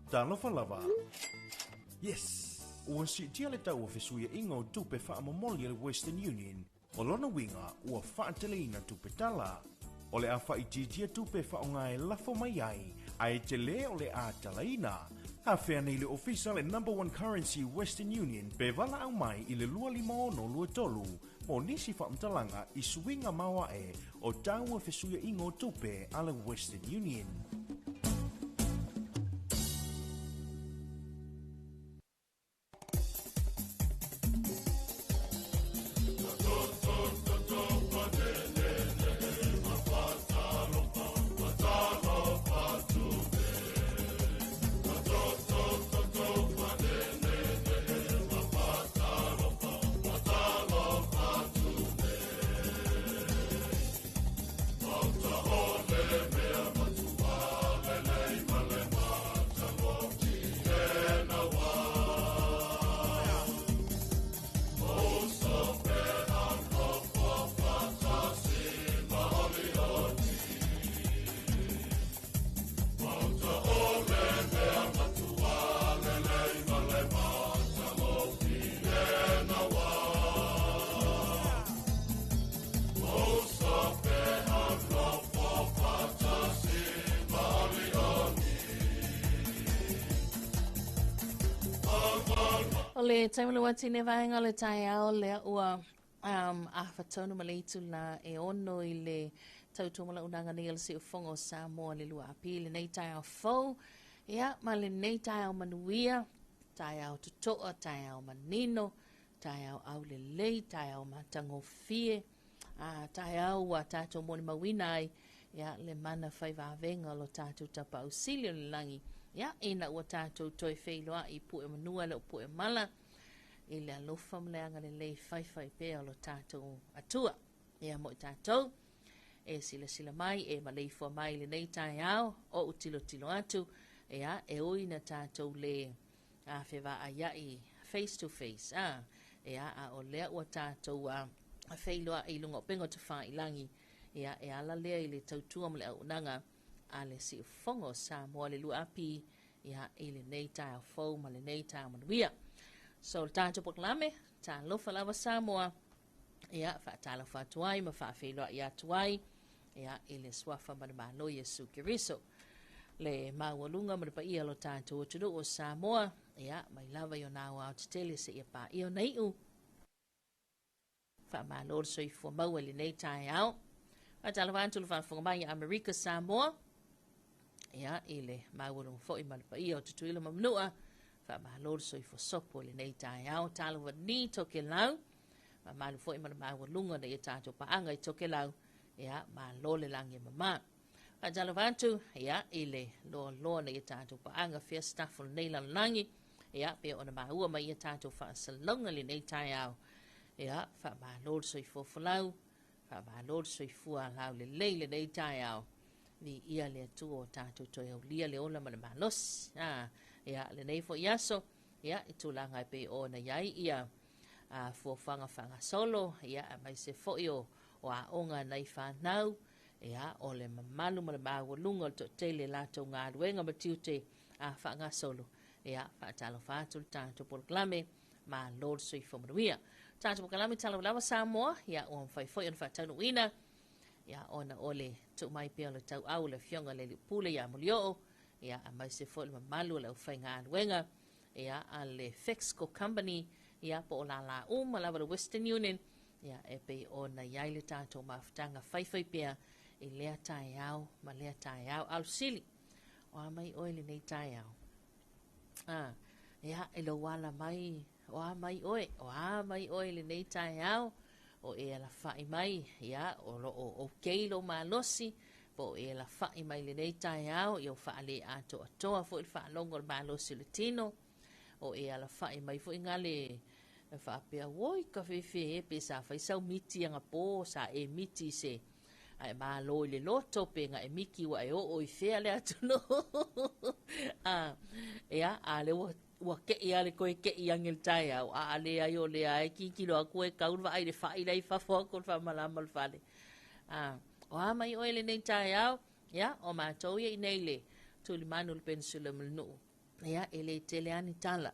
Talofa lava. Yes. Ua si tia le tau o fesuia ingo tupe wha amamoli le Western Union. O lona winga ua wha teleina tupe tala. O le a wha ititia tupe wha o ngai lafo mai ai. Ai te le o le a talaina. Ha whea nei le official le #1 currency Western Union. Pe wala au mai i le lua lima no lua tolu. Mo nisi wha mtalanga i suinga maua e o tau o fesuia ingo tupe a le Western Union. Le taimalo wati ne vaenga le tai ao le ua a whatonu maleitu la e ono i le tautumala unanga ni el si ufongo Samoa le lua api le nei tai ao fau ia ma le nei tai ao manuia tai ao tutoa tai ao manino tai au le lei tai ao matango fie tai au wa tato moni mawina ai ia le mana fai vavenga lo tato tapa ausilio le langi ia ina ua tato toi feiloa i pu e manua le pu e mala i le alofa mleanga le lei fai pea lo tato atua ia mo i tato e sila mai e maleifua mai le nei tai au o utilo atu ia e oina tato le a feva aya i face to face ia a o lea ua tato a feiloa i lunga pengo te wha i langi ia e ala lea i le tautua mle au nanga a le si ufongo Samoa le lua api ia i le nei tai au fau ma le nei tai au manuia. So le tātou poklame, Talofa Samoa, ia whaatalofa atuai, ma whaafeiloa i atuai, ia i le swafa ma le malo Yesu Kiriso. Le maualunga ma le pa ia lo tātou tunu o Samoa, ia mai lava i o nāu au te tele se ia pa i o neiu. Whaamalo so i fua maua le nei tai au. Whaatalofa antu le whaafonga mai i Amerika Samoa, ia i le maualunga fo i ma le pa ia o tutuila mamnua, Whaamalo so i fosopo le nei tai au talofa ni toke lau. Malu fo i mana maualunga na i tātou paanga i toke lau. Ia malo le langi mama. Talofa atu, ia i le loa na i tātou paanga fia staffel nei langi. Ia pe ona maua mai i tātou whaasalonga le nei tai au. Ia whaamalo so i fofolau. Whaamalo so i fua lau le leile nei tai au. Ni ia le atu o tātou toi au lia le ola mana malos. Ia le nei fo iaso. Ia i tūlanga pe o na iai ia fuafanga solo. Ia mai se fo i o a onga nei whanau. Ia o le mamalu mana mawalunga to te le lato ngā ruenga matiute whanga solo. Ia whaatalofa atu tātou poloklame ma Lord sui fomanuia. Tātou poloklame Talofa Samoa. Ia o mwhai fo i on whaatanu ina. Ia ona ole tu mai pia le tau au le fionga le pule ia mulio ia a mai se fo le malu le ufainga wenga ia a le Fexco company ia po la la le Western Union ia e pe ona ia le tato maftanga fai pia i le tai au ma le tai au al sili o mai oile nei tai au ia e lo wala mai o mai oile nei tai au o e la fai mai ia o keilo malosi po e la fai mai le nei tai au i o faale ato atoa fo il fa longo malosi le tino o e la fai mai fo ingale fa pe woi ka fe pe sa fa sa miti nga po sa e miti se ai malo le loto pe nga e miki wa e o i fe ale atu no ia ale wa ke ia le koe ke ia ngel tai au a le ai o le ai ki lo ko e kaur va ai le fa ai fa fo ko fa mala mal fale o mai o le nei tai au ya o ma to ye nei le tu le manu le pensula mel no ia ele tele ani tala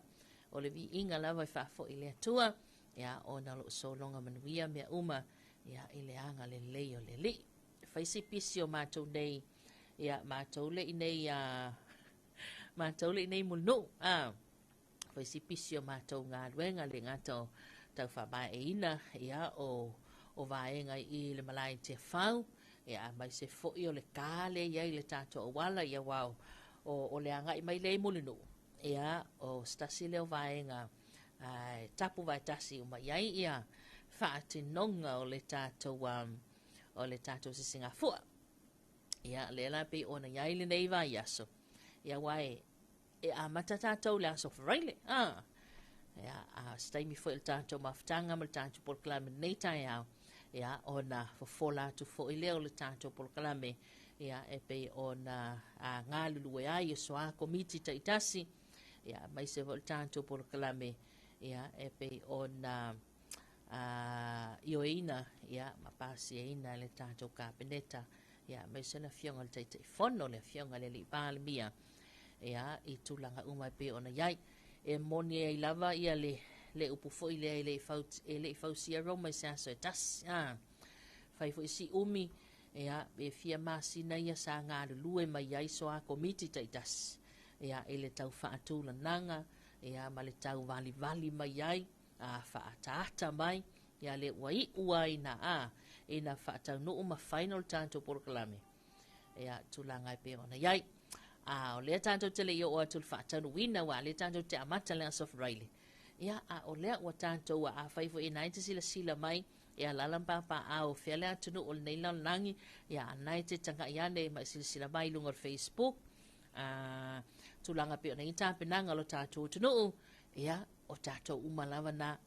o le vi inga lava fa fo ile atua ia ona lo so longa manuia me uma ia ile anga le le o le li faisi pisio matou nei ia matou le nei matou le nei munu faisi pisio matou ngā luenga le ngato tau fa ba ina ia o vaenga i le malai te fau ia mai se fo i o le kale ia i le tato o wala ia wau o le anga i mai le munu ia o stasi leo vaenga tapu vai tasi o mai ai ia whaatinonga o le tato si Singapore ia le la pe ona iai le nei vai aso ia wai a matatatou le aso fraile ia stai mi foi le tato maftanga mal tato por klame nei tai au ia ona fofola tu fo i leo le tato por klame ia e pe ona ngā lulue ai o soa komiti taitasi ia mai se vol tato por klame ia e pe ona ioina ia mapasi ina le tato kabineta ia mai se na fionga le taitai fono le fionga le li pale mia ia i tulanga umai pe ona iai e moni e lava ia le upu foi le fausia roma se aso e tas fai foi si umi ia e fia masina ia sa ngā lue mai iai soa komiti taitas ia ele tau faatula nanga ia ma le tau vali mai iai faatata mai ia le uai na ina faatau nuu ma final tanto por kalame ia tulanga pe ona iai o le tanto tele yo o atul faatau wina wa le tanto te amata le asof raile ia o le wa tanto wa fai fo 90 sila mai ia lalam papa o fele atunu o nei langi ia nai te tanga ia nei mai sila mai lunga Facebook tulanga pe ona ita penanga lo tato tunu ia o tato umalava na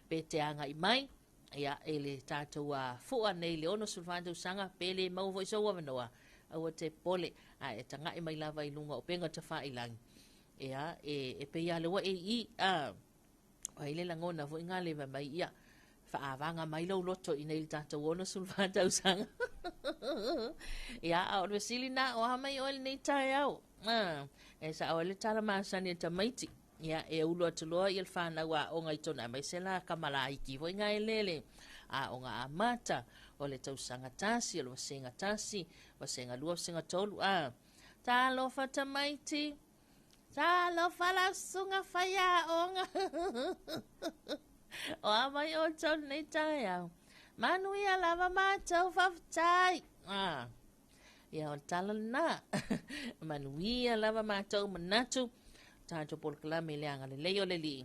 pe te anga i mai ia ele tato fua nei le ono sulfando sanga pele mau vo so wa noa o te pole e tanga i mai lava i lunga o penga te fa ilang ia e pe ia le wa o ile langona vo ingale va mai ia fa avanga mai lo loto i nei tato ono sulfando sanga ia o le silina o mai o nei tai au e sa o le tala masani te maiti ia e ulo atuloa i el whana wa o ngai tona mai se la kamala iki vo ngai lele o ngā amata o le tausanga tasi o le wasenga tasi wasenga lua wasenga tolu talofa tamaiti talofa la sunga whaya o ngā o amai o tonu nei tai au manu ia lava mātou whaftai ia o tala na manu ia lava mātou manatu tato por kalame le anga le leo le li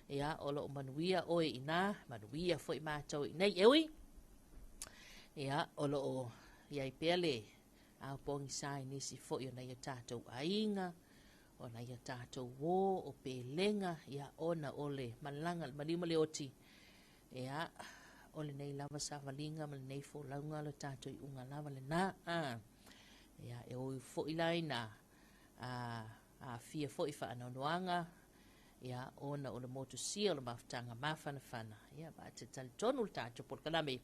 ia o lo manuia o ina manuia foi mātou i nei ewi ia o lo ia i pele a pongi sai nisi foi o nei tato ainga o nei tato wo o pelenga ia ona ole malanga malima le oti ia ole nei lava savalinga mal nei fo launga le tato i unga lava le na ia e o foi laina fia foi fa anoanga ia ona o le motosia o le maftanga mafana ia ba te tal tonu tato por kalame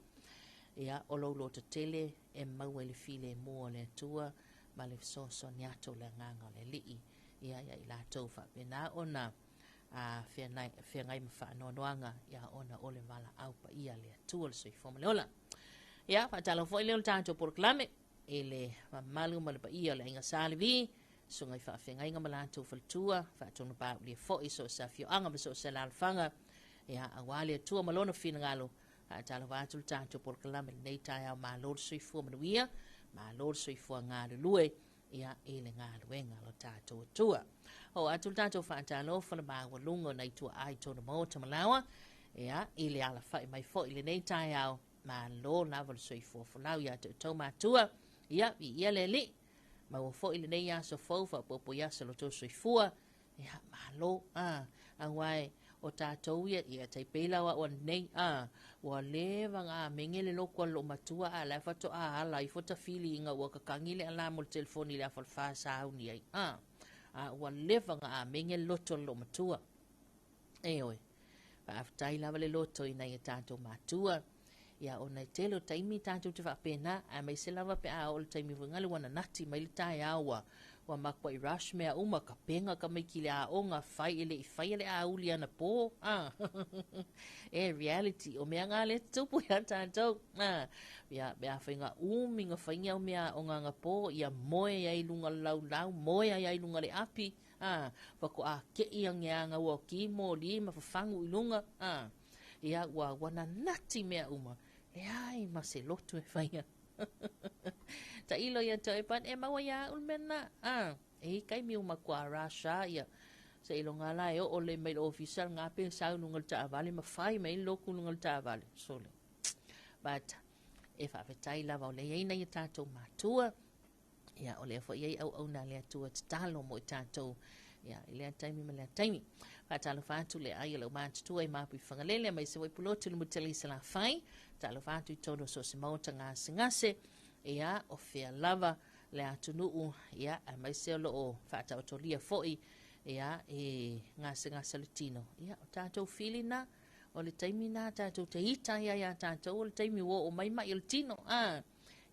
ia o lo te tele e mau le file mo le tua ma le so niato le nganga le lii ia i la tofa pena ona fia ngai mafa anoanga ia ona o le vala au pa ia le tua le soifoma le ola ia fa talo foi le tato por kalame ele mamalu ma le pa ia le inga salivi sungai fa fenga inga malanto faltua fa tonu pa le fo iso sa fio anga so sa lalfanga ia awale tua malona fina ngalo tala vatul tanto por kalame nei tai au malor sui fu manuia malor sui fu ngalo lue ia ele ngalo wenga lo tato tua o atul tanto fa talo fa ba walungo nei tua ai tonu mo te malawa ia ile ala fa mai fo ile nei tai au malor naval sui fu lau ia to matua ia ia le ma o fo ile nei aso fo fa popo ia se lo to sui fua ia malo awai o tatou ia tai pela wa nei wa leva nga mengele lo ko lo matua ala fa to ala I fota feeling wa ka kangile ala mo telefoni la fa sa uni ai wa leva nga mengele lo to lo matua oi fa aftai la vale lo to ina ia tatou matua ia ona telo taimi tatou te fa pena a mai se lava pe o taimi vangale wana nati mai tai awa wa makwa I rush mea uma ka penga ka mai ki le a onga fai ele a uli ana po. Reality o mea ngā le tupu ia tātou. Mea whainga uminga whainga o mea o ngā po ia moe ai lunga lau, moe ai lunga le api. Wako a kei anga ua ki mo li ma whawhangu I lunga. Ia wana nati mea uma. Ai ma se lotu e whainga. Ta ilo ia tau e pan e maua ia ulmena. Kai mi uma kua rasha ia. Sa ilo ngā la e o le mail official ngā pe sau nungal ta avale ma whai mai loku nungal ta avale. Sole. But e whawhetai lava o le eina i tātou mātua. Ia o le fo iei au na le atua talo mo I tātou. Ia I lea taimi ma lea taimi. Talo whātu le ai lau mātutua I māpui whangalele mai se waipulotu le mutele I sala whai. Talo whātu I tono so se maota ngase. Ia o whea lava le atunuu. Ia a mai se o loo whātau tolia foi. Ia e ngase le tino. Ia o tātou whilina o le taimi nā tātou te ita ia tātou o le taimi o mai o le tino.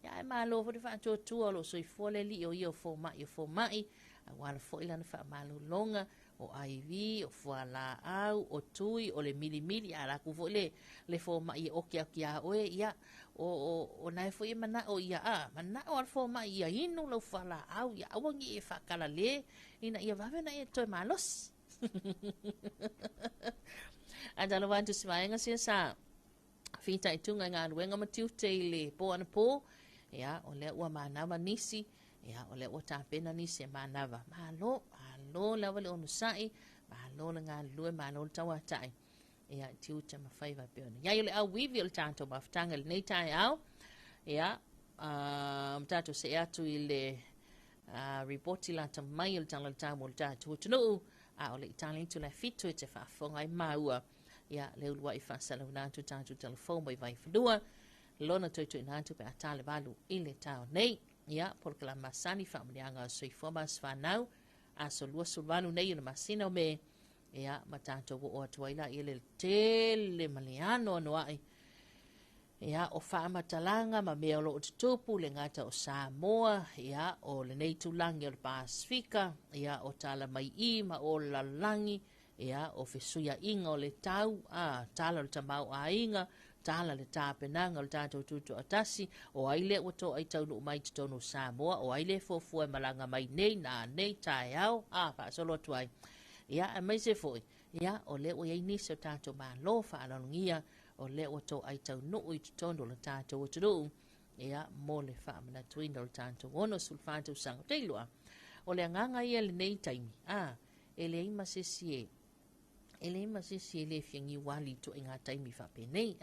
Ia e malo fo de whātua tua lo so I fōle li o ia o fō mai. A wala fo ilana wha malo longa. O aivi, o fuala au, o tui, o le mili, a raku fo le fo mai o kia oe, ia, o nai fo I mana o ia mana o al fo mai ia inu lau fuala au, ia awangi e whakala le, ina ia vavena e toi malos. A talo wantu siwaenga sia sa, whita I tunga ngā ruenga matiu te le po ana po, ia, o le ua manawa nisi, ia, o le ua tāpena nisi e manawa, malo lawa le onu sai, malo le ngā lue, malo le tawa tai. Ia, tiu te mawhai vai peona. Ia, i le au wivi o le tātou mawhtanga le nei tai au. Ia, tātou se atu I le reporti la ta mai o le tala le tāmo le tātou tunu. O le itali tu le fitu e te whaafonga I maua. Ia, le ulua I whaasala unātu tātou telefon mai vai whanua. Lona toitu I nātu pe atale walu I le tāo nei. Ia, polkala masani whaamanianga o soifua mas whanau. So lua sulwanu nei na masina o me ia matato o atuaila I le tele maleano no ai ia o whamatalanga ma mea lo o tutupu le ngata o Samoa ia o le nei tulangi o le Pasifika ia o tala mai I ma o la langi ia o fesuia inga o le tau tala le tamau a inga tala le tāpenanga o le tātou tutu atasi o aile o to ai taunu mai te tonu Samoa o aile fofua malanga mai nei na nei tai au whaasolo tuai ia a mai se foi ia o le o iei nisi o tātou malo whaalongia o le o to ai taunu i te tonu le tātou o tunu ia mo le whaamana tuina o le tātou ono sulfātou sango teilua o le anganga ia le nei taimi e le ima sesie ele masisi ele fiangi wali to inga taimi fa penei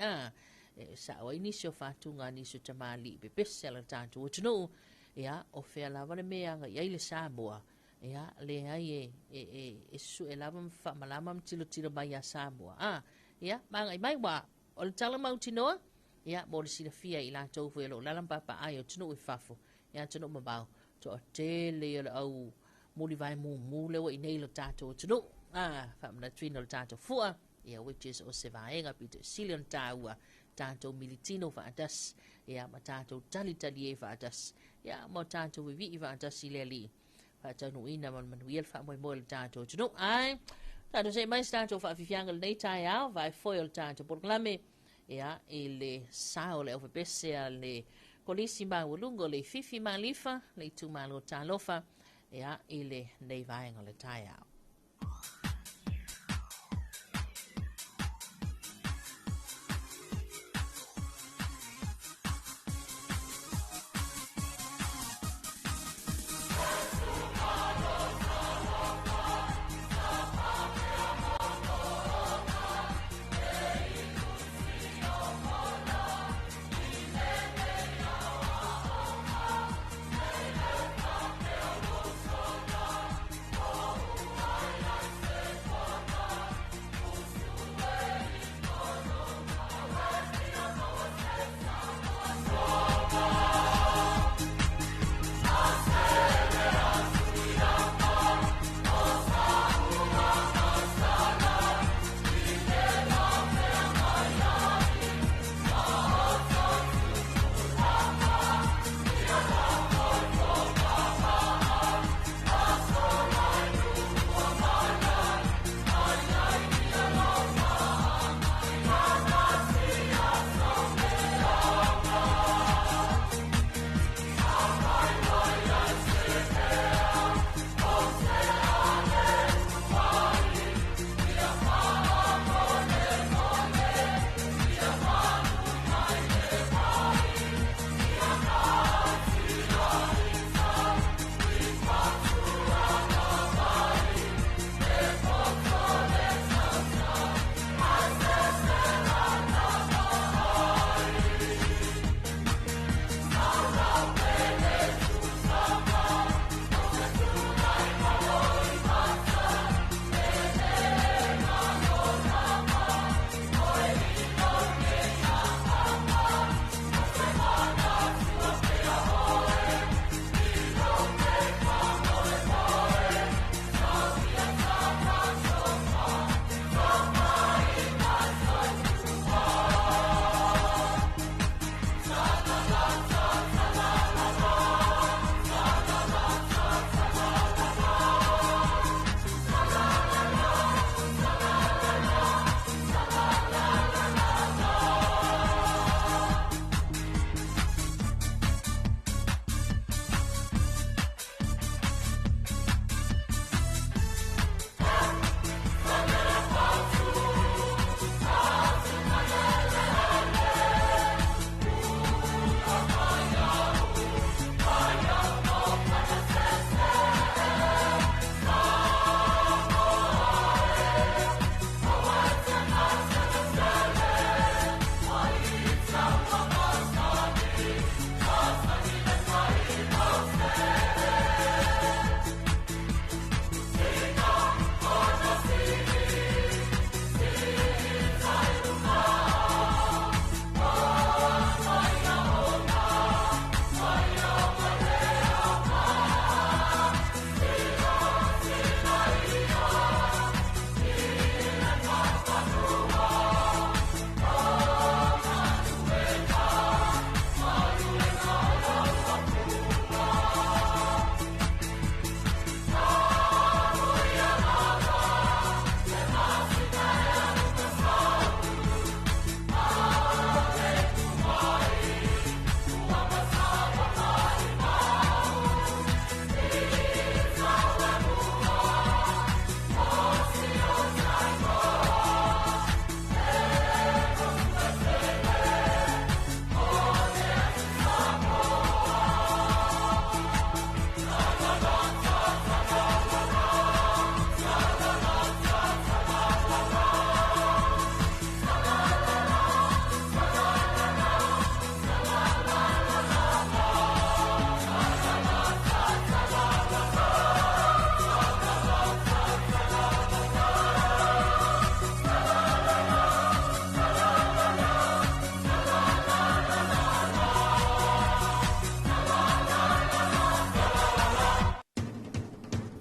sa o nisi o fatunga nisi tamali be pesela tanto utno ia o fe la vale meanga ia ile Samoa ia le ai e su e lava fa malama tilo mai a Samoa ia mai wa o le tala mautinoa ia mo le silafia I la tofu e lo lalamba pa ai o tino e fafo ia tino mabau to tele au muli vai mu le o nei lo tato tino whamana tuina o tātou fua, ia which is o se vaenga pito silion tāua, tātou militino vaatas, ia ma tātou tali e vaatas, ia ma tātou vivi I vaatas I le li, tātou nuina man manuiel whamoe le tātou tunu, tātou se mais tātou whaafifianga le nei tai au, vai foi o tātou porklame, ia I le sao le ofa besea le kolisi mawalungo le fifi malifa, le tu malo talofa, ia I le nei vaenga le tai au.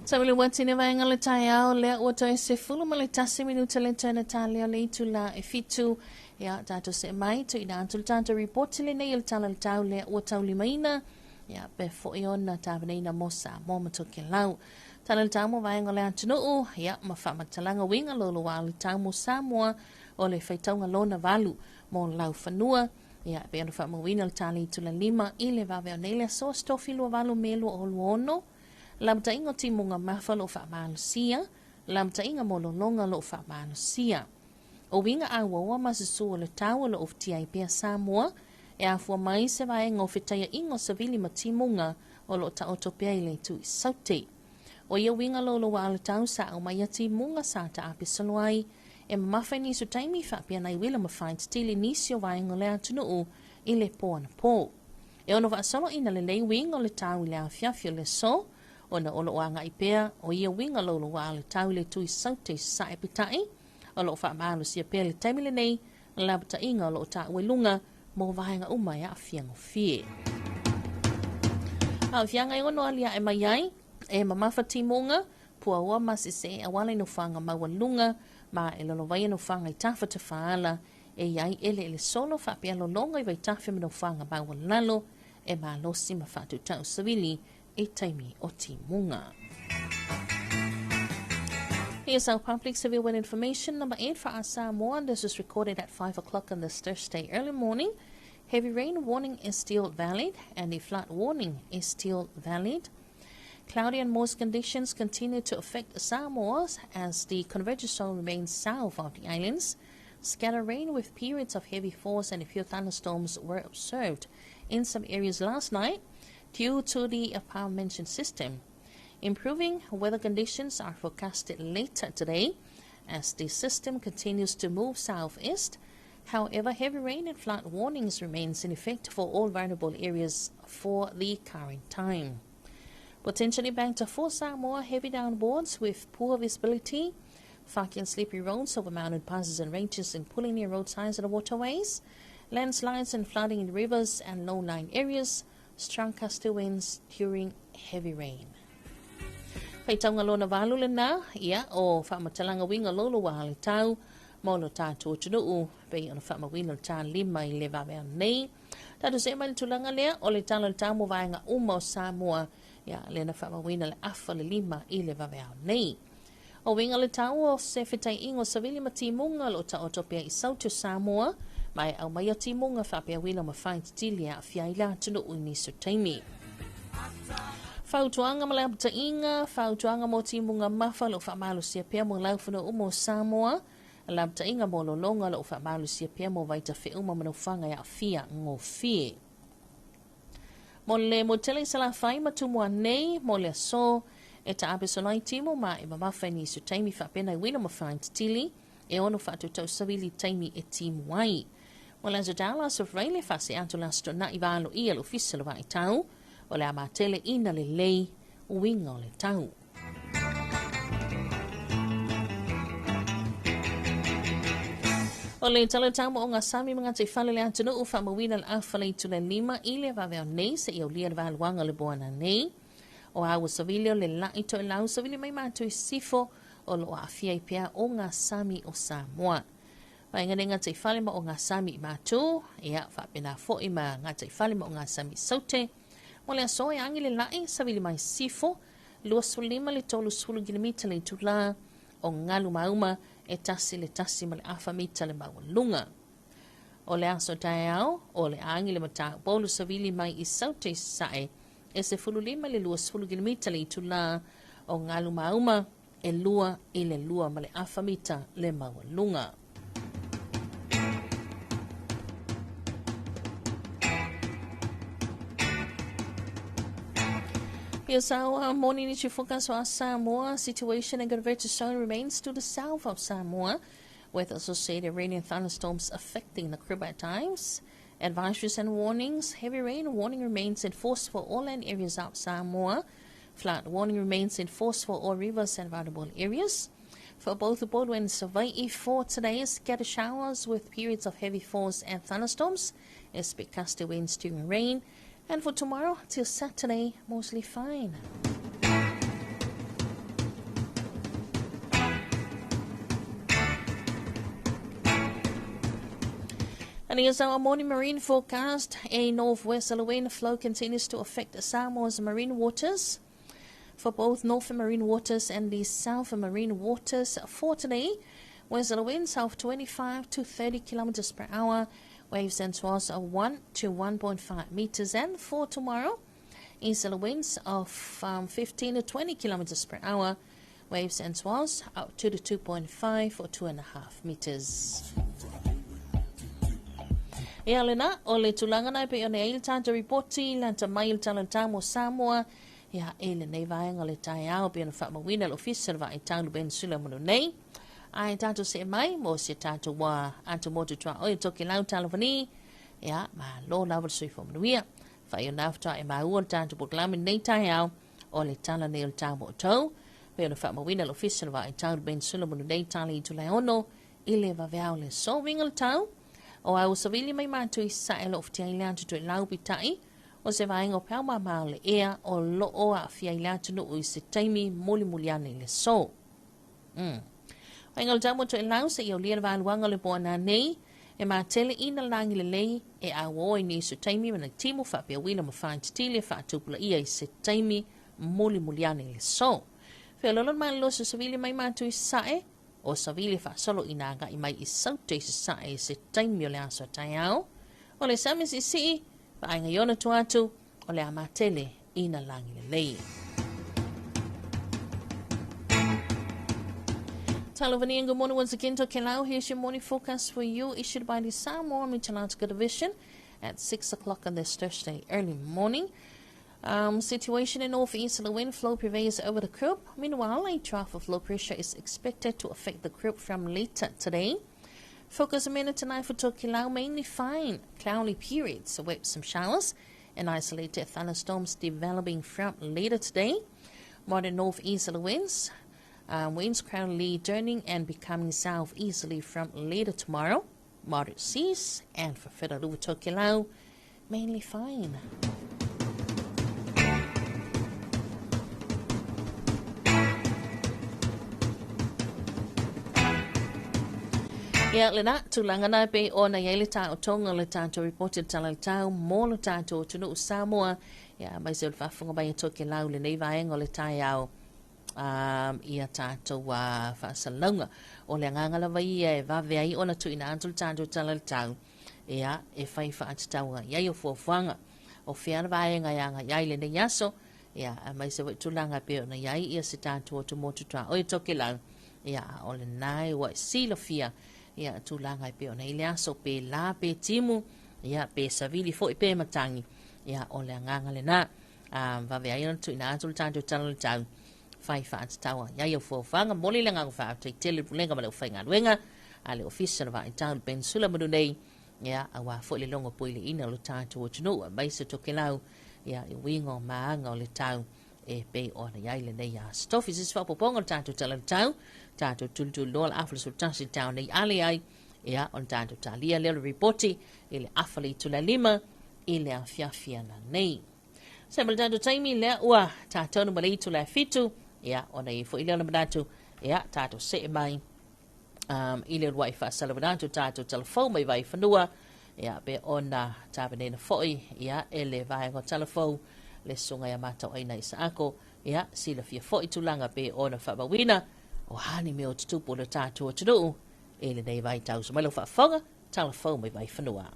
Tawili wati ne vaenga le tai au lea ua toi se fulu ma le tasi minuta le tana talia le itu la e fitu ya tato se mai to ina antul tanto report le nei il tala le tau lea ua tau limaina ya pe fo iona tawaneina mosa mo matoke lau tala le tau mo vaenga le antunuu ya ma whamatalanga winga lolo wa le tau mo Samoa o le whaitaunga lona valu mo lau whanua ya pe anu whamawina le tala itu la lima i le vavea neile so stofi lua valu melu o luono lamta inga timunga mafa lo whaamalusia, lamta inga mololonga lo whaamalusia. O winga awawa masisua le tawa lo oftia i pia Samoa, e afua mai se vaenga o whetaya ingo sa vili ma timunga o lo ta otopia i le tu i saute. O ia winga lo lo wa le tau sa au mai a timunga sa ta api saluai, e mawhai nisu taimi whapia nai wila ma whaint tili nisi o vaenga le atunuu i le poa na po. E ono wa asama ina le lei winga o le tau i le awhiawhio le so, ona olo wanga i pea o ia winga lolo wa le tau le tui saute sa e pitai o lo wha maalu sia pea le taimile nei labata inga o lo ta uelunga mo vahenga umai a fiango fie. A fianga i ono alia e mai ai e mamafa timunga pua ua masi se a wale no whanga mawalunga ma e lolo vai no whanga i tafa te whaala e iai ele solo wha pia lo longa i vai tafa me no whanga mawalalo e ma losi ma whatu tau savili e taimi o timunga. Here's our public civil weather information. Number 8 for our Samoa. This was recorded at 5 o'clock on this Thursday early morning. Heavy rain warning is still valid and the flood warning is still valid. Cloudy and moist conditions continue to affect Samoa as the convergence zone remains south of the islands. Scattered rain with periods of heavy force and a few thunderstorms were observed in some areas last night due to the above-mentioned system. Improving weather conditions are forecasted later today as the system continues to move southeast. However, heavy rain and flood warnings remains in effect for all vulnerable areas for the current time. Potentially banked for Samoa, heavy downpours with poor visibility, foggy and slippery roads over mountain passes and ranges and pulling near roadsides and waterways, landslides and flooding in rivers and low-lying areas, strong gusty winds during heavy rain. Whaitaunga lona valu le nā, ia o whamatalanga winga lolo wa le tau, molo tātou tunuu, pei ona whamawina le tā lima i le vavea nei. Tātou se mai le tulanga lea, o le tala le tau mo vaenga uma o Samoa, ia le na whamawina le afa le lima i le vavea nei. O winga le tau o se whetai ingo sa vili ma timunga lo ta otopia i sautu Samoa, mai au mai o timunga whapea wila ma whaint tilia a whiaila tunu uni su taimi. Whautuanga ma labta inga, whautuanga mo timunga mafa lo whamalu sia pia mo laufuna umo Samoa, labta inga mo lo longa lo whamalu sia pia mo vaita whiuma manu whanga ya fia ngō fie. Mo le motele sala whai matumua nei, mo le so, e ta apesolai timo ma e mamawhai ni su taimi whapena i wila ma whaint tili, e ono whatu tau savili taimi e timu wai. Mo le zodala so freile fase antolasto na i valo i alo fisalo vai tau, o le amatele ina le lei winga o le tau. O le tala tau mo o ngā sami mga te whale le antunu u whamawina le awhale tu le lima i le vaveo nei se i o lia le valuanga le boana nei. O awa savilio le lai to e lau savili mai mātu i sifo o lo a fia i pia o ngā sami o Samoa. Mai ngā ngā te whale mo o ngā sami i mātu, ia whapena fo i ma ngā te whale mo o ngā sami saute. Mo le aso e angi le lai savili mai sifo, lua sulima le tolu sulu gilimita le tula o ngalu mauma e tasi le tasi ma le afa mita le mawalunga. O le aso tae au, o le angi le mata bolu savili mai i saute sae, e se fulu lima le lua sulu gilimita le tula o ngalu mauma e lua i le lua ma le afa mita le mawalunga. Here's our morning issue focus on Samoa. Situation and convergence zone remains to the south of Samoa, with associated rain and thunderstorms affecting the crib at times. Advisories and warnings. Heavy rain warning remains in force for all land areas of Samoa. Flood warning remains in force for all rivers and vulnerable areas. For both the Bodo and Hawaii for today, scattered showers with periods of heavy force and thunderstorms. Expect gusty winds during rain. And for tomorrow till Saturday, mostly fine. And here's our morning marine forecast. A northwesterly wind flow continues to affect Samoa's marine waters. For both northern marine waters and the southern marine waters for today, westerly winds of 25 to 30 kilometers per hour, waves and swells of 1 to 1.5 meters. And for tomorrow, easterly winds of 15 to 20 kilometers per hour, waves and swells up to 2.5 or 2.5 meters. Ia lena, o le tulanga nai pe o ne aile tātou reporti, lanta mai le talantā mo Samoa, ia ele nei vaenga le tai au pe ona whaamawina le ofisa le vai tālu ben sula manu nei. Ai tātou se mai, mo se tātou wā anto motu tua oi toki lau talavani, ia ma lo lawa sui fo manuia. Whai o nafta e maua tātou poklami nei tai au, o le tala nei le tā mo tau, pe ona whaamawina le ofisa le vai tālu ben sula manu nei tali i tulai ono, ile vaveau le so winga le tau, o au savili mai mātu i sae lo oftia i leantu tu e lau pitai, o se vaenga o pēu mamau le ea o lo o a fia i leantu no i se taimi moli muliane le so. Vaenga le tamu tu e lau se i o lia valuanga le boa nā nei, e mā tele ina langi le lei, e a woi ni su taimi mana timu whapea wina ma whain titile whaatupula ia i se taimi moli muliane le so. Whea lolon mai lo se savili mai mātu i sae, o savili fa solo inaga i mai i saute se sae se taimi o le aso tai au. O le samis i si, pa ainga iona tu atu, o le amatele ina langi le lei. Talovani, and good morning once again to Kelau. Here's your morning forecast for you, issued by the Samoa Meteorological Division at 6 o'clock on this Thursday early morning. Situation in northeasterly wind flow prevails over the group. Meanwhile, a trough of low pressure is expected to affect the group from later today. Focus a minute tonight for Tokelau, mainly fine, cloudy periods with some showers and isolated thunderstorms developing from later today. Moderate northeasterly winds, winds gradually turning and becoming southeasterly from later tomorrow. Moderate seas, and for further over Tokelau, mainly fine. Ia lena tulanga na pe ona ia le tā o tonga le tātou reported tala le tau mō le tātou tunu o Samoa. Ia mai se le whafunga mai toke lau le nei vaenga le tai au ia tātou whaasalunga o le nganga la vai e vave ai ona tu ina antu le tātou tala le tau. Ia e whai whaatataunga iai o fuafuanga o whiana vaenga ianga iai le nei aso. Ia mai se tulanga pe ona iai ia se tātou o tu motu tua o toke lau. Ia o le nai wa sila fia. Ia tūlanga i pe o nei lea so pe la pe timu, ia pe savili fo i pe matangi, ia o le nganga le nā, vawe ai tu ina atul tātou tala le tau, whai whaat taua, ia iau fuawhanga, moli le ngang whaat, te tele pulenga ma leo whainga luenga, a leo ofisa na vai tau ben sula madu nei, ia a wā fo le longa poile ina lo tātou o tunu, a maisa toke lau, ia i wingo maanga o le tau, e pe o na iai le nei a stofi sis whapoponga tātou tala le tau, tātou tulu loa afala sultasi tau nei ale ai, ia on tātou talia leo reporti, ile afali tula lima, ile a fiafiana nei. Sembal tātou taimi lea ua, tātou na malei tula fitu, ia ona i fo ile na manatu, ia tātou se e mai, ile rua i whaasala manatu, tātou telefon mai vai whanua, ia be ona tāpene na foi, ia ele vai ngā telefon, le sunga ia matau aina i sa ako, ia sila fia foi tulanga be ona whabawina, o hani me o tutupu le tātou o tunu, e le nei vai tau. So mai lo whaafonga, telefon mai vai whanua.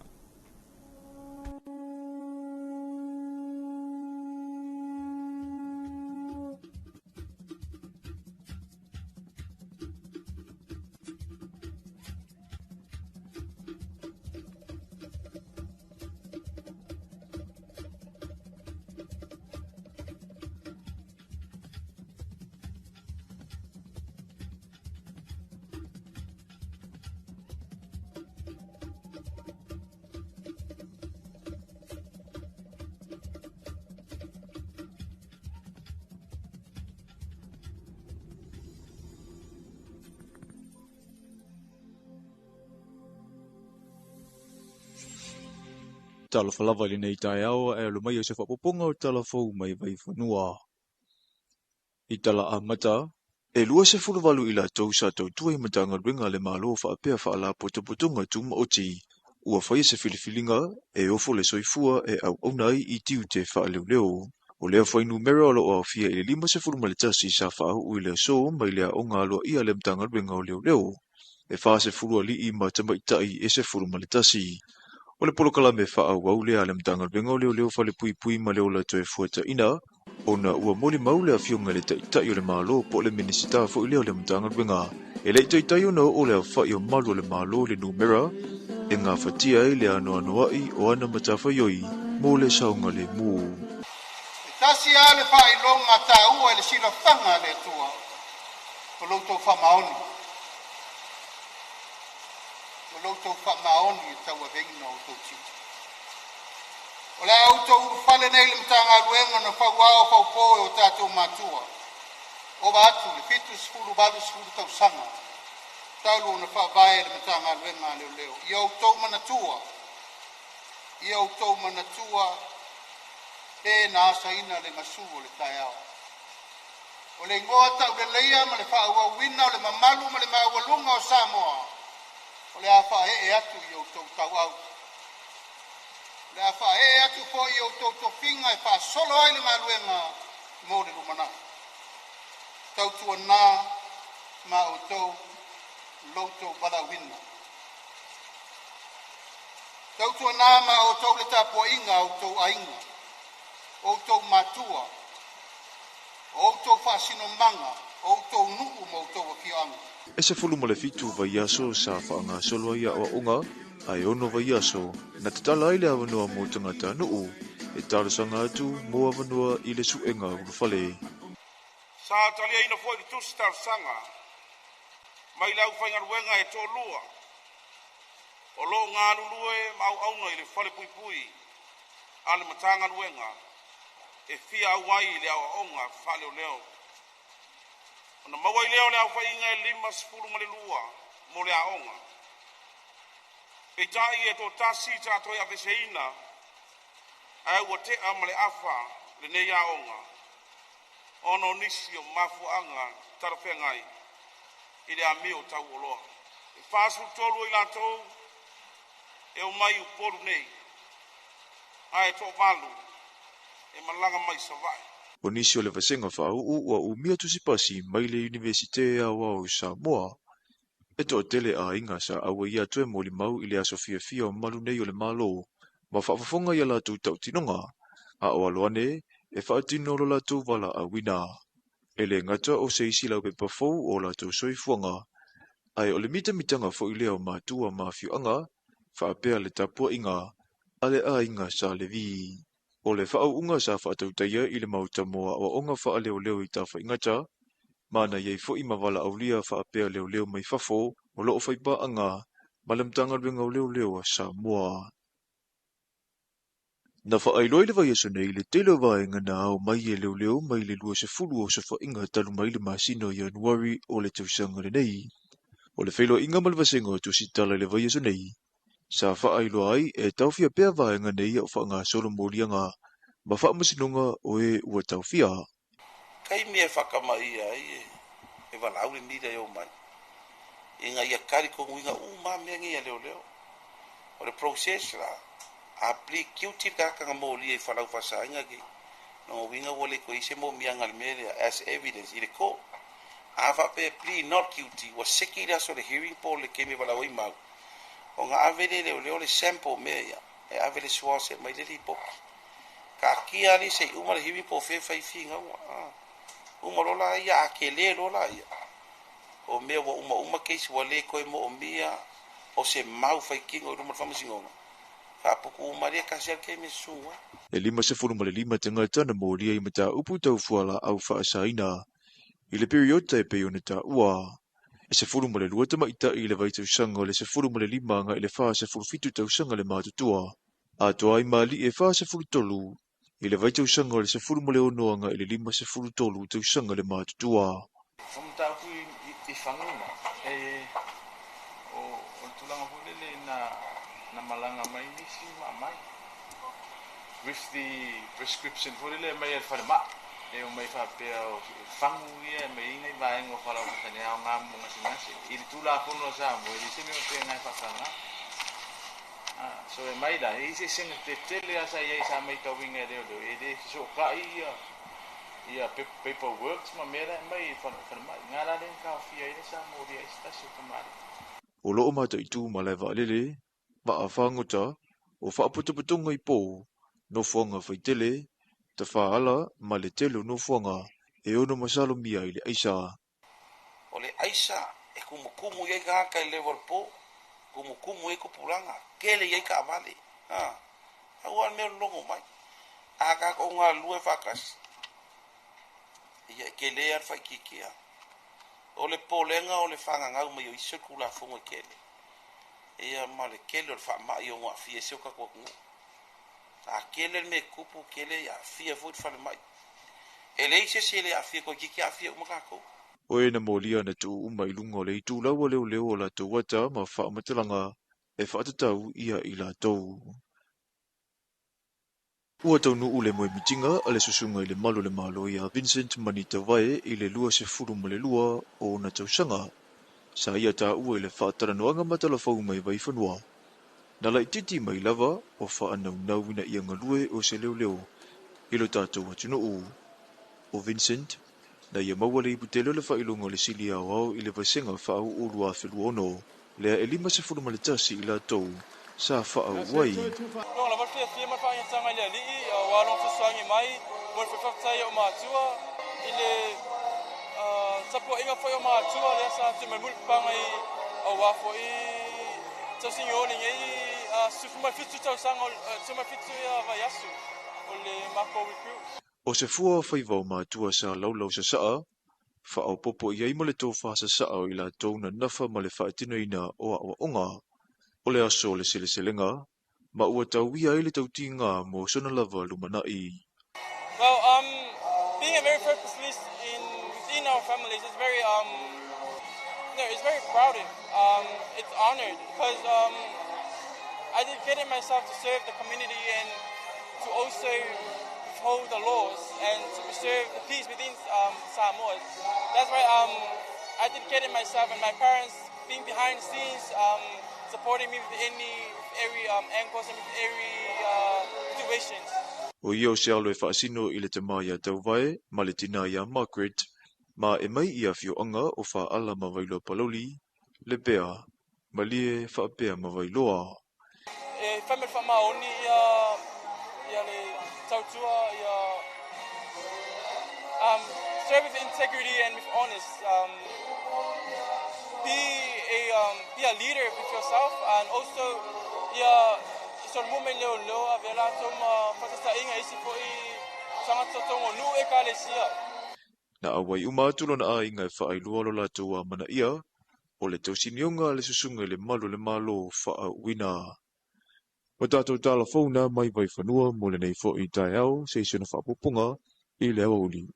Talofa lava le nei tai awa e lo mai o se whapoponga o talafou mai vai whanua. I tala a mata, e lua se fuluwalu ila tau sa tau tuai matanga ringa le malo whaapea whaala potapotunga tuma o ti. ua whai se whiliwhilinga e ofo le soifua e au nai I tiu te whaaleo. O lea whai numera o lo o fia I le 5 ma le tasi sa whaahu ui le so mai lea o ngā loa ia le mtanga ruenga o leo. E wha se furua li I ma tamaitai e se furu ma le tasi. O le polokala me whaau au lea le mtanga ruenga o leo whale pui pui ma leo la toe fuata ina. Ona ua moli mau le awhionga le taitai o le malo po le minisita fo I leo le mtanga ruenga. E le taitai o na o le awhai o malu o le malo le numera. E ngā whatia I le anoa noai o ana matawhaioi mō le saunga le mū. Tasi ale whai longa tā ua le sila whanga le tua. O loutou whamaoni. O loutou whamaoni e taua veina o tau titi. O le autou whale nei le mtanga luenga na whauao whaupoe o tātou mātua. O watu le fitu sifuru balu sifuru tau sanga. Taulu na whaavae le mtanga luenga leo leo. I autou manatua. I autou manatua. E na asaina le masu o le taiao. O le ingoa tau le leia ma le whaua wina o le mamalu ma le mawalunga o Samoa. O le awha e atu I autou tau au. Le awha e atu po I autou tofinga e wha solo ai le ngā luenga mō le lumana. Tau tua nā ma autou loutou bala wina. Tau tua nā ma autou le tapua inga autou ainga. Outou matua, outou whaasino manga, outou nuu ma outou wakianga. E se fulu ma le fitu vai aso sa whaanga solo ia o unga, ai ono vai aso, na te tala ile awanua mō tangata nuu, e tarasanga atu mō awanua I le suenga urufale. Sa talia ina fwoi ki tusi tarasanga, mai lau whainga ruenga e tō lua, o lo ngā lulue mau auna I le whale pui pui, ale matanga ruenga, e fia awai le awa onga whale o leo. Ona mawai leo le awa inga e 5 ma le lua mo le aonga. E tai e tō tasi tātoi a veseina, a ua te a ma le afa le nei aonga. Ono nisi o mafu anga tarapengai I le amio tau oloa. E whāsu tolu I lātou, e o mai uporu nei. A e tō malu. E malanga mai savai. O nisi o le vasenga whaau ua umia tusipasi mai le Universite a wau Samoa. E to tele a inga sa awa ia tue mo li mau I le aso fia o malu nei o le malo. Ma whaafafonga ia latu tau tinonga. A o aloane e whaatino lo latu wala a wina. E le ngata o se isi lau pe pafou o latu soifuanga. Ai o le mitanga fo I leo mātua mawhiuanga. Whaapea le tapua inga. Ale a inga sa le vi. O le whaau unga sa whaatautaia I le mautamoa o onga wha leo leo I tawha ingata, mana iei fo I mawala aulia whaapea leo leo mai whafo, o loo whaipa anga, malamtanga ruenga o leo leo a Samoa. Na whaailoi le vai aso nei le telo vai ngana au mai e leo leo mai le lua se fulu o se whainga talu mai le masino I Januari o le tausanga le nei. O le whailo inga malvasenga o tusi tala le vai aso nei. Sa whaailo ai e tauwhia pea vaenga nei o whaanga solo mōrianga, ma whaamasinonga o e ua tauwhia. Kai mea whakamai ai e walau le mira e o mai. E ngā ia kari ko nguinga mā mea ngia leo leo. O le process la, a pli kiuti kakanga mōri e whalau whasainga ki. No winga wale ko ise mō mianga le mea as evidence I le ko. A whape pli not kiuti, wa seki raso le hearing poll le keme walau I mau. O ngā avele leo leo le sample mea ia, e avele suase mai le lipo. Ka kia li se uma le hiwi po whewhai whinga ua. Uma lola ia, a ke le lola ia. O mea wa uma keisi wa le koe mo o mea, o se mau whai kinga o ruma whamasingonga. Ka puku uma rea kasi al kei me sua. E 5 ma le 5 tangata na mōria I mata upu tau fuala au whaasaina. I le periota e peo na ta ua. E se furu ma le lua tamaita I le vaitau sanga o le se furu ma le 5 nga I le wha se furu fitu tau sanga le mātutua. A toa I mali e wha se furu tolu. I le vaitau sanga o le se furu ma le onoa nga I le 5 se furu tolu tau sanga le mātutua. Samta pui I whanguna. O tulanga pulele na malanga mai nisi mai. With the prescription pulele mai e whanema. E o mai whapea o whangu ia mai inai vaenga o whalau matane ao ngā munga sinase. I le tula pono sa mo, i le semi o te ngai whakanga. So e mai da i se sing te tele asa ia sa mai ka winga leo do e de so ka ia paperwork ma mera mai fa mai ngara den ka fia ile sa mo dia sta so kamari O loo mata i tū ma le waalele, wa a whangota, o whaaputuputunga i pō, no whanga whaitele, te whaala ma le telo no whanga, e ono masalo mia i le aisa. O le aisa e kumukumu iai ka haka i level po, kumukumu e kupuranga, kele iai ka avale. Aua mea longo mai. Aka ko ngā lue whakas. Ia kele ar whaikikia. O le polenga o le whangangau mai o iso kula fungo kele. Ia ma le kele o le whamai o ngā fia seo ka kua kungu. A kele me kupu kele ia fia fut whale mai. E le ise se le a fia ko kiki a fia umakako. O e na molia na tū umai lunga o le i tū lawa leo leo o la tū wata ma whaamatalanga e whaatatau ia i la tau. Ua tau nuu le moe mitinga a le susunga i le malo ia Vincent Manita Vae i le lua se furu ma le lua o na tausanga. Sa ia ta ua i le whaataranoanga matalafau mai vai whanua. Na lai titi mai lava o whaanau nauina i ngalue o se leo leo i lo tātou atunuu. O Vincent, na ia mawale i putele le whailunga le sili au i le vaisenga whaau o lua whelua ono, lea e 5 se furu ma le tasi i la tau, sa whaau wai. Long la fia fia ma fa tanga le li wa long fusangi mai mo fa fa o matua ile sapo inga foi o matua le sa te mul pangai o wa foi to signori ngai su ma fitu to sango su ma fitu ya va yasu o le mako recruit O se fua whaivau matua sa laulau sa saa, whaau popo i ai male tō whaasa saa i la tau na nafa male whaetina ina o a onga, o le aso le sele selenga, ma ua tau ia i le tau tinga mo sona lava lumanai. Well, being a very purposeless within our families is very it's very proud. It's honored because I dedicated myself to serve the community and to also uphold the laws and to preserve the peace within Samoa. That's why I dedicated myself and my parents being behind the scenes, supporting me with every angles and with every situations. O ia o se alo e whaasino i le te mai a tau vai, ma le tina ia Margaret, ma e mai ia fio anga o wha ala mawailoa paloli, le pea, ma lie wha pea mawailoa. E whamir whamaoni ia le tautua ia serve with integrity and with honest. Be a leader with yourself and also sort movement leo avela toma fatasta inga isi po I sanga tongo nu e kalesia. Na awai umatulo na a inga e whaailoa lo la tua mana ia, o le tausinionga le susunga le malo wha wina. O tātou tāla whauna mai vai whanua mo le nei fo I tai au, se isona whapupunga I le awa uli.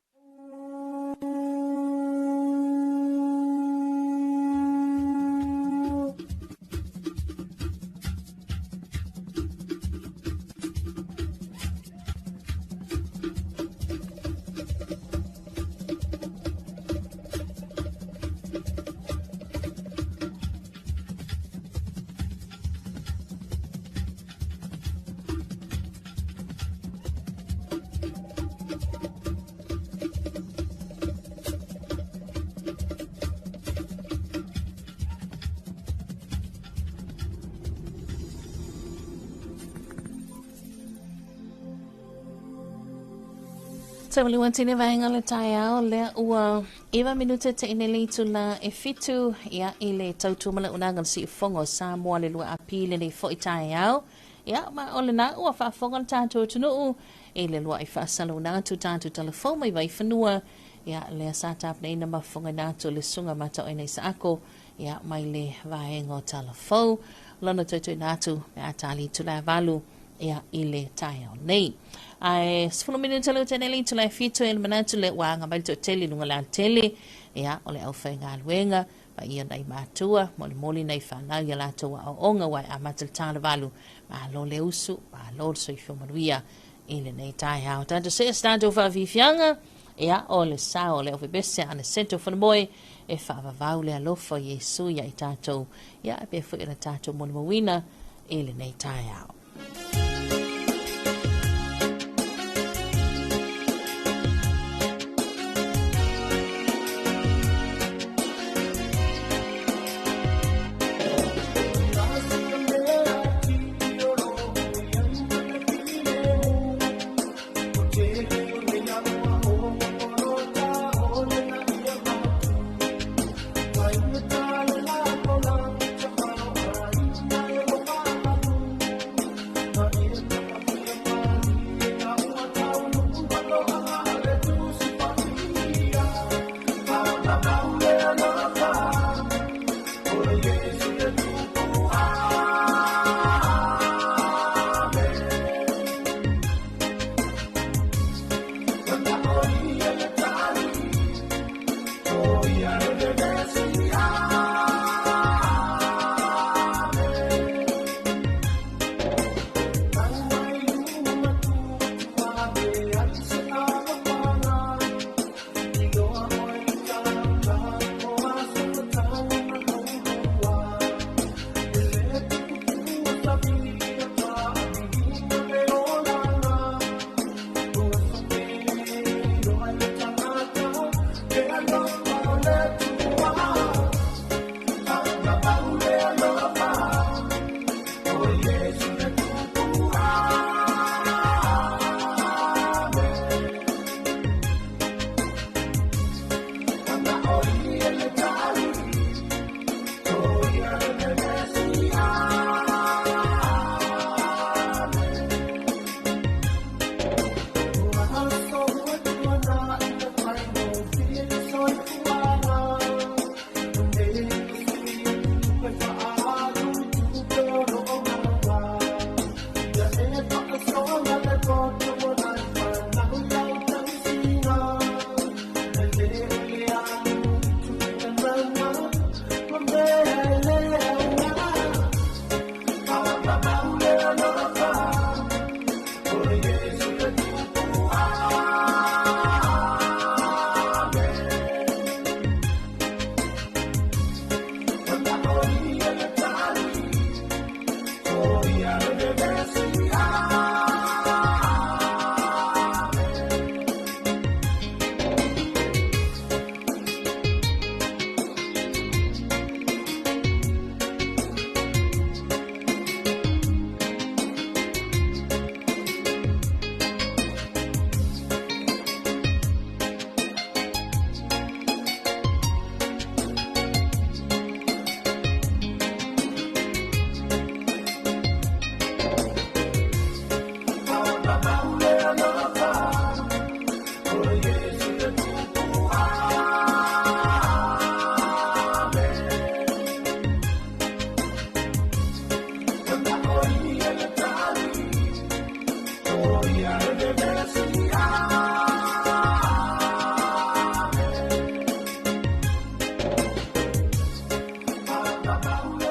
Tawali wantine vahenga le tai au lea ua iwa minute te ineli tula e fitu ia I le tautumala unangan si fongo Samoa le lua api le nei fo I tai au ia ma ole na ua whaafonga le tātou tunuu I le lua I whaasala unangan tātou telefoma I vai whanua ia lea sātap na ina mafonga nātou le sunga mata o nei sa ako ia mai le vahenga o telefou lona tautou nātou me atali tula valu ia I le tai au nei. Ai sfulu minuto le teneli to le fito el manatu le wanga mai to tele lunga la tele ia ole au whainga luenga pa ia nei matua moli nei whanau ia la toa o onga wai a matal tāna valu ma lo le usu ma lo so I whimaruia I le nei tai hao tanto se stanto wha vifianga ia ole sa ole o bese ana sento whana moe e wha vau le alofa Yesu ia I tātou ia e pe fwira tātou moni mawina i le nei tai au.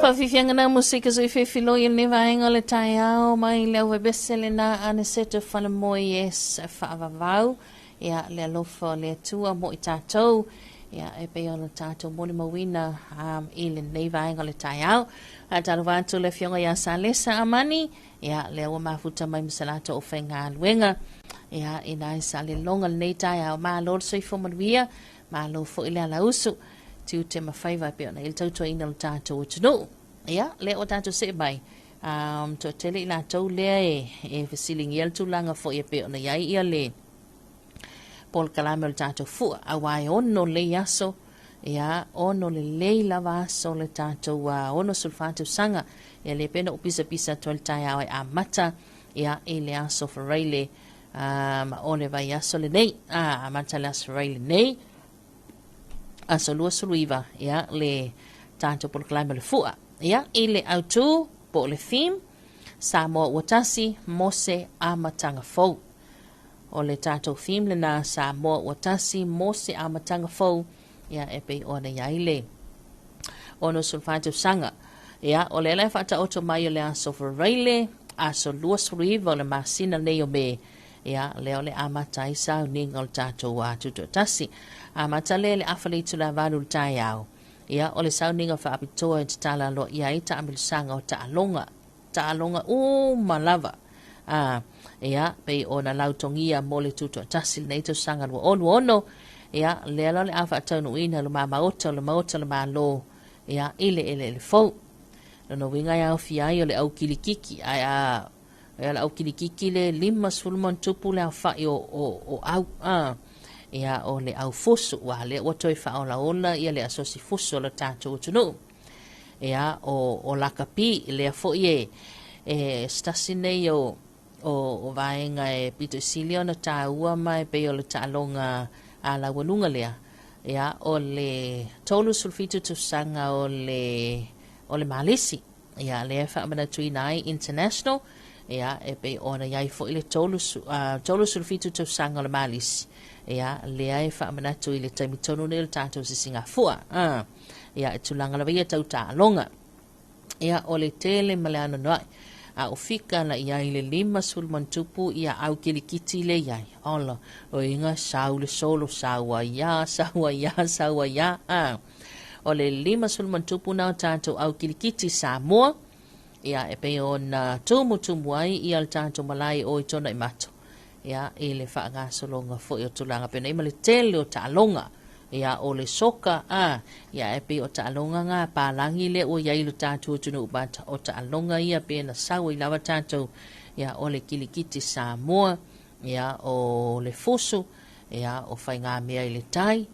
Whawhiwhianga nā musika zoi whewhilo i le vaenga le tai au mai leo webesele nā ane seta whana moi es whaavavau ia le alofa le atua mo I tātou ia e pe ona tātou moni mawina I le nei vaenga le tai au a talo vātu le whionga ia sa lesa amani ia le ua mafuta mai misalata o whenga aluenga ia I nai sa le longa le nei tai au maa lor soi whomanuia maa lo fo ile ala usu tiu te mawhaiva pe ona il tautua ina lo tātou o tunu. Ia, le o tātou se bai. To tele I lātou lea e whasilingi al tūlanga fo ia pe ona iai ia le. Pol kalame o le tātou fua. A wai ono le aso. Ia, ono le leila vaso le tātou ono sulfatu sanga. Ia le pena upisa pisa to le tai au a mata. Ia, e le aso whareile. Ma one vai aso le nei. A mata le aso whareile nei. Aso lua suluiva, ia, le tātou polo kalame le fua. Ia, I le autu, po le theme, Samoa watasi, mose amatanga fau. O le tātou theme le nā Samoa watasi, mose amatanga fau. Ia, epe ona iai le. Ono sulfatu sanga. Ia, o le lai whata oto mai o le aso whareile, aso lua suluiva o le masina nei o me. Ia, leo le amata isa o ninga o le tātou tuto tasi. Amata le awhale tu la valu le tai au. Ia, o le sauninga wha apitoa e te tala lo ia I ta amilusanga o ta alonga. tālonga malava. Ia, pei o na lautongia mo le tutu tasil nei to sanga lo ono. Ia, le ala le afa tonu ina lo maota le malo. Ia, ile fo. No winga ya ofia yo le au kilikiki ai le au kilikiki le 5 tupu le afa o au ia o le au fusu wa le o toi fa ola ola ia le asosi fusu le tatou tunu ia o la kapi le fo ye stasine yo o vaenga Peter Silio na taua mai pe o le talonga ala wanunga lea ia o le tolu sulfitu tu sanga o le malisi ia le fa mana tuinai international ia pe ona yai fo ile tolu sulfitu tu sanga o le malisi ia le ai fa mana tu ile taimi tonu le tatou se Singapore ia tulanga la via tau talonga ia o le tele malana noi o fika na ia ile 5 tupu ia au kilikiti le iai ola o inga saule solo sawa ya o le 5 tupu na tatou au kilikiti Samoa ia e pe ona tumu ai ia le tatou malai o itona i mato ia ile fa nga solonga fo yo tulanga pe nei male tele o talonga ia o le soka ia e pe o talonga nga palangi le o ia ile tatou tunu bata o talonga ia pe na sawa i lava tatou ia o le kilikiti Samoa ia o le fusu ia o fai ngā mea i le tai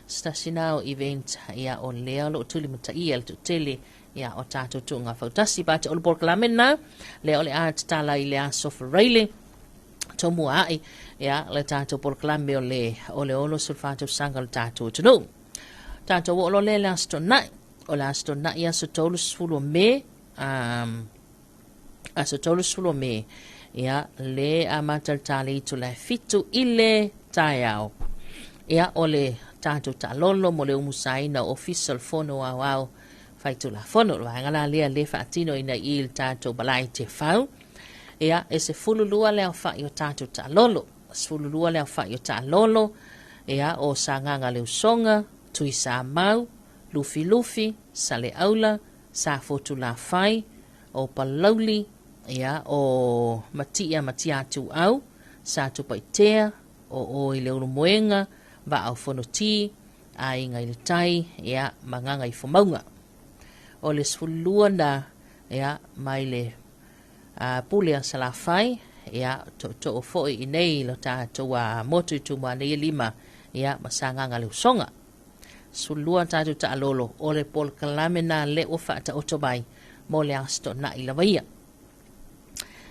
stasina o event ia o lea lo tuli mata ia le tutele ia o tatou tunga fautasi bata o le porkalamena le o le tala i le asofa raile tomu ai ia le tatou porkalame o le olo sulfatou sanga le tatou tunu tatou o lo le astonai o le astonai aso tolu sfulu me aso tolu sfulu me ia le amatal tali tu le fitu ile taiao ia o le tatou talolo mo le umusaina official fono au fai tu la fono la ngala le fatino ina il tatou balai te fau ia ese fululua le fa yo tatou talolo fululua le fa yo talolo ia o sanganga le usonga tui sa mau lufi sale aula sa fotu la fai o palauli ia o matia tu au sa tu paitea o ile ulu moenga va au fonoti ai ngai le tai ia manganga i fomaunga o le sfulua na ia mai le pule a salafai ia to fo i nei lo tatou motu tu mane lima ia masanganga le usonga sulua tatou talolo o le pol kalamena le o fa ta otobai mo le asto na i lavaia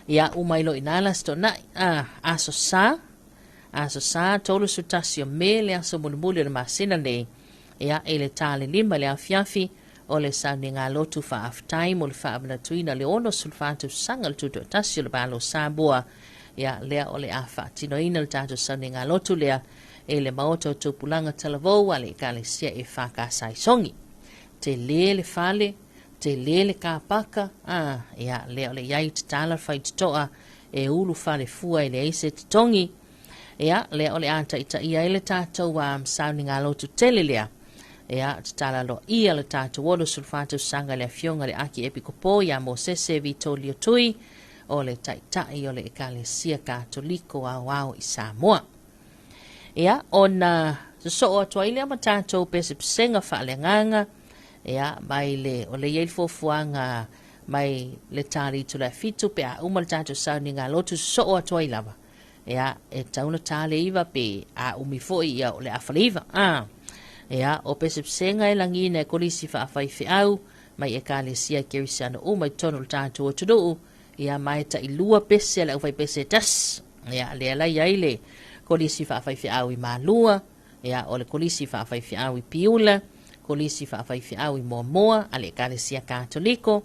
ia umailo inala sto na aso sa tolu sutasio me le aso mulumuli le masina le ia ele tale lima le afiafi o le sauninga lotu fa af time o le fa abna tuina le ono sulfatu sangal tuto tasio le balo sabua ia lea o le afa tinoina le tatou sauninga lotu lea ele maoto tupulanga talavo wale kale sia e faka saisongi te lele fale te lele kapaka ia lea le yai tala fight toa e ulu fale fua ele ise tongi ia lea ole anta ita ia ele tatou sauninga lotu tele lea ia tala lo ia le tatou wolo sulfatu sanga le fionga le aki epikopo ia mo sese vitolio tui o le taitai o le ekalesia katoliko au i Samoa ia ona so o toile ama tatou pesepsenga faalenganga ia mai le o le yel fofuanga mai le tali tu la fitu pe a umal tatou sauninga lotu so o toile lava ia e tauna tale iva pe a umifoi ia o le afaliva ia o pesepsenga e langina e kolisi faafaife au mai e kalesia kerisiano mai tonu le tatou o tuduu ia mai ta ilua pese le ufai pese tas ia le ala ia ile kolisi faafaife au i malua ia o le kolisi faafaife au i piula kolisi faafaife au i moamoa ale kalesia katoliko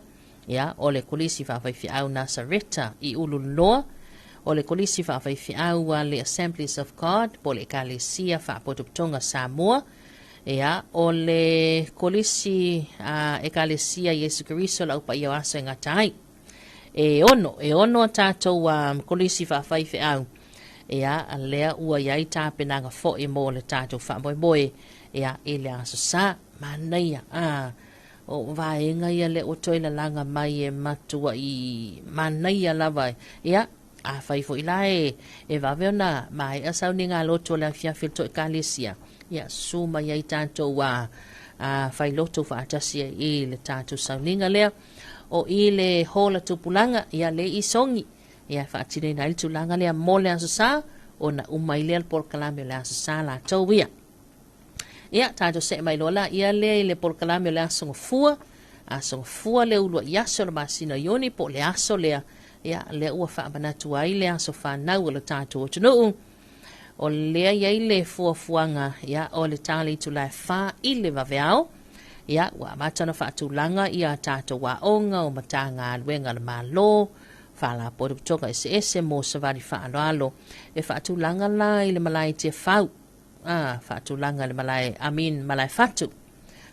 ia o le kolisi faafaife au Nasareta i ulululoa o le kolisi faafaife au le Assemblies of God po le kalesia faapotoputonga Samoa ia o le kolisi ekalesia Yesu Kristo la upa ia aso ngatai e ono tatou kolisi faafaife au ia lea ua iai tapenanga fo e mo le tatou whamoemoe ia ele aso sa manaia o vaenga ia le o toila langa mai e matua i manai ala vai ia a fai fo ilae e vaveona mai asau ni ngā loto la fia filto e kalesia ia suma ia i tātou wa a fai loto fa atasia i le tātou sauninga lea o i le hola tupulanga ia le i songi ia fa atine na il tulanga lea mole asasa o na umaile al por kalame le asasa la tau ia ia tātou se mai lola ia le por kalame le asonga fua le ulua iaso le masina yoni po le aso lea ia le ua fa manatu ai le aso fa nau le tātou o tunu o lea ia le fuafuanga ia o le tali tu la fa i le vaveao ia wa matana fa tulanga ia tātou wa onga o matanga luenga le malo fa la po toka ese mo savari fa alo e fa tulanga la i le malai te fau fa tulanga le malai malai fatu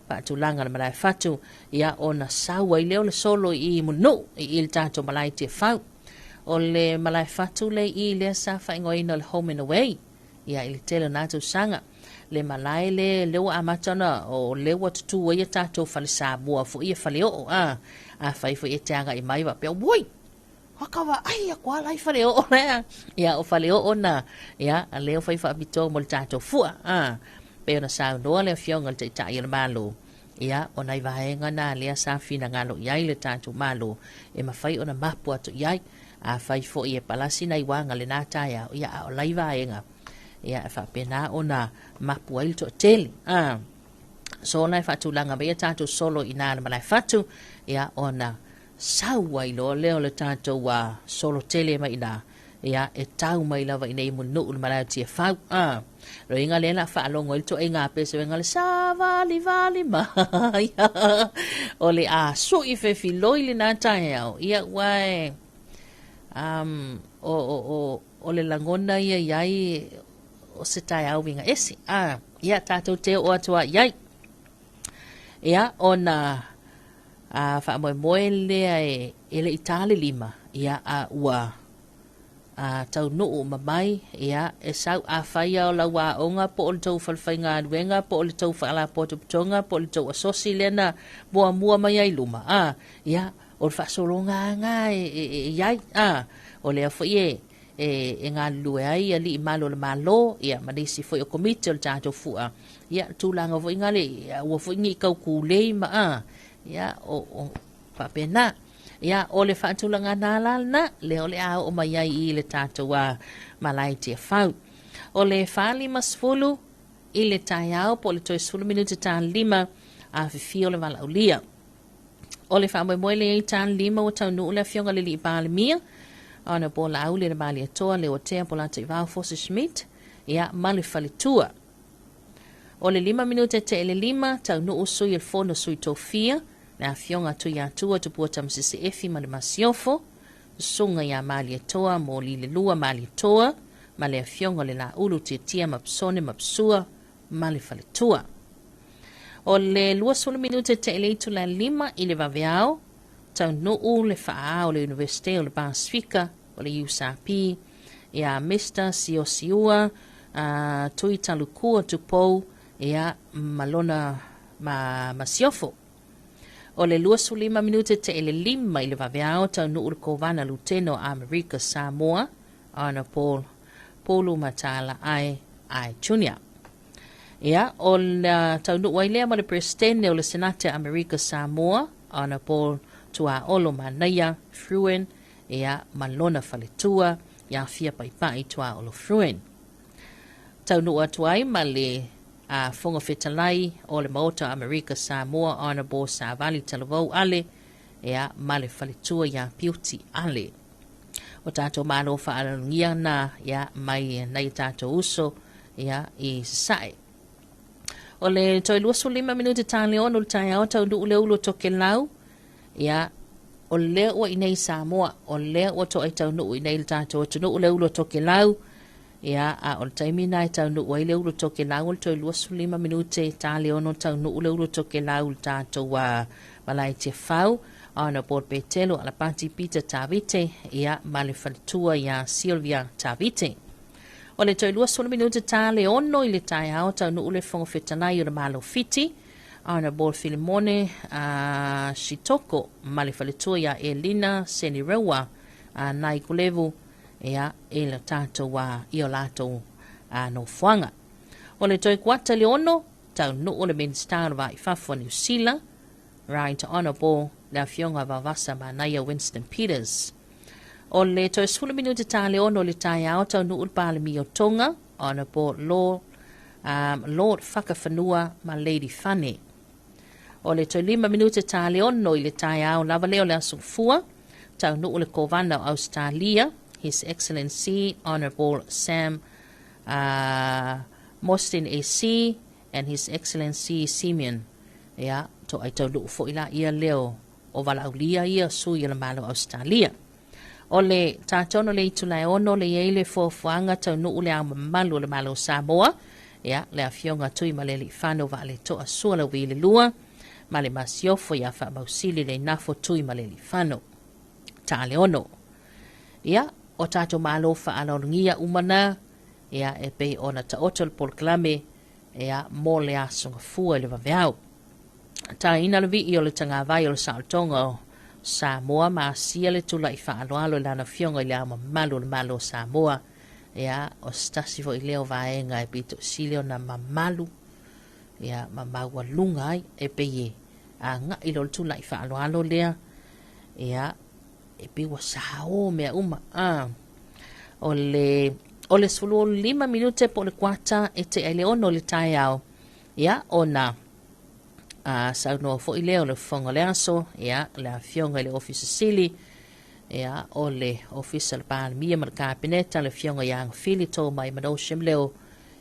fa tulanga le malai fatu ia ona sawa i le solo i munu i il tātou malai te fau o le malai fatu le i le sa fa ingoina le home and away ia i le tele nātou sanga le malai le wa amatana o le wa tutu ia tātou fale Samoa fo ia fale o a fai fo ia teanga i mai wa pe woi hakawa ai a kwa lai fale o ia o fale o na ia a leo fai fa bito mo le tātou fua pe ona sa no le fionga te tai le malo ia ona i vaenga na le sa fina ngalo ia le tātou malo e mafai ona mapu atu ia a fai fo ia palasi na i wanga le nata ia o lai vaenga ia fa pena ona mapu ai to tele so na fa tulanga be tātou solo ina le malai fatu ia ona sawa i lo leo le tātou wa solo tele mai ina ia e tau mai lava ina i munu le malai tia fau ro inga le na fa longo il to inga pese inga le sa vali ma ia o le a so i fe filoi le nata ia wai o le langona ia iai o se tai au winga esi ia tātou te o atua iai ia ona fa moe lea e le itali lima ia ua tau nuu mamai ia e sau whaia o la wā onga po o le tau whalwhainga aduenga po o le tau whaala poto putonga po o le tau asosi lena mua mai ai luma ia o le whasolonga ngā iai o le awhai e ngā lue ai ali i malo le malo ia manisi foi o komite o le tātou fua ia tūlanga foi ngā le ua foi ngi kau kūlei ia o papena ia o le whaatulanga nālalna le o le au o mai ai i le tātou malai tia fau o le whaali masfulu i le tai au po le toi sulu minuti tā lima a whiwhi o le walaulia o le whaamoi le i tā lima o tau nuu le fionga le li i pāle mia ana po la au le mali atoa le o tea po la te vau fosi schmidt ia mali falitua o le 5 minute te ele 5 tau no usui el fono sui tofia na fionga tu ya tua tu puata msisi efi mali masiofo sunga ya mali atoa mo li le lua mali toa mali fionga le la ulu te tia mapsone mapsua mali falitua o le lua sulu minute te ele itu la 5 ile vaveao tau no le faa o le Universite o le Pasifika o le USAP ia Mr. Siosiua tui talukua tupou ia malona masiofo o le 25 minute te ele 5 i le vaveao tau no le kovana luteno America Samoa ana Polu Matala ai Junior ia o le tau no wailea ma le presidente o le Senate America Samoa ana tua olo manaya fruen ia malona faletua ia fia paipai tua olo fruen tau no atuai male fonga fetalai o le maota America Samoa honorable Savali Talovau ale ia male faletua ia piuti ale o tato malo faalangia na ia mai nei tato uso ia i sai o le toi 5 minuti tali ono le tai au tau nuu le ulo toke lau ia o le o inei Samoa o le o to ai tau nuu inei le tātou tu nuu le ulo toke lau ia o le taimina ai tau nuu ai le ulo toke lau o toi 5 minute tali ono tau nuu le ulo toke lau le tātou malai te fau ana por petelo ala pati Peter Tavite ia male falitua ia Silvia Tavite o le toi 5 minute tali ono i le tai au tau nuu le fongo fetanai o le malo fiti Honorable Filimone Shitoko Malifalitua ya Elina Senirewa Nai Kulevu ia e le tātou wa i o lātou no whanga. O le toi kuata le ono, tau no o le Minister wa i Whafua New Zealand, Right Honorable le fionga vavasa ma Naya Winston Peters. O le toi sula minuti tā le ono le tai au tau no ulpa le mi o tonga, Honorable Lord Whakawhanua ma Lady Fanny. O le toi 5 minuti tā le ono i le tai au lava leo le asungfua, tau no le kovana o Australia, His Excellency Honorable Sam Mostyn AC and His Excellency Simeon. Ia, to ai tau luu fo ila ia leo o wala ulia ia su ia la malo Australia. O le tātono le itulai ono le eile fo fuanga tau nuu le au malu le malo Samoa. Ia, le afionga tui ma le li whano wa le toa sua la wile lua. Ma le masiofo ia wha mausili le nafo tui ma le li whano. Tā le ono. Ia, o tātou malo wha anaungia umana, ia e pei ona ta otol polklame, ia mō le asonga fua le waweau. Tā ina le vi i o le tanga vai o le Saotonga o Samoa, ma sia le tula i wha aloalo lana fionga i le ama malu le malo Samoa, ia o stasi vo i leo vaenga e pito sileo na mamalu, ia mamaua lunga ai e pei a nga i lo le tula i wha aloalo lea, ia e piwa sao mea uma o le sulu 5 minute po le kwata e te ele ono le tai au ia ona sa no fo ile o le fonga le aso ia le fionga le office sili ia o le official pan mia mar kabineta le fionga yang filito mai mano shimleo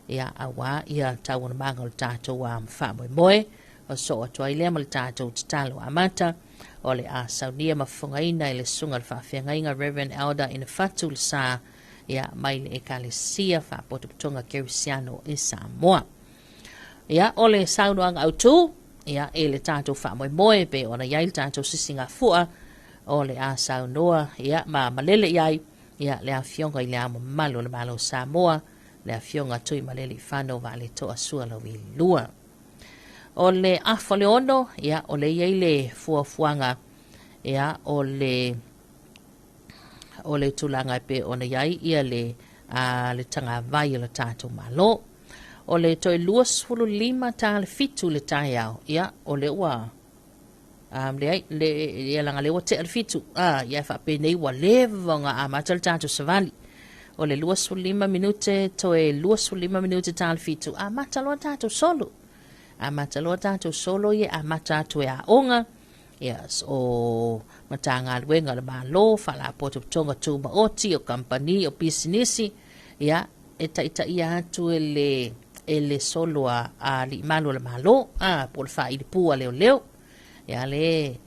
ia awa ia tawon mangal tato wa mfa moe o so to ile mal tato talo amata o le a saunia mafungaina i le sunga le whawhiangainga Reverend Elder in Fatul Sa ia mai le ekalesia whapotuputonga Kerisiano i Samoa. Ia o le saunoanga autu, ia e le tātou whamoe pe o na iai le tātou sisinga fua o le a saunoa ia ma malele iai ia le a fionga i le a malu le malo Samoa le a fionga tui malele i whano wa le toa sua la lua. O le afo le ono, ia o le iei le fuafuanga, ia o le tulanga pe o na iai ia le tanga vai o le tātou malo. O le toi 25 tā le fitu le tai au, ia o le ua, le langa le ua te al fitu, ia whape nei wa levonga a mata le tātou savali. O le 25 minute, toi 25 minute tā le fitu, a mata loa tātou solo. A mataloa tātou solo ia a matatu e a onga yes o matanga luenga le malo fala poto tonga tu maoti o company o businessi ia e taita ia atu ele solo a li malo le malo por fa i pua leo ia le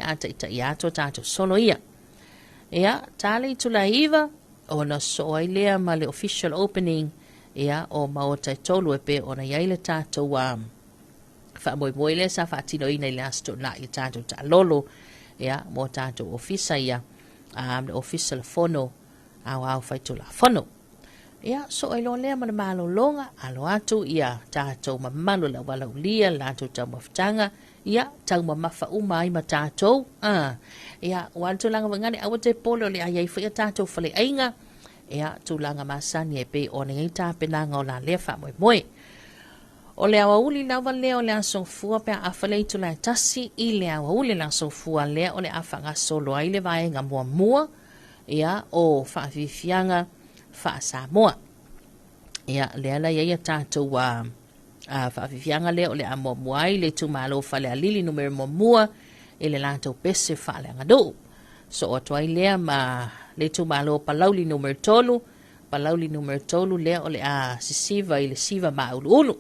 ata ita ia atu tātou solo ia tale tula iva o na soa ilea ma le official opening ia o maota tolu e pe o na iaile tātou fa moi le sa fa tino ina le asto na i tātou ta lolo ia mo tātou ofisa ia le official fono au faitula fono ia so ai lo le ma malo longa alo atu ia tātou mamalu la wala ulia la tātou maftanga ia tau mafa uma ai ma tātou ia wanto langa ngani awate polo le ai fa tātou fa le ainga ia tulanga masani e pe ona ngai ta penanga o la le fa moi o le awauli lawa lea o le asofua pe a awhalei tu lai tasi i le awauli la asofua lea o le awhanga solo ai le vaenga mua ia o whaafifianga wha Samoa. Ia lea la ia tātou whaafifianga lea o le mua ai le tu malo whale a lili numero mua i le lātou pese whale angado. So o tuai lea ma le tu malo palauli numero tolu lea o le a sisiva i le siva ma ulu.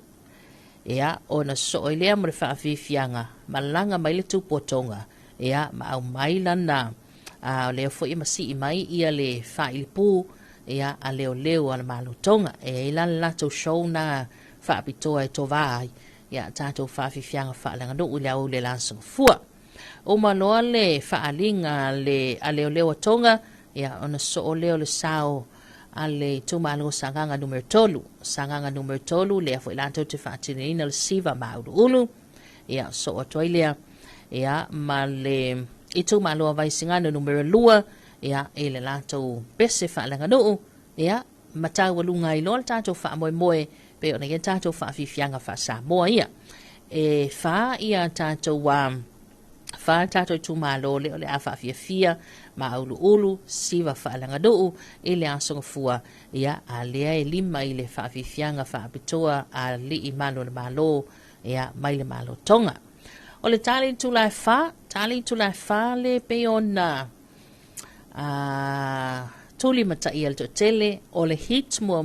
Ia ona so ilea mo le whaafifianga malanga mai le tupotonga ia ma au mai lana le fo i masi i mai ia le whailipu ia a leo ala malutonga ila lato show na whaapitoa e tovai ia tātou whaafifianga whaalanga no ule au le lansong fua o manoa le whaalinga a leo tonga ia ona so leo le sao ale tumalo sanganga numero tolu le fo ilato te fatina le siva maulu ia so o toilea ia ma le i tu malo vai singana numero lua ia e le latou pese whaalanga nuu ia matau walunga i loa tātou wha moe moe pe ona ia tātou wha fifianga wha Samoa ia e wha ia tātou wha tātou tu malo le o le a wha fia ma ulu ulu siwa whaalanga nuu i le asonga fua ia a lea e lima i le wha fifianga wha apitoa a li i malo le malo ia mai le malo tonga o le tali tu lai wha le pe ona tuli mata i alto tele o le hit mua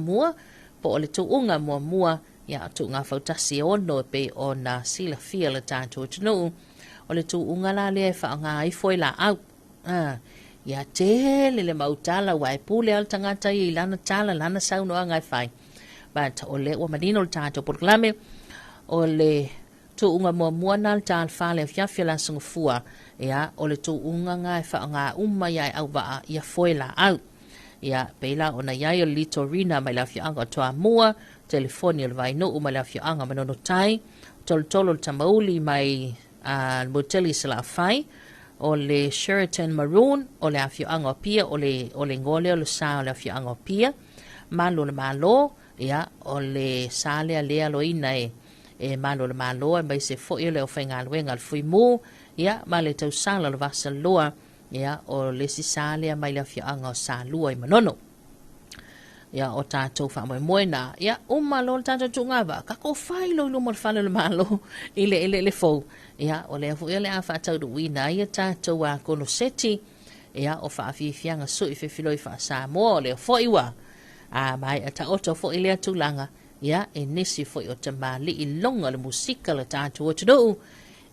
po o le tuunga mua ia tuunga fautasi ono pe ona sila fia le tātou tunu o le tuunga la le wha ngā i foi la au ia tele le mautala wai pule al tangata i lana tala lana sauno ngai fai but o le o manino le tātou porklame o le tuunga mua nal tal fale fiafia la sungfua ia o le tuunga ngai wha ngā umma ia au waa ia foi la au ia peila ona iai o litorina mai la fianga toa mua telefoni o le vainu mai la fianga manono tai tolo le tamauli mai moteli sala fai o le Sheraton Maroon o le afianga pia o le ngole o le sa o le afianga pia malo le malo ia o le sale lea loina e malo le malo e mai se foi le ofenga luenga al fui mu ia ma le tau sala le vasa loa ia o le sisale mai le afianga o sa lua i manono ia o tātou wha moe na ia malo le tātou tungava kako whai lo mo le whale le malo i le fau ia o le afu ia le a whatau duwina ia tātou a kono seti ia o wha afifianga su i whiwhiloi wha Samoa o le fo iwa mai a ta oto fo i lea tūlanga ia e nisi fo i o te mali i longa le musika le tātou o tunu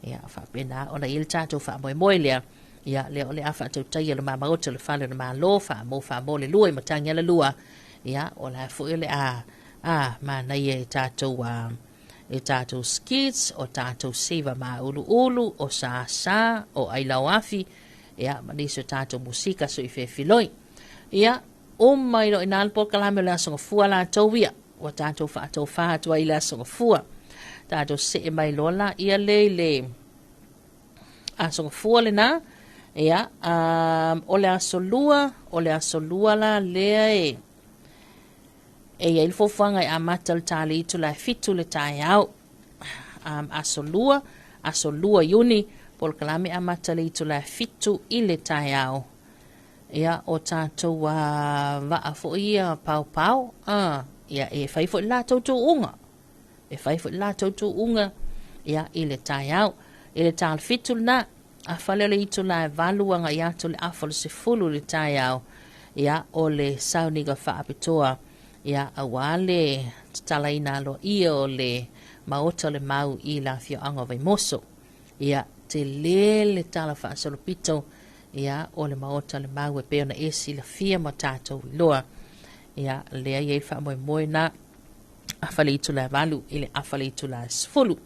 ia wha pena o na il tātou wha moe lea ia le o le a whatau taia le mamauta le whale le malo wha mo le lua i matangia le lua ia o la fu ile ma na ye tātou skits o tātou seva ma ulu o sa o ai lawafi ia ma diso tātou musika so i filoi ia mai lo inal po kalame la so fua la towia o tātou fa to ai la so fua tātou se mai lola ia le so fua le na ia o le asolua la le e il fofanga a matal tali tu la fitu le tai au asolua yuni por kalame a matali tu la fitu i le tai au ia o tātou va a fo ia pau ia e fai fo la tautu unga ia i le tai au i le tal fitu na a fale le itu la valuanga ia tu le afol se fulu le tai au ia o le sauniga fa apitoa ia awale talaina lo ia o le maota le mau i la fioanga vai moso ia te le tala fa solopito ia o le maota le mau e peona esi la fia matato loa ia le ai fa moe na afale itu la valu ile afale itu la sfulu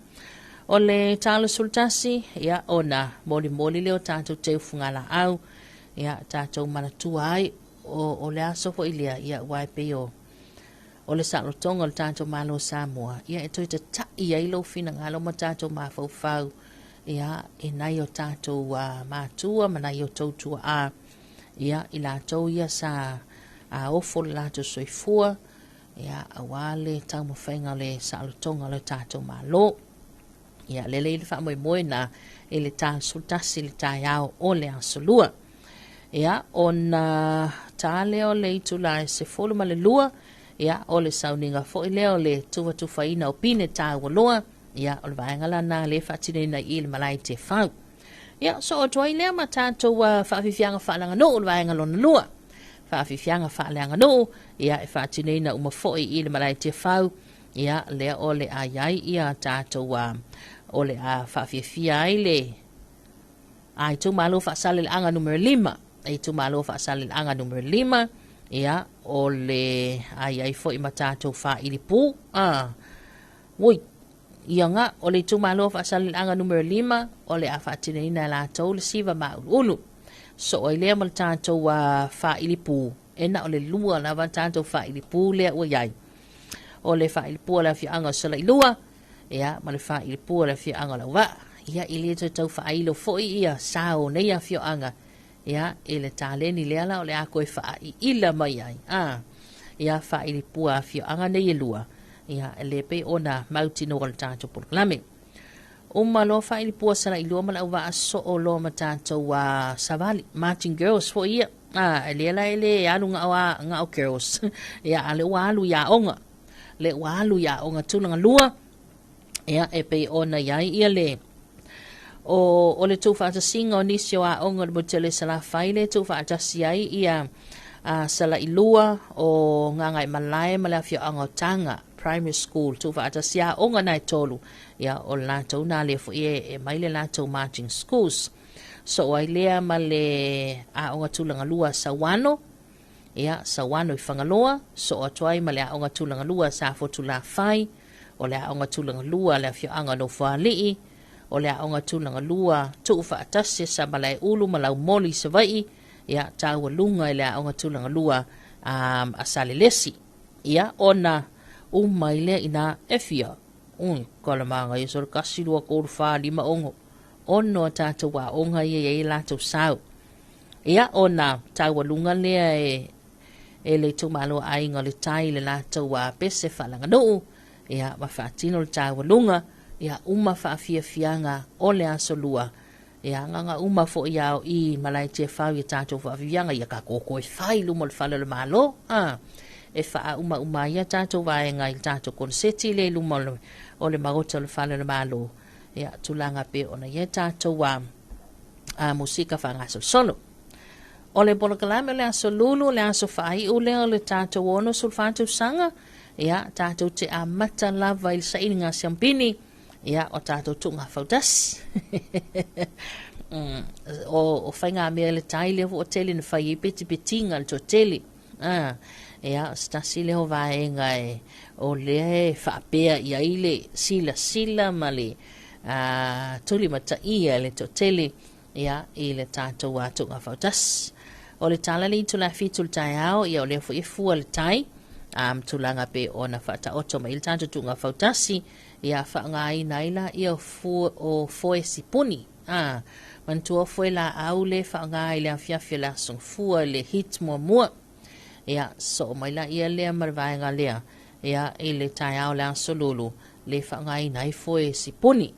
o le tala sultasi ia ona moli leo tato te fungala au ia tato manatua ai o le aso fo ilia ia wai peo o le salotonga o le tātou malo Samoa. Ia e toi te tai ai lo fina ngalo ma tātou mawhau ia e nai o tātou mātua, ma nai o tautua ia i lātou ia sa ofo le lātou soifua, ia awale tau mawhainga le salotonga le tātou malo. Ia lele i le wha moe na e le tā sultasi le tā iao o le asolua. Ia ona tāle o le itu la se folu ma le lua, ia o le sauninga fo i leo le tuwatuwhaina o pine tā waloa, ia o le vaengala na le whatinena i le malai te whau. Ia so o tuai lea ma tātou whaafifianga whaalanga no o le vaengala na lua. Whaafifianga whaalanga no, ia e whatinena uma fo i le malai te whau, ia lea o le aiai ia tātou o le whaafifia ai le ai tu malo whaasale le anga numero 5, ai tu malo whaasale le anga numero 5, ia o le ai fo i matatou fa ili pu woi ia nga o le tumalo fa sal anga numero 5 o le afatine ina la tau le siva ma ulu so o le mal tatou fa ili pu ena o le lua na va tatou fa ili pu le o yai o le fa ili pu la fi anga sala lua ia ma le fa'ilipua le fio'aga laua'a ia i lē tautau fa'ailo fo'i ia sao nei a fio'aga ia i le taleni lea la o le a koe fa'ai'ila mai ai ia fa'ilipua a fio'aga nei e lua ia e lē pei ona mautinoa le tatou polokalame uma lo fa'ilipua sala'ilua ma le auva'a so'o lo ma tatou savali marching girls fo'i ia e lē la e lē alu nga'o girls ia a le ua alu ia'oga tulaga lua ia e pei ona iai ia le o le tufa'atasiga o nisi o a'oga le motele salafai le tufa'atasi ai ia sala'ilua o gaga e malae ma le afio'aga o taga primary school tufa'atasi a'oga na e tolu ia o le latou na lea fo'i e mai le latou marching schools so ai lea ma le a'oga tulagalua sauano ia sauano i fagaloa so atu ai ma le a'oga tulagalua sa fotulafai o le a'oga tulagalua le afio'aga no fali'i o le a'oga tulagalua tu'u fa'atasi sa malae ulu ma laumoli savai'i ia taualuga i le a'oga tulagalua a salelesi ia ona uma i lea ina efia kalamaga ia so le kasi lua kolu falima ongo ono a tatou a'oga ia iai latou sau ia ona taualuga lea e le tumaloa aiga o le tai le latou pese fa'alaganu'u ia ma fa'atino le taualuga ia uma fa'afiafiaga o le asolua ia gaga uma fo'i ao i malaiti e fau ia tatou fa'afiafiaga ia kakokoe fai luma o le fale o le malo e fa'auma ia tatou vaega i le tatou konseti le luma o le magota o le fale o le malo ia tulaga pe ona ia tatou musika fa'agasolosolo o le polokalame o le aso lulu o le aso fa'ai'u lea o le tatou ono sulfatausaga ia tatou te amata lava i le saʻiliga siampini ia o tatou tu'uga fautasi o faiga mea le tai lea fu o tele na fai ai petipetiga le totele ia o se tasi lea o vaega o lea e fa'apea i ai le silasila ma le tuli mataʻia le totele ia i le tatou tu'uga fautasi o le tala le itu lafitu le taeao ia o lea fo'i e fua le tai tulaga pe ona fa'ataoto mai le tatou tu'uga fautasi ia fa'againa ai la ia o foe sipuni mantua foe la'au le fa'aga i le afiafi le asogafua le hit muamua ia so mai la ia lea ma le vaega lea ia i le taeao le asolulu le fa'againa ai foe sipuni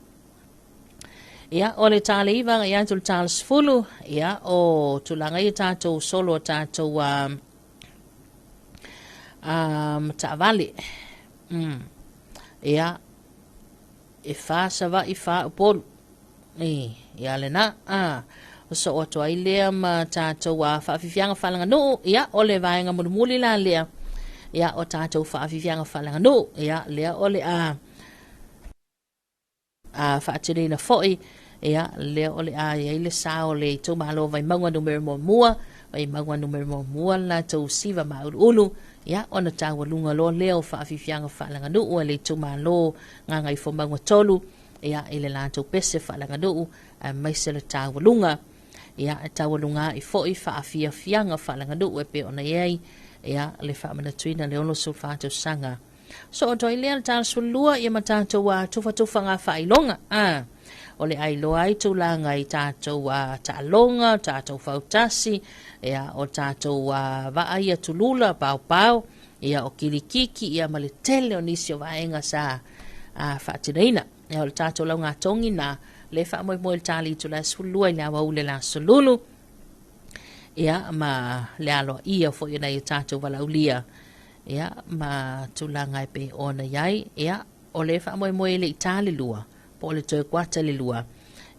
ia o le taleiva ia tu le talasfulu ia o tulaga ia tatou solo o tatou ta'avale ia e fa sava'i fa'upolu ia lena o so o atu ai lea ma tatou fa'afifiaga fa'alaganu'u ia o le vaega mulimuli la lea ia o tatou fa'afifiaga fa'alaganu'u ia lea o le fa'ateleina fo'i ia lea o le iai le sa o le tumalo vaimauga numero muamua vaimauga numero muamua latou siva ma ulu'ulu ia ona taualuga loa lea o fa'afifiaga fa'alaganu'u e le tumalo gaga i fomauga tolu ia i le latou pese fa'alaganu'u maise le taualuga ia e taualuga i fo'i fa'afiafiaga fa'alaganu'u e pe ona iai ia le fa'amanatuina le ono sulfatausaga so o toi lea le talasulua ia ma tatou tufatufaga fa'ailoga o le ailoa ai tulaga i tatou ta'aloga tatou fautasi ia o tatou va'a ia tulula paopao ia o kilikiki ia ma le tele o nisi o vaega sa fa'atinaina ia o le tatou laugatogi na le fa'amoemoe le talitu le asulua i le auau le lasolulu ia ma le aloaʻia fo'i ona ia tatou valaulia ia ma tulaga e pe ona iai ia o le fa'amoemoe le'i talelua po o le toe kuata le lua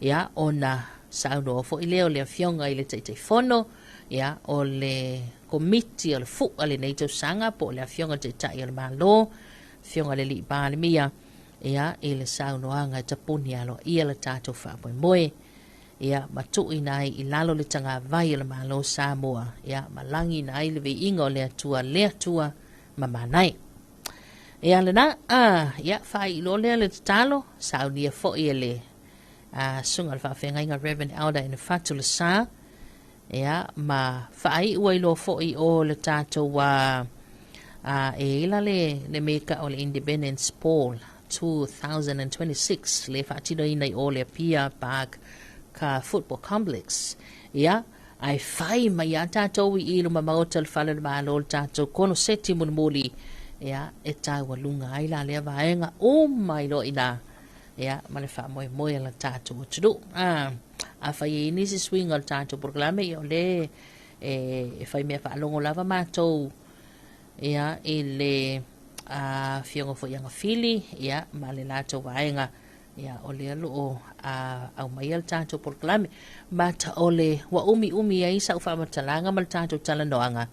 ia ona saunoa fo'i lea o le afioga i le taʻitaifono ia o le komiti o le fu'a lenei tausaga po o le afioga taʻitaʻi o le mālō afioga le li'i palemia ia i le saunoaga e tapuni aloaʻia le tatou fa'amoemoe ia matu'uina ai i lalo le tagavai o le mālō Samoa ia malagina ai le vei'iga o le atua ma manai ia lena ia fa'ai'ilo lea le tatalo saunia fo'i e le suga le fa'afegaiga Reverend Elder ina fatu le sa ia ma fa'ai'u ai lo fo'i o le tatou e ila le meka o le Independence Ball 2026 le whaatino ina I o le Pia Park ka football complex. Ia, ai whai mai a tātou I ilo ma maota le whale le mālo le tātou kono seti muli ia, e tai walunga ai la lea vaenga o mai lo ina. Ia, ma le wha moe la tātou o tudu. A whai e nisi swing al tātou proklame I o le e whai mea whaalongo lava mātou. Ia, I le fiongo fo yanga fili, ia, ma le lātou vaenga. Ia, o le alu o au mai al tātou proklame. Ma ta ole wa umi a isa u whamatalanga ma le tātou talanoanga.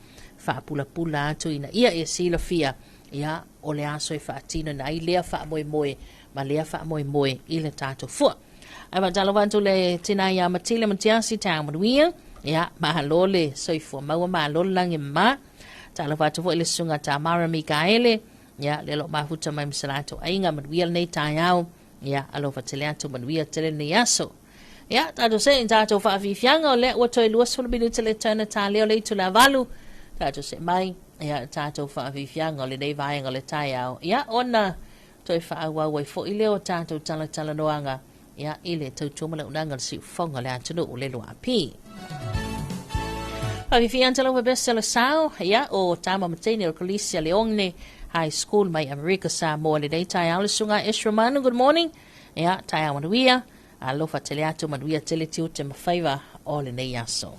Whaapula atu ina ia e sila fia. Ia, o le aso e whaatina na I lea wha moe. Ma lea wha moe I le tātou fua. Ai ma talo wantu le tina ia matile matiasi tā manuia. Ia, ma lole soifua maua ma lole langi ma. Talo wantu fo ile sunga tā Mara Mikaele. Ia, le lo mahuta mai misalato ainga manuia nei tā iau. Ia, alofa tele atu manuia tele ni aso. Ia, tātou se in tātou whaafifianga o le ua toi luas fulubinu tele tana tā leo le itu la valu. Tātou se mai. Ia, tātou whaafifianga o le nei vaenga o le tā iau. Ia, ona toi whaawau wai fo I leo tātou tala noanga. Ia, ile tautuma le unanga le si ufonga le atunu o le lua api. Whaafifianga tala bestseller sao. Ia, o tama matene o Kolisia Leone High School mai America Samoa le nei tai au le sunga Esra Manu. Good morning. Ia, tai au manuia. Alofa tele atu manuia tele tiu te mawhaiva o le nei aso.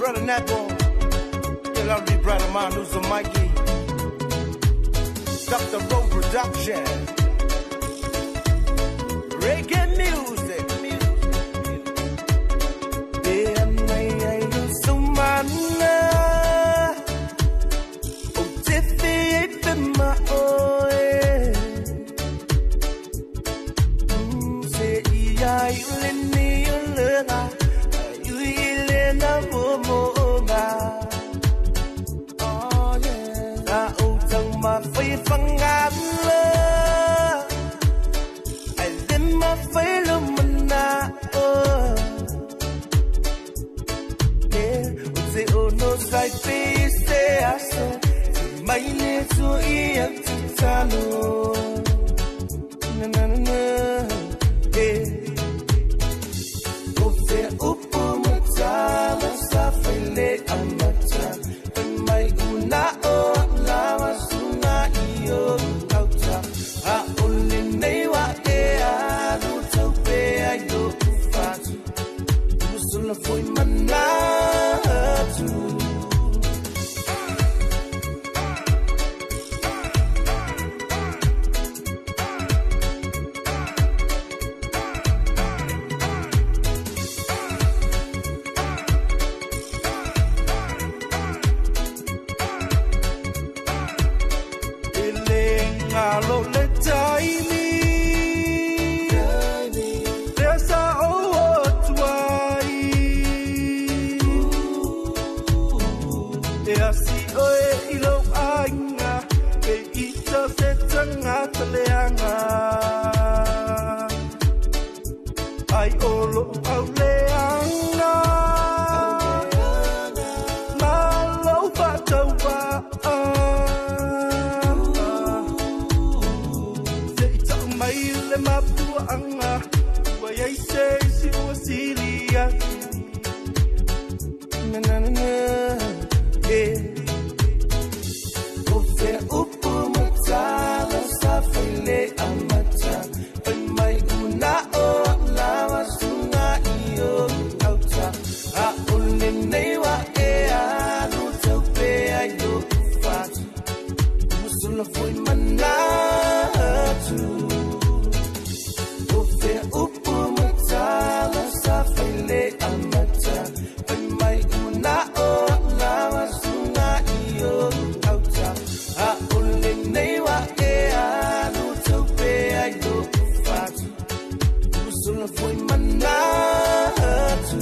Brother Napo, your lovely brother man, who's a Mikey. Dr. Rowe Production. Reggae music. Đêm nay anh sung mana. Oh, Tiffy, Bima, oh, say, yeah, you let me learn. You let me moga. Oh, yeah. Na utang mapay pangan le. I let my fellow mana. Oh, yeah. Say, oh, no, side face, say, I saw. My little ear to talo. Na na na na. Yeah. Go fair upo matala sa file amata. When my una o lava suna iyo auta. A uli newa e alu taupe ayo ufatu. Musula foi manatu. Alo le taimi Desa o tuai E asi oe ilo ainga E ita se tanga taleanga Ai olo au leanga Malo patawa le mapua anga wa yai se si o silia na na na eh o fe upu matala sa file amata pai mai una o lava sunga io auta a ule newa e alu taupe ayo fatu musula foi manatu upu matala sa file amata pai mai una o lava sunga iyo auta a ule newa e alu taupe ayo fatu usula foi manatu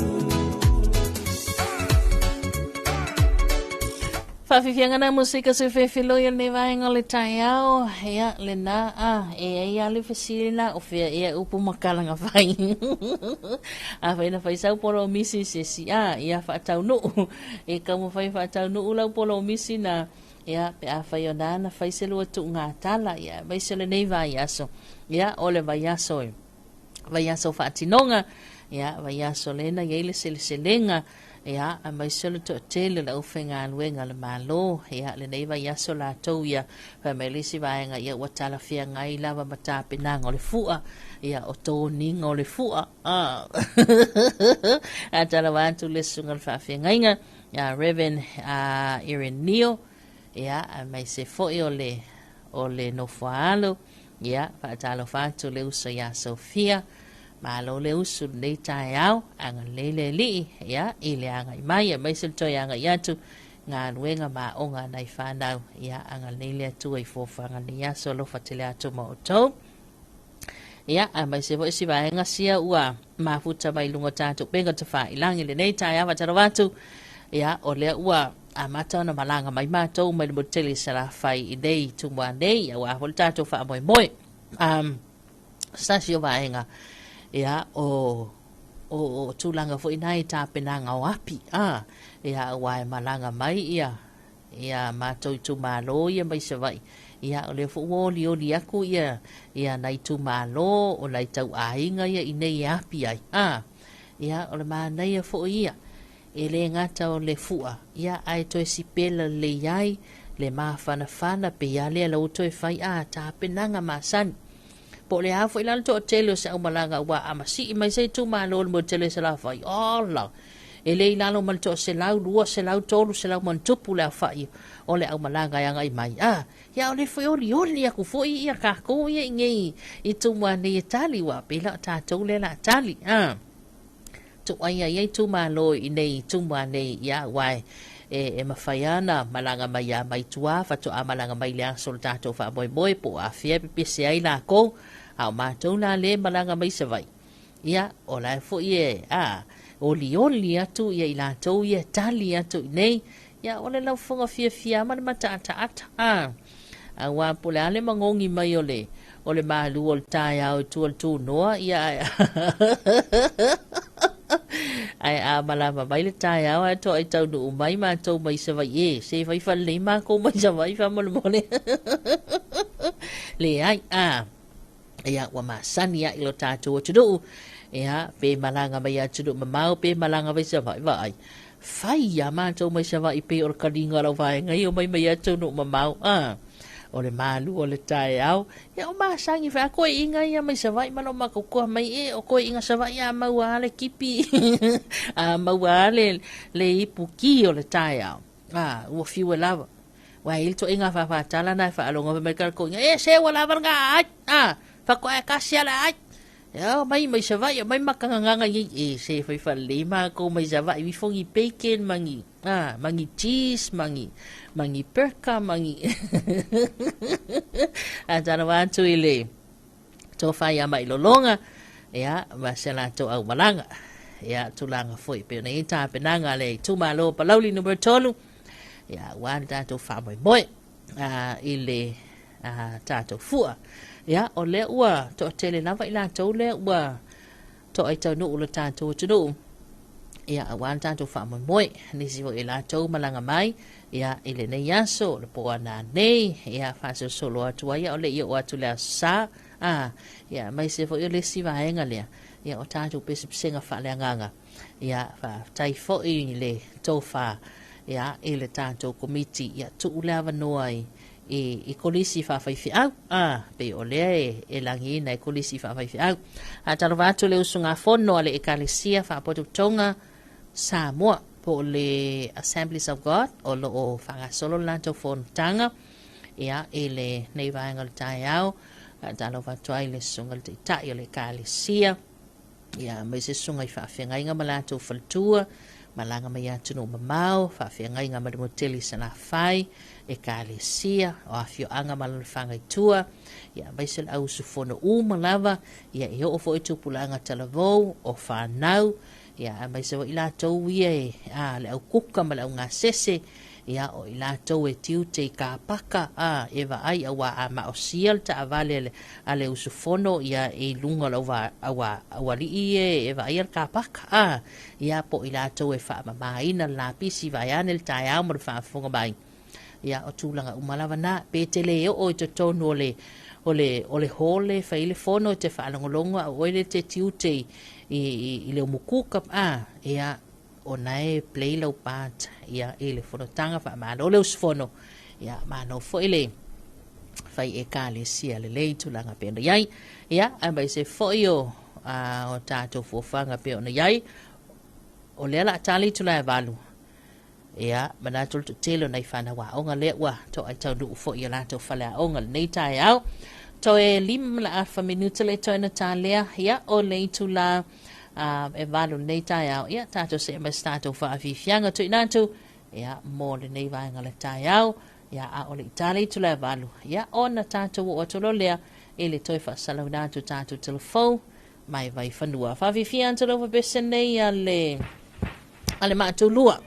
Fafifianga na musika se fefilo ya ne vai ngole taiao ya le na e ya le fesila o fe e upu makala nga vai a vai na fai sau polo misi se si ya fa tau no e ka mo fai fa tau no ula polo misi na ya pe a fai ona na fai se lo tu nga tala ya vai se le nei vai aso ya ole vai aso fa tinonga ya vai aso lena ye le selenga ya a mai solo to tele la ofenga luenga le malo ya le nei vai aso la to ya fa melisi vai nga ya watala fia ngai lava mata pinanga le fua ya o to ninga le fua atala wantu le sungal fa fia ngai ya Reverend Ireneo ya a mai se fo o le no fualo ya fa talo fa tu le uso ya Sofia malo le usu nei tai au anga lele li ya ile anga mai mai sul to anga ya tu nga wenga ma onga nai fanau ya anga lele tu ai fo fanga ni ya solo fatile atu mo to ya mai se vo si va nga sia ua ma futa mai lungo tatu benga te fa ilangi le nei tai ava taro watu ya ole ua amata na malanga mai ma to mai mo tele sala fai idei tu mo nei ya wa vol tatu fa moi stasio va nga ya o tulanga fo inai ta penanga wapi ya wa malanga mai ya ma to tu malo ya mai se vai ya o le fo oli aku ya nai tu malo o nai tau ainga ya inei api ai ya o le ma nai fo ia e le ngata o le fua ya ai to si pela le yai le ma fana pe ya le lo to fai ta penanga masan po le ha foi lan to tele sa malanga wa amasi mai sai tu malo mo tele sa la fai Allah e le ilalo mal to se lau lua se lau tolu se lau man tupu le fai o le au malanga ia ngai mai ia o le foi oli aku foi ia ka ko ia ngai i tu ma ni tali wa pela ta to le la tali tu ai ai tu ma lo i nei tu ma nei ia wai e mawhaiana malanga mai a mai tua fa to a malanga mai le soldato fa moi po a fia pe se ai la ko au mātou nā le malanga mai se vai. Ia, o lai fo ie, oli atu ia i lātou ia tali atu nei. Ia, o le lau whunga fia mana mata ata. A wā pole ale mangongi mai o le malu o le tai au tu al tu noa. Ia, ai a malama mai le tai au ai to ai tau nu mai mātou mai se vai se vai fa le ma ko mai se vai fa mole. Le ai, ia wa masani ia ilo tātou o tudu ia pe malanga mai a tudu mamau pe malanga vai sa vai fai ia mātou mai sa vai pe or karinga lau vai ngai o mai a tudu mamau o le malu o le tai au ia o masangi fa koe inga ia mai sa vai malo makukua mai o koe inga sa vai a maua le kipi a maua le ipuki o le tai au ua fiu e lava wa il to inga fa tala na fa alonga me kar ko se wala varga fa ko ka siala ya mai sa vai mai makanganga i se fa lima ko mai sa vai vi fongi bacon mangi cheese mangi perka mangi atana wa tu ile to fa ya mai lolonga ya ma se la to au malanga ya tulanga foi pe nei ta penanga le tu malo palauli number 3 ya wan tato fa moi ile tato fua ya o le ua to tele na vai la to le ua to ai tau no le tato tu ya wan tato fa moi ni si vo ila to malanga mai ya ile ne yaso le po na nei ya fa so solo atu ya o le yo atu le sa ya mai se vo ile si va enga le ya o tato pe senga fa le nganga ya fa tai fo ile to fa ya ele tanto komiti ya tu ulava noai e kolisi fa fai au pe ole e langi na kolisi fa fai au Talofa le usunga fono ale ekalesia fa poto tonga Samoa po le Assemblies of God o lo o fa solo lanto fon tanga ya ele nei vangal tai au Talofa le sunga te tai le ekalesia ya me se sunga fa fenga inga malato faltua malanga mai atu no mamau fa ngai nga mali moteli sana fai e kalesia o afio anga mal fanga tua ya baisel au sufono malava ya e o fo itu pulanga talavo o fa nau ya baisel ila to wie le au kuka mal au ngasese ya o ila to e tiu te ka paka eva ai awa ama o sial ta avale ale usufono ya e lunga lova awa li eva ai ka paka ya po ila to e fa mai na la pisi vai anel ta ya mo fa fonga bai ya o tulanga umalava na petele o to tono ole hole fa ile fono te fa longa o ile te tiu te i le mukuka ya o nae play lo pat ya ele fono tanga fa malo le usfono ya mano fo ele fai e kale sia le tu langa pe no yai ya amba se fo yo o tato fo fanga pe no yai o le la tali tu la valu ya mana tu telo nai fana wa onga le wa to ai tau du fo ya la to fala onga nei tai au to e lim la fa minuta le to na talia ya o le tu la e valu nei tai au ia tato se ma stato fa fianga tu inantu ia mo le nei vai ngala tai au ia a o le tali tu le valu ia ona tato o to lo le ele toi fa salona tu tato telefon mai vai fanua fa fianga lo besen nei ale ma tu lua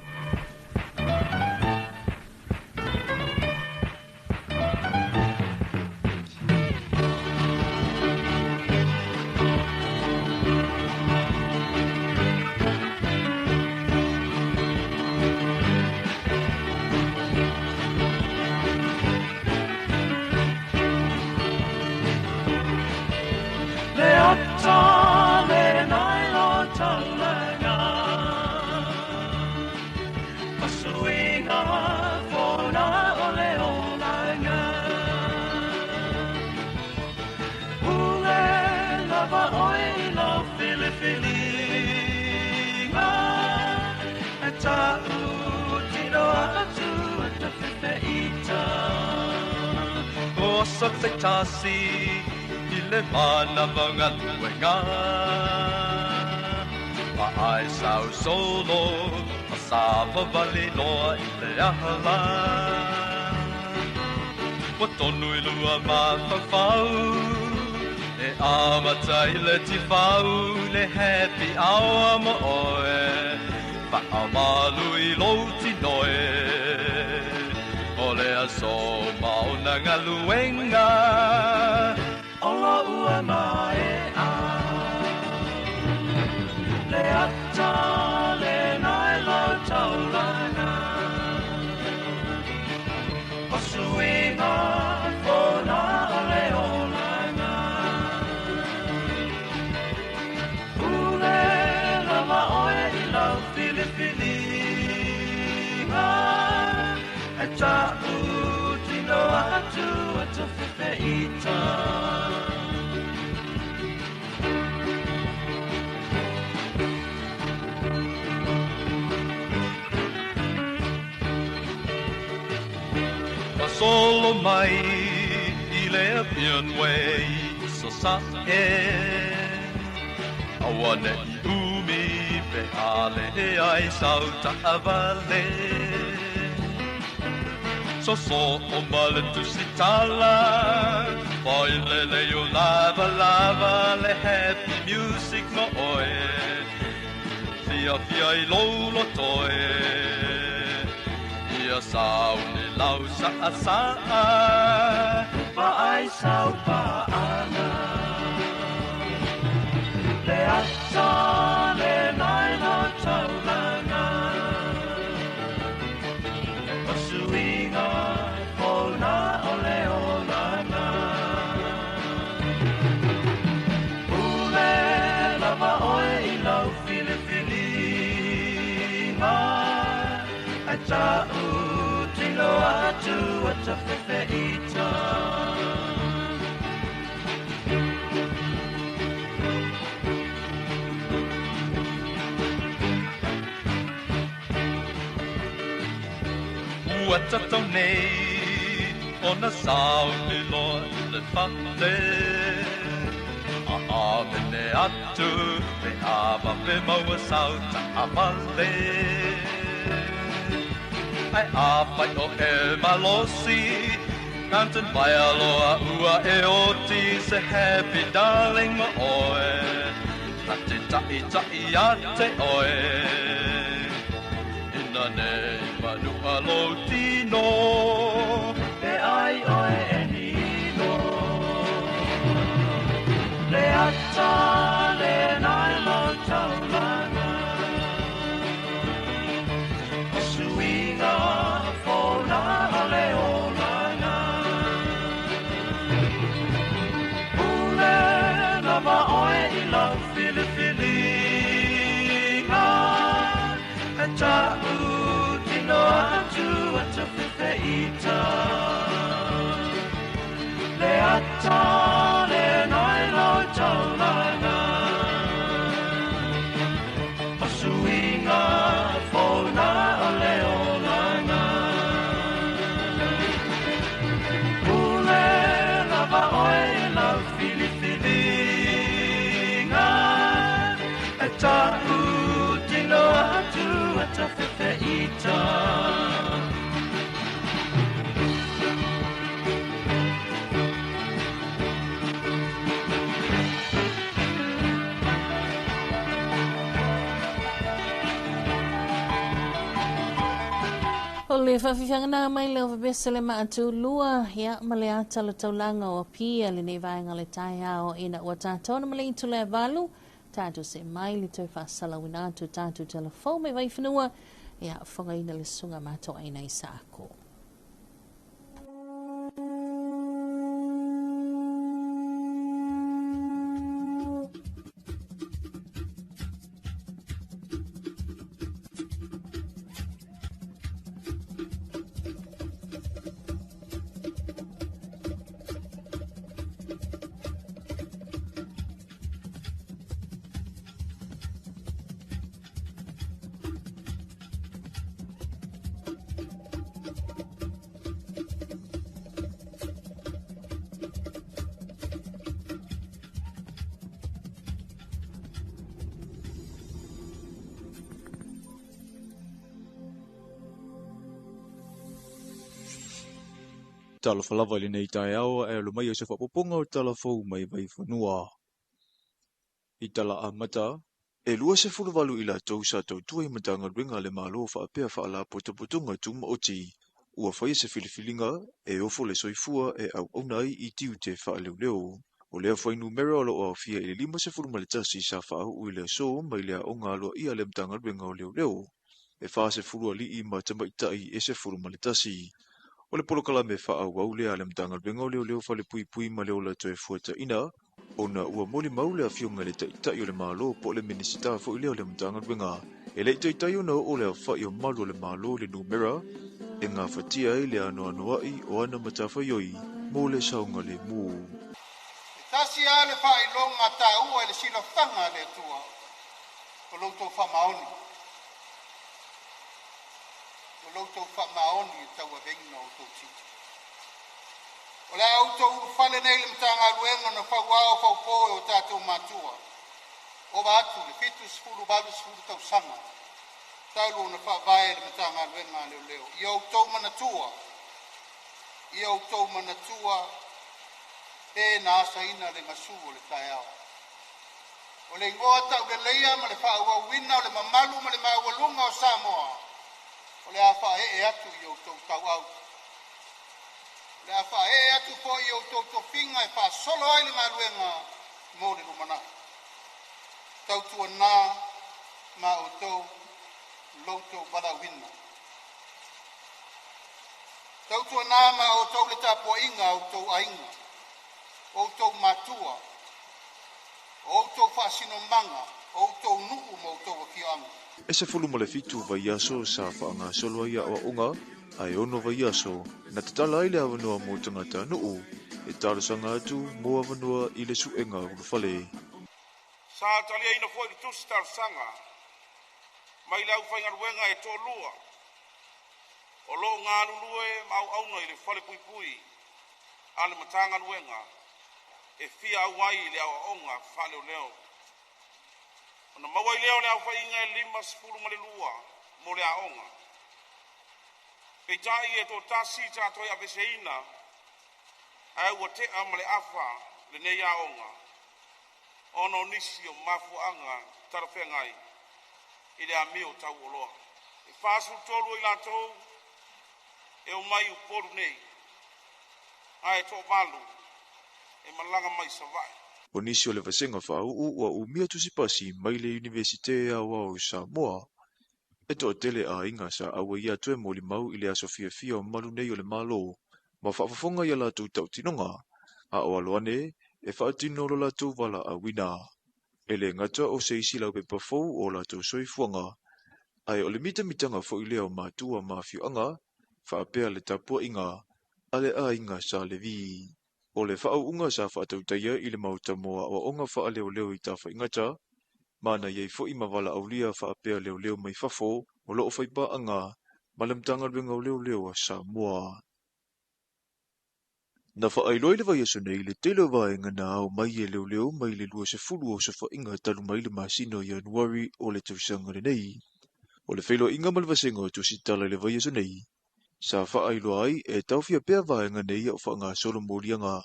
sa tasi ile mana mga luwenga Paai sao solo Masapa valinoa ile ahala Watonu ilua mawhawhau E amata ile tifau Le happy hour mo oe Whaamalu I louti noe Ole a so mauna ngā luenga Ola ua mai a Le ata le nai lau taulanga O suinga kona ole olanga Ule lava oe I lau Filipininga E ta utino atu atu whiwheita Solo mai I lea pianway so sa e Awane I umi pe ale ai sau ta avale So o malentu si tala Poi le yo lava lava le happy music mo oe Fia fia I lolo toe Ia sau ni lau sa asa Pa ai sau pa ana Le ata le nai no taulanga O suinga kona ole olanga Ule lava oe I lau Filipininga Ata utino atu ata whiwheita Ua tatau nei Ona sao ni loa le whale A mene atu Me awa me maua sao ta amale Ai apai o e malosi Kantan mai aloha ua e oti Se happy darling ma oe Na te tai tai a te oe Ina nei manu alo tino E ai oe e nino Le ata le nai lo taulanga O suinga fona ole olanga Ule lava oe I lau Filipininga E ta utino atu ata whiwheita Le ata le nai lau taulanga O suinga fona ole olanga Ule lava oe I lau Filipininga E ta utino atu ata whiwheita O le whawhiwhangana mai leo whabesa le maatu lua ia ma le ata le taulanga o pia le nei vaenga le tai ao ina ua tātona ma le itu le avalu tātu se mai li tau whaasala wina atu tātu telefon me vai whanua ia whangaina le sunga mato aina I saako. Talofa lava le nei tae awa e lo mai o se whapoponga o talafou mai vai whanua. I tala a mata, e lua se fuluwalu ila tau sa tau tua I matanga ringa le malo wha apea wha ala potapotunga tuma oti, ua whaia se filifilinga e ofo le soifua e au aunai I tiu te wha leo leo. O lea whainu mera o lo o fia I le lima se fulumaletasi sa wha au ui le so mai lea o ngā loa ia le matanga ringa o leo leo. E wha se fulua li I ma tamaitai e se fulumaletasi. O le polokala me wha au lea le matanga ringa o leo leo wha le pui pui ma leo la toe fuata ina, ona ua moli maule a fionga le taitai o le malo po le minisita fo I leo le matanga ringa. E le taitai ona o le wha o malu o le malo le numera, e ngā whatia I le anoa noai o ana matawhaioi mo le saunga le mū. Tasi a le wha I longa ta ua le sila whanga le tua, o loutou wha maoni. O loutou wha maoni tau a veina o tau titi. O le autou whale nei le mtanga luenga na whau ao whau poe o tātou matua. O watu le fitu sifuru balu sifuru tau sanga. Taulu na wha vae le mtanga luenga leo leo. I autou manatua. I autou manatua. E na asa ina le masu o le tae ao. O le ingoa tau le leia ma le wha ua wina o le mamalu ma le mawalunga o Samoa. O le a wha e atu I autou tau au. Le a wha e atu po I autou to finga e wha solo ai le ngā luenga mo le lumana. Tau tua nā ma autou loutou bala wina. Tau tua nā ma autou le tāpua inga autou ainga. Autou matua. Autou wha sino manga. Autou nuku ma autou wakianga. E se fulu ma le fitu vai aso sa wha ngā solo ia o unga, ai ono vai aso, na tatala ai le awanua mo tangata nuu, e tarasanga atu mo awanua I le suenga urufale. Sa talia ina foi ki tusi tarasanga, mai lau whainga ruenga e tō lua, o lo ngā lulue mau auna I le whale pui pui, ale matanga ruenga, e fia awai le awa onga whale o leo. Ona mawai leo le au whainga e lima sifuru ma le lua, mo le aonga. Pei tai e tō tasi tātoi a veseina, ai ua te ama le afa le nei aonga. Ono nisi o mafuanga tarafengai, I le amio tau oloa. E whāsu tolu I lātou, e o mai u poru nei. Ai tō malu, e malanga mai savai. O nisi o le vasenga whau ua umia tusipasi mai le Universite a Wau Samoa. E toa tele a inga sa awa ia tue mo li mau I le aso fia o malu nei o le malo. Ma whaafafonga ia lātou tau tinonga. A o aloane, e whaatino lo lātou wala a wina. E le ngata o se isi lau pe pafou o lātou soifuanga. Ai o le mitanga fo I leo mātua mawhiuanga, whaapea le tapua inga, ale a inga sa le vi. O le whaau unga sa whaatautaia I le mautamoa o onga wha leo leo I tawha ingata, mana iei fo I mawala aulia whaapea leo leo mai whafo, o loo whaipa anga, malamtanga ringa o leo leo a Samoa. Na whaailoi le vai aso nei le telo vai ngana au mai e leo leo mai le lua se fulu o se whainga talu mai le masino I Januari o le tausanga le nei. O le whailo inga malvasenga o tusi tala le vai aso nei. Sa whaailo ai e tauwhia pea vai nganei au whaanga solo morianga,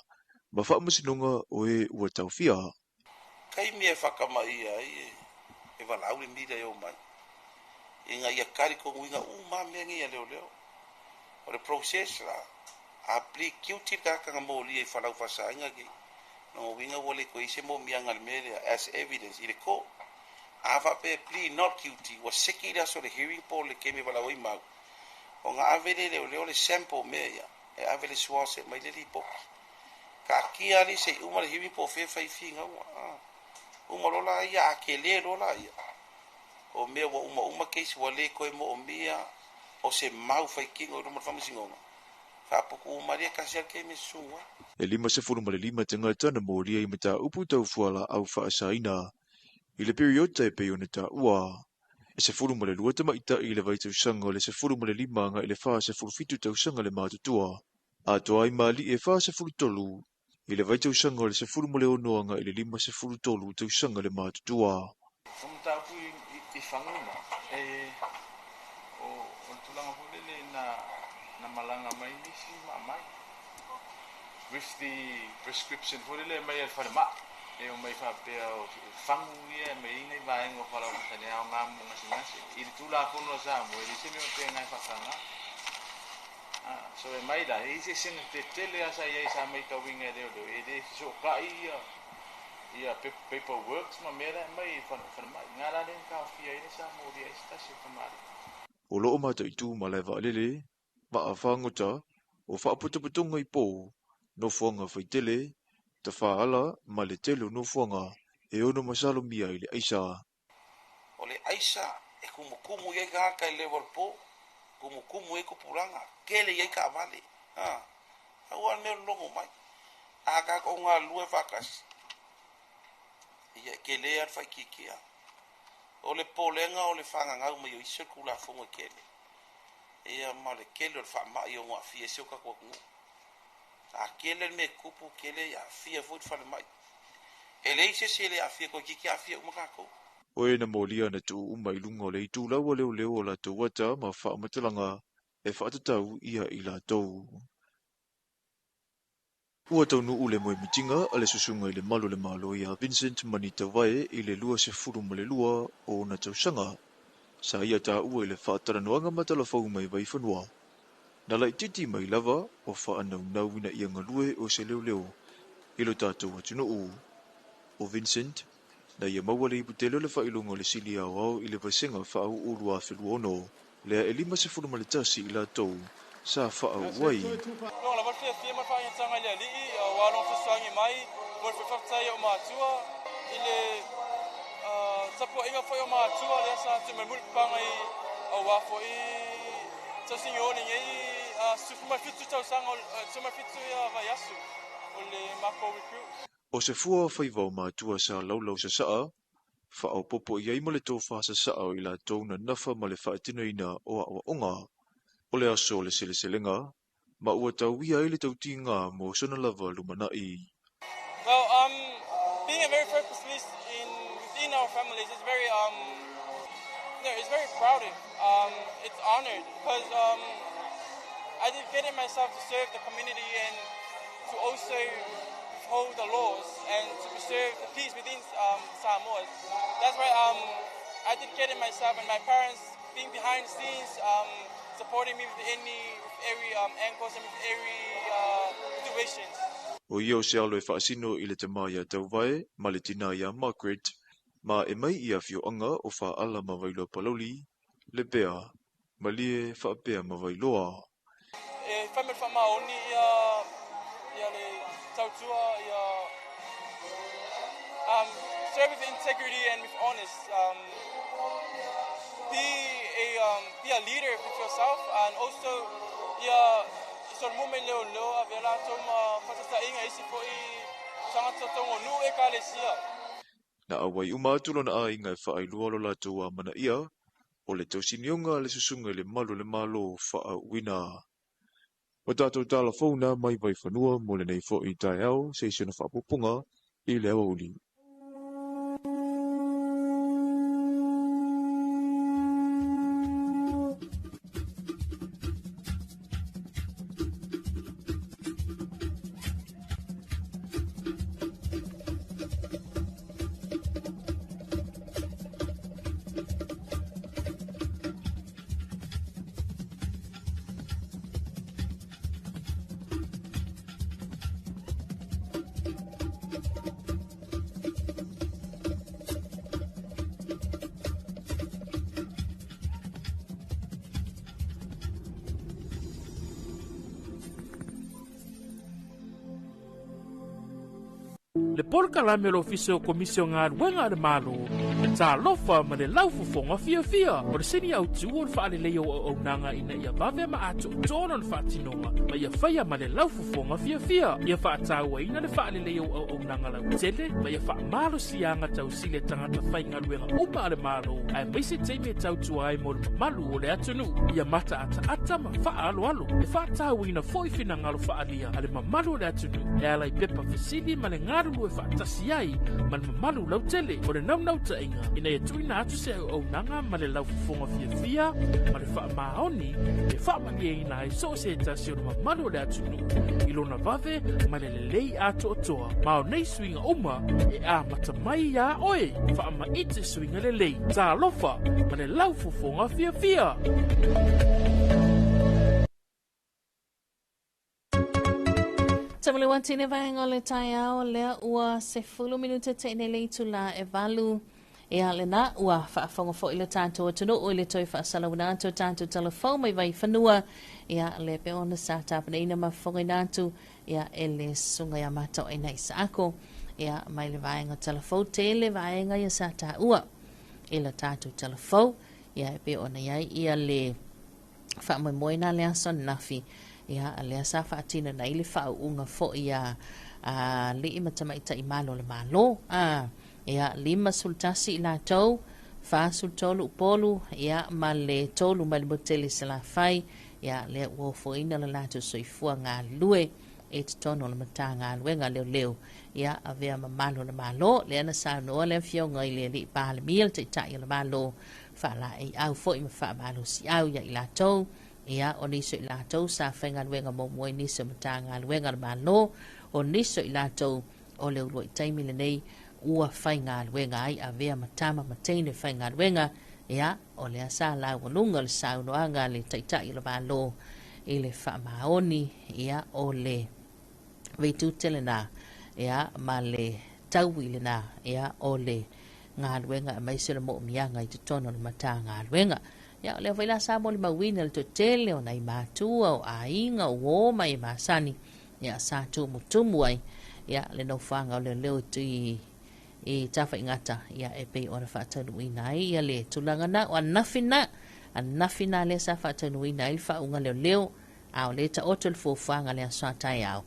ma whaamasinonga o e ua tauwhia. Kai mea whakamai ai e walau le mira e o mai. E ngā ia kari ko nguinga ma mea ngia leo leo. O le process la, a pli kiuti kakanga mōli e whalau whasainga ki. No winga wale ko ise mo mianga le mea as evidence I le ko. A whape pli not kiuti, wa seki raso le hearing poll le keme walau I mau. O ngā avele leo leo le sample mea ia, e avele suase mai le lipoki. Ka kia li se uma le hearing poll whewhai whinga ua. Uma lola ia, a ke le lola ia. O mea wa uma keisi wa le koe mo o mea, o se mau whai kinga o ruma whamasingonga. Ka poku uma rea kasi al ke me sua. E lima se furu ma le lima te ngata na mōria I mata upu tau fuala au whaasaina. I le periota e peo na ta ua. E se furu ma le lua tamaita I le vaitau sanga le se furu ma le lima nga I le wha se furu fitu tau sanga le mātutua. A toa I mali e wha se furu tolu. I le vaitau sanga le se furu ma le onoa nga I le lima se furu tolu tau sanga le mātutua. Samta ku I whanguna. O tulanga hulele na malanga mai nisi mai. with the prescription for the may alfarma. Eu mai fa pe o fangu ia me ina vai ngo para o tane au ngam ngasi I tu la kono sa mo I se me te ngai fa sanga so e mai da I se sing te tele asa ia sa mai ka winga de do e de so ka ia paperwork ma mera mai fa mai ngala den ka fia ina sa mo dia sta se kamari O loo mata I tu ma le va lele ma afangota o fa putuputunga I po no fonga faitele te whaala ma le telu no fuanga e ono masalo mia I le aisa. O le aisa e kumukumu iai ka haka I level po, kumukumu e kupuranga, kele iai ka avale. Au an mea longo mai. A ka ko ngā lue whakas. Ia kele ar whai kikia. O le polenga o le whanga ngau mai o iso kula fonga kele. Ia ma le kele o le whama I o ngā fie seo ka kua kungu. A kele me kupu kele ya fia fut fale mai. Ele se le a fia ko kiki a fia umakako. O e na molia na tu umai lunga o le tu lawa leo o la tu wata ma wha matalanga e whaatatau ia I la tau. Ua tau nu ule moe mitinga ale susunga I le malo ia Vincent Manita Vae I le lua se furu ma le lua o na tau sanga. Sa ia ta ua I le whaataranoanga matalafau mai vai whanua. Na lai titi mai lava o whaanau ina ia ngalue o se leo ilo tātou atunuu. O Vincent, na ia mawale I putele le whailonga le sili au I le vaisenga whaau uru a whilu ono, lea e 5 sefuru ma le tasi I la tau, sa whaau wai. Longa la fia fia ma fa ia tanga le li wa no fusangi mai, mo fa fatai o matua I le sapo inga foi o matua le sa te mai mulpanga I o wa foi tasinyoni ngai sufuma fitu tau sanga suma fitu ia vaiasu o le mako recruit. O se fua whaivau mātua sa laulau sa saa, whaau popo iai ma le tō whaasa saa I la tau na nafa ma le whaatina ina o a onga, o le aso le seleselenga, ma ua tau ia I le tau tinga mo sona lava lumanai. Well, being a very first police within our families is very it's very proud. It's honored because I dedicated myself to serve the community and to also hold the laws and to preserve the peace within Samoa. That's why I dedicated myself and my parents being behind the scenes, supporting me with every angles and with every situations. O ia o se alo e whaasino I le te maia tau vai, ma le tina ia Margaret, ma e mai ia whioanga o wha ala ma wailoa paloli, le pea, ma lie whaapea ma wailoa. E whamir whamaoni ia le tautua ia serve with integrity and with honest. Be a leader with yourself and also sort moment leo avela toma fatata inga isi po I tangata tongo nu e kalesia. Na awai umatulo na a inga e whaailua lo la tua mana ia, o le tausinionga le susunga le malo wha wina. O tātou talafona mai vai whanua mo le nei fo I tai au, se isona whaapupunga I le awa uli. Le polkalame lo ofisi o komisio ngā ruenga le malo, le talofa ma le laufufonga fia. O le seni au tu o le whaale leo o nanga ina ia vave ma ato tono le whaatinonga, ma ia whaia ma le laufufonga fia. Ia whaataua ina le whaale leo o nanga lau tele, ma ia whaamalo sianga tau sile tangata whai ngā ruenga uma le malo, ai maise teime tau tuai mo le malu o le atunu. Ia mata ata ma whaalo. Le whaataua ina foi fina ngalo whaalia, ale ma malu o le atunu, e alai pepa fasili ma le ngaru malu e whaatasi ai ma le mamalu lau tele o le naunau ta inga ina e tuina atu se au nanga ma le lau fufonga fia ma le wha maoni e wha mani e ina e so se tasi o le mamalu le atu nu ilona vave ma le lei atu o toa ma o nei swinga uma e a matamai ya oe wha ma ite swinga le lei Talofa ma le lau fufonga fia Tamale wantine vaenga le tai ao lea ua se fulu minuta te ne leitu la e valu e ale na ua whaafonga fo ile tātou atunu o ile toi whaasalauna atu tātou telefon mai vai whanua ia le pe ona sa tāpana ina ma whongai nātu ia ele sunga ia matau e nei sa ako ia mai le vaenga telefon te le vaenga ia sa tā ua ila tātou telefon ia e pe ona iai ia le whaamoimoina le aso nafi ia le sa faatina na ile fa unga fo ia le imatamaita i malo le malo ia lima sultasi la tau fa sultolu polu ia ma le tolu ma le boteli sala fai ia le wo fo ina la lato soifua nga lue e tono le matanga luenga leo ia avea ma malo le malo le ana sa no le fio ngai le li pa le mil te ta le malo fa la e au fo i ma fa malo si au ia i la tau ia o niso i lātou sa whainga luenga mo moe niso matanga luenga malo o niso i lātou o leo lua i taimi le nei ua whainga luenga ai a vea matama mateine whainga luenga ia o lea sa la wanunga le saunoanga le taitai le malo i le whaamaoni ia o le veitutele na ia ma le tauwi le na ia o le ngā luenga a maise le mo mianga i te tono le matanga luenga ya le vai la sa mo le mawina le tele o nai matua o ainga o mai masani ya sa tu mutumu ai ya le no fanga o le leo tu i tafa ingata ya e pe ona fa tanu ina ia le tulanga na o nafina le sa fa tanu ina il fa unga leo a le ta otel fo fanga le sa tai au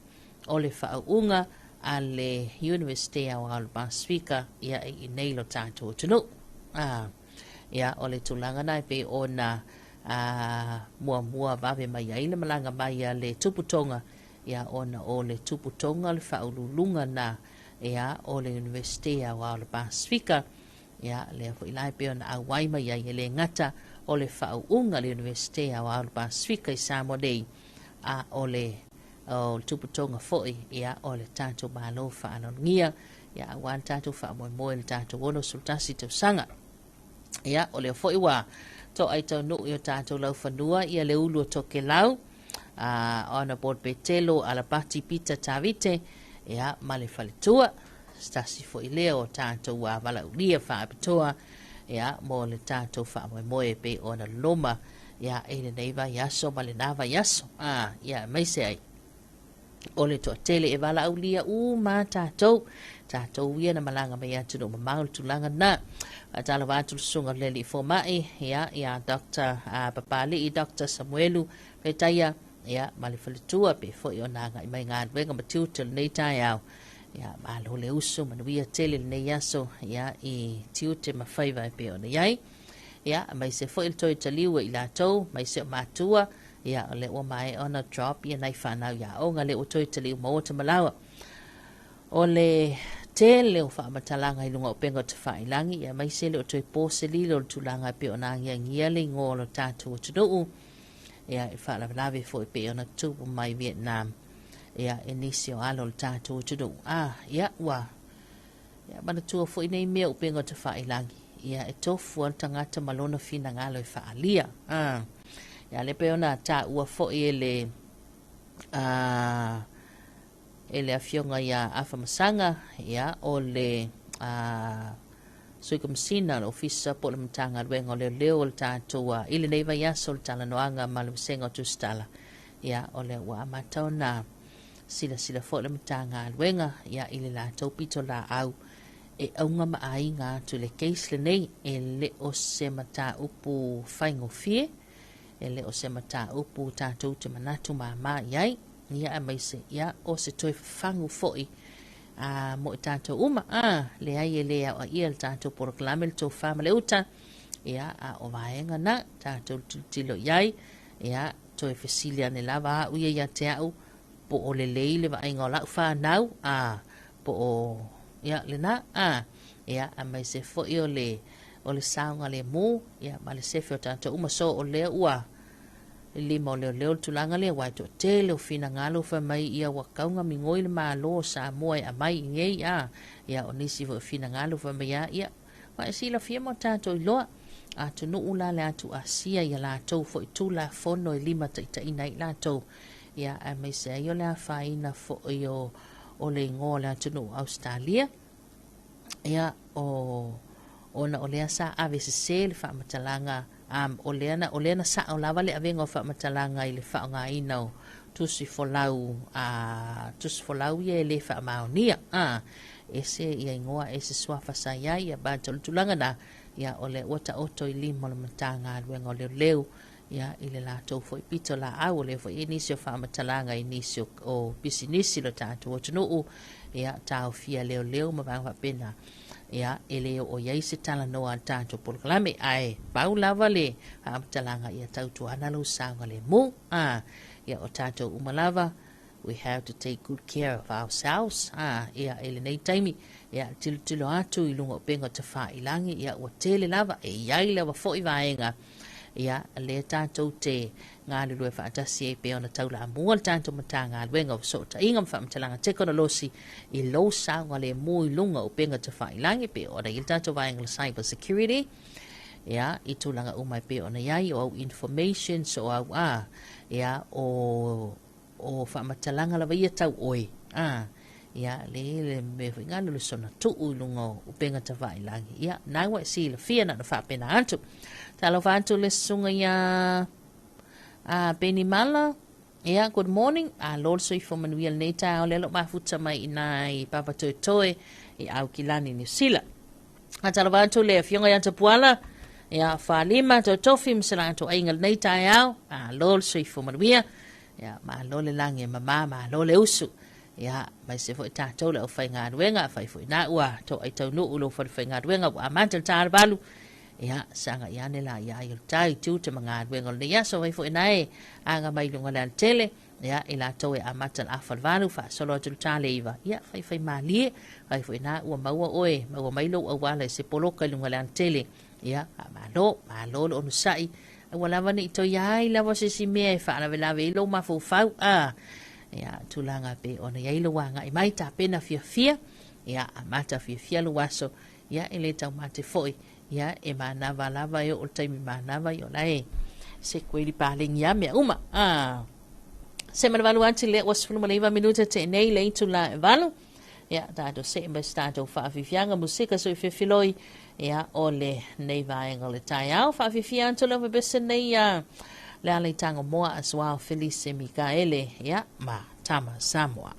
o le fa unga a le university au al Pacifica ya i nei lo tanto tunu ia o le tulanga nai pe ona mua vave mai ai le malanga mai le tuputonga ia ona o le tuputonga le whaululunga na ia o le university a wa le Pacifica ia le fo ilai pe ona awai mai ai le ngata o le whaunga le university a wa le Pacifica i Samoa Day o le tuputonga foi ia o le tātou malo whaanongia ia wan tātou whaamoe le tātou ono sultasi te sanga ia o le foi wa to ai tau no yo tātou lau whanua ia le ulu to ke lau ona board betelo ala pati pita tavite ia male falitua stasi foi leo tātou wa vala ulia whaapitoa ia mo le tātou whaamoe pe ona loma ia ele neiva yaso male nava yaso ia maise ai o le to tele e vala ulia ma tātou ia na malanga mai atu no mamau tulanga na atala watu sunga leli fo mai ia Dr. Papali i Dr. Samuelu pe taia ia malifalitua pe fo i ona ngai mai ngā wenga matiutel nei tai au ia malo le uso manuia tele nei yaso ia i tiute mawhaiva pe ona iai ia mai se fo il toi taliwa i la tau mai se matua ia le o mai ona drop ia nai whanau ia o ngale o toi taliwa mo te malawa o le tele o whamatalanga i lunga o penga te whailangi ia mai se le o toi pōseli lo tulanga pe o nāngia ngia le ngō lo tātou o tunuu ia i whaalawe fo i pe ona tupu mai Vietnam ia e nisi o alo lo tātou o tunuu ia ua ia mana tua fo i nei mea o penga te whailangi ia e tofu al tangata malona fina ngalo i whaalia ia le pe ona tā ua fo i ele afionga ia afamasanga ia o le suikamsina o ofisa po le mtanga luenga o leo le tātou ili neiva yaso le talanoanga ma le msenga o tustala ia o le ua amatau na sila fo le mtanga luenga ia ili la tau pito la au e aunga maainga tu le case le nei e le o se mata upu whaingofie e le o se mata upu tātou te manatu maa iai ia mai se ia o se toi fangu foi mo tātou uma le ai e le au ia le tātou proklame le tau whamale uta ia o vaenga na tātou tilo iai ia toi fesilia ne lava au ia te au po o le leile va inga o lau whanau po o ia lena ia a mai se fo i o le saunga le mu ia ma le sefe o tātou umaso o le ua lima o leo tulanga le wai to te leo fina ngalo fa mai ia wakaunga mingoi le malo Samoa a mai ngei ia o nisi fo fina ngalo fa mai ia wa sila fia mo tātou loa a tunu ula le atu asia ia la tau fo itu la fono lima ta ina i la tau ia a mai se yo la faina fo yo o le ngola tunu Australia ia o ona o lea sa ave se le fa matalanga o leana sa o lava le avenga o fa matalanga i le fa nga ina tusi folau ye le fa maonia ese ia ingoa ese swafa sa ia ba tulanga na ia ole wata oto i limo le matanga luenga o leo ia ile la tau fo i pito la au le fo inisio fa matalanga inisio o bisinisi lo tatu o tunu ia tau fia leo ma ba pena ia ele o ia se tala no an tanto por klame ai pau lava le talanga ia tau tu ana lo sanga le mu ia o tanto umalava we have to take good care of ourselves ia ele nei taimi ia tilo atu i lungo penga te fa ilangi ia o tele lava ia lava fo i vaenga ia le tanto te ngā lulu e whaatasi e pe ona taula mua tanto matanga luenga o so ta inga whaatalanga te kono losi i lo saunga le mui lunga o penga te whailangi pe ona i tanto vaenga cyber security ia i tūlanga umai pe ona iai o au information so au ia o whamatalanga lawa ia tau oi ia le me ngā lulu sona tuu lunga o penga te whailangi ia naiwa e si la fia na whaapena antu Talofa antu le sunga ia Beni Mala, yeah, good morning. Lord so ifo manuia nei tau lelo mafuta mai ina i papa toe toe i au kilani New Zealand. Talofa antu le fionga ia tapuala, ia whalima to tofi msala antu aingal nei tau Lord so ifo manuia, ia ma lole langi mama ma lole usu. Ia mai se fo tātou le o whai ngā ruenga, whai fo ina ua, to ai tau nu ulo whai ngā ruenga, wa amantal tāra balu. Ia sanga ia nela ia il tai tu te mga wengol ne ia so vai fo nai anga mai lunga le tele ia ila to e amata afal valu fa solo tu tale iva ia fai mali vai fo na u maua oe maua mai lo au wala se poloka lunga le tele ia malo onu sai wala vani to ia ila vo se si me fa la vela ve lo ma fo fa ia tulanga pe ona ia lo wanga i mai ta pena fia ia amata fia lo waso ia ele tau mate foi ia e manava lava e o taimi manava i o lai se koe li paling ia mea uma se manavalu anti le was fuluma leiva minuta te nei le itu la e valu ia tātou se mba tātou whaafifianga musika so i whiwhiloi ia o le nei vaenga le tai au whaafifia anto le wabese nei le alai tango moa as well Felice Mikaele ia ma Tama Samoa.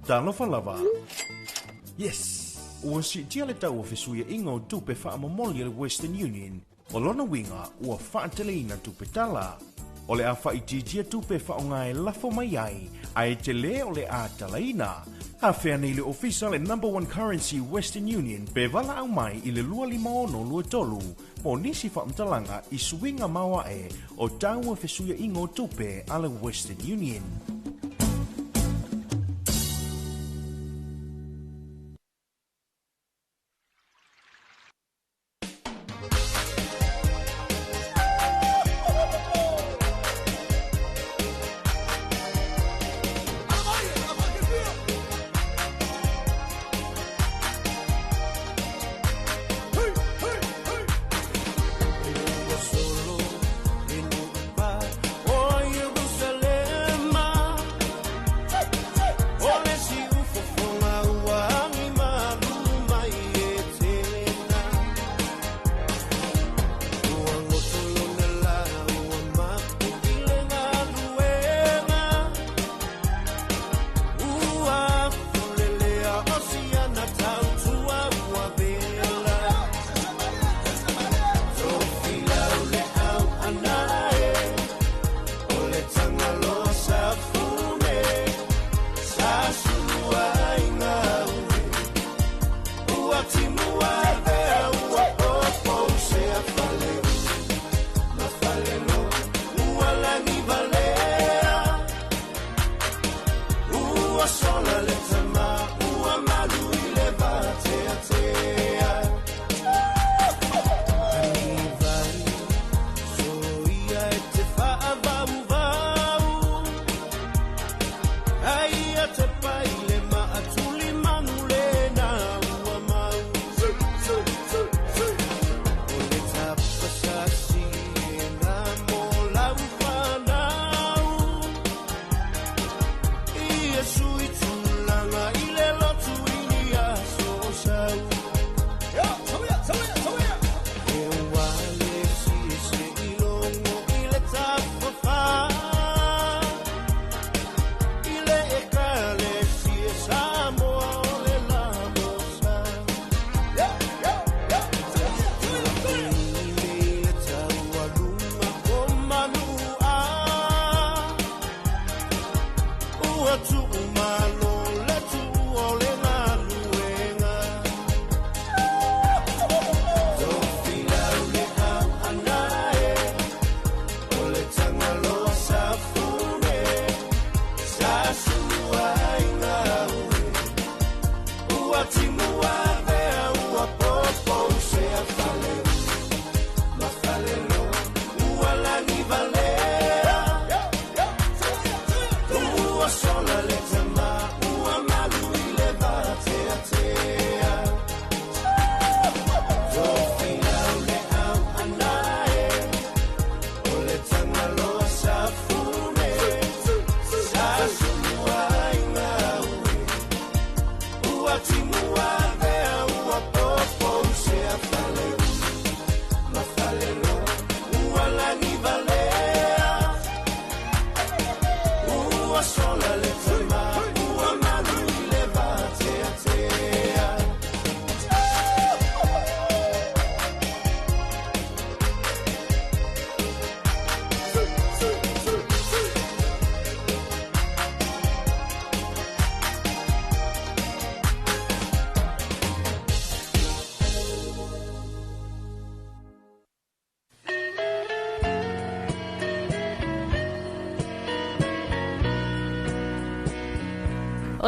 Talofa lava. Yes. Ua si tia le tau fesuia ingo tupe wha amamoli le Western Union. O lona winga ua wha teleina tupe tala. O le a wha i tijia tupe wha o ngai lafo mai ai. Ai te le o le a talaina. A whea nei le ofisa le number one currency Western Union pe vala au mai i le lua lima ono lua tolu. Mo nisi wha mtalanga i suinga mawa e o tau fesuia ingo tupe ale Western Union.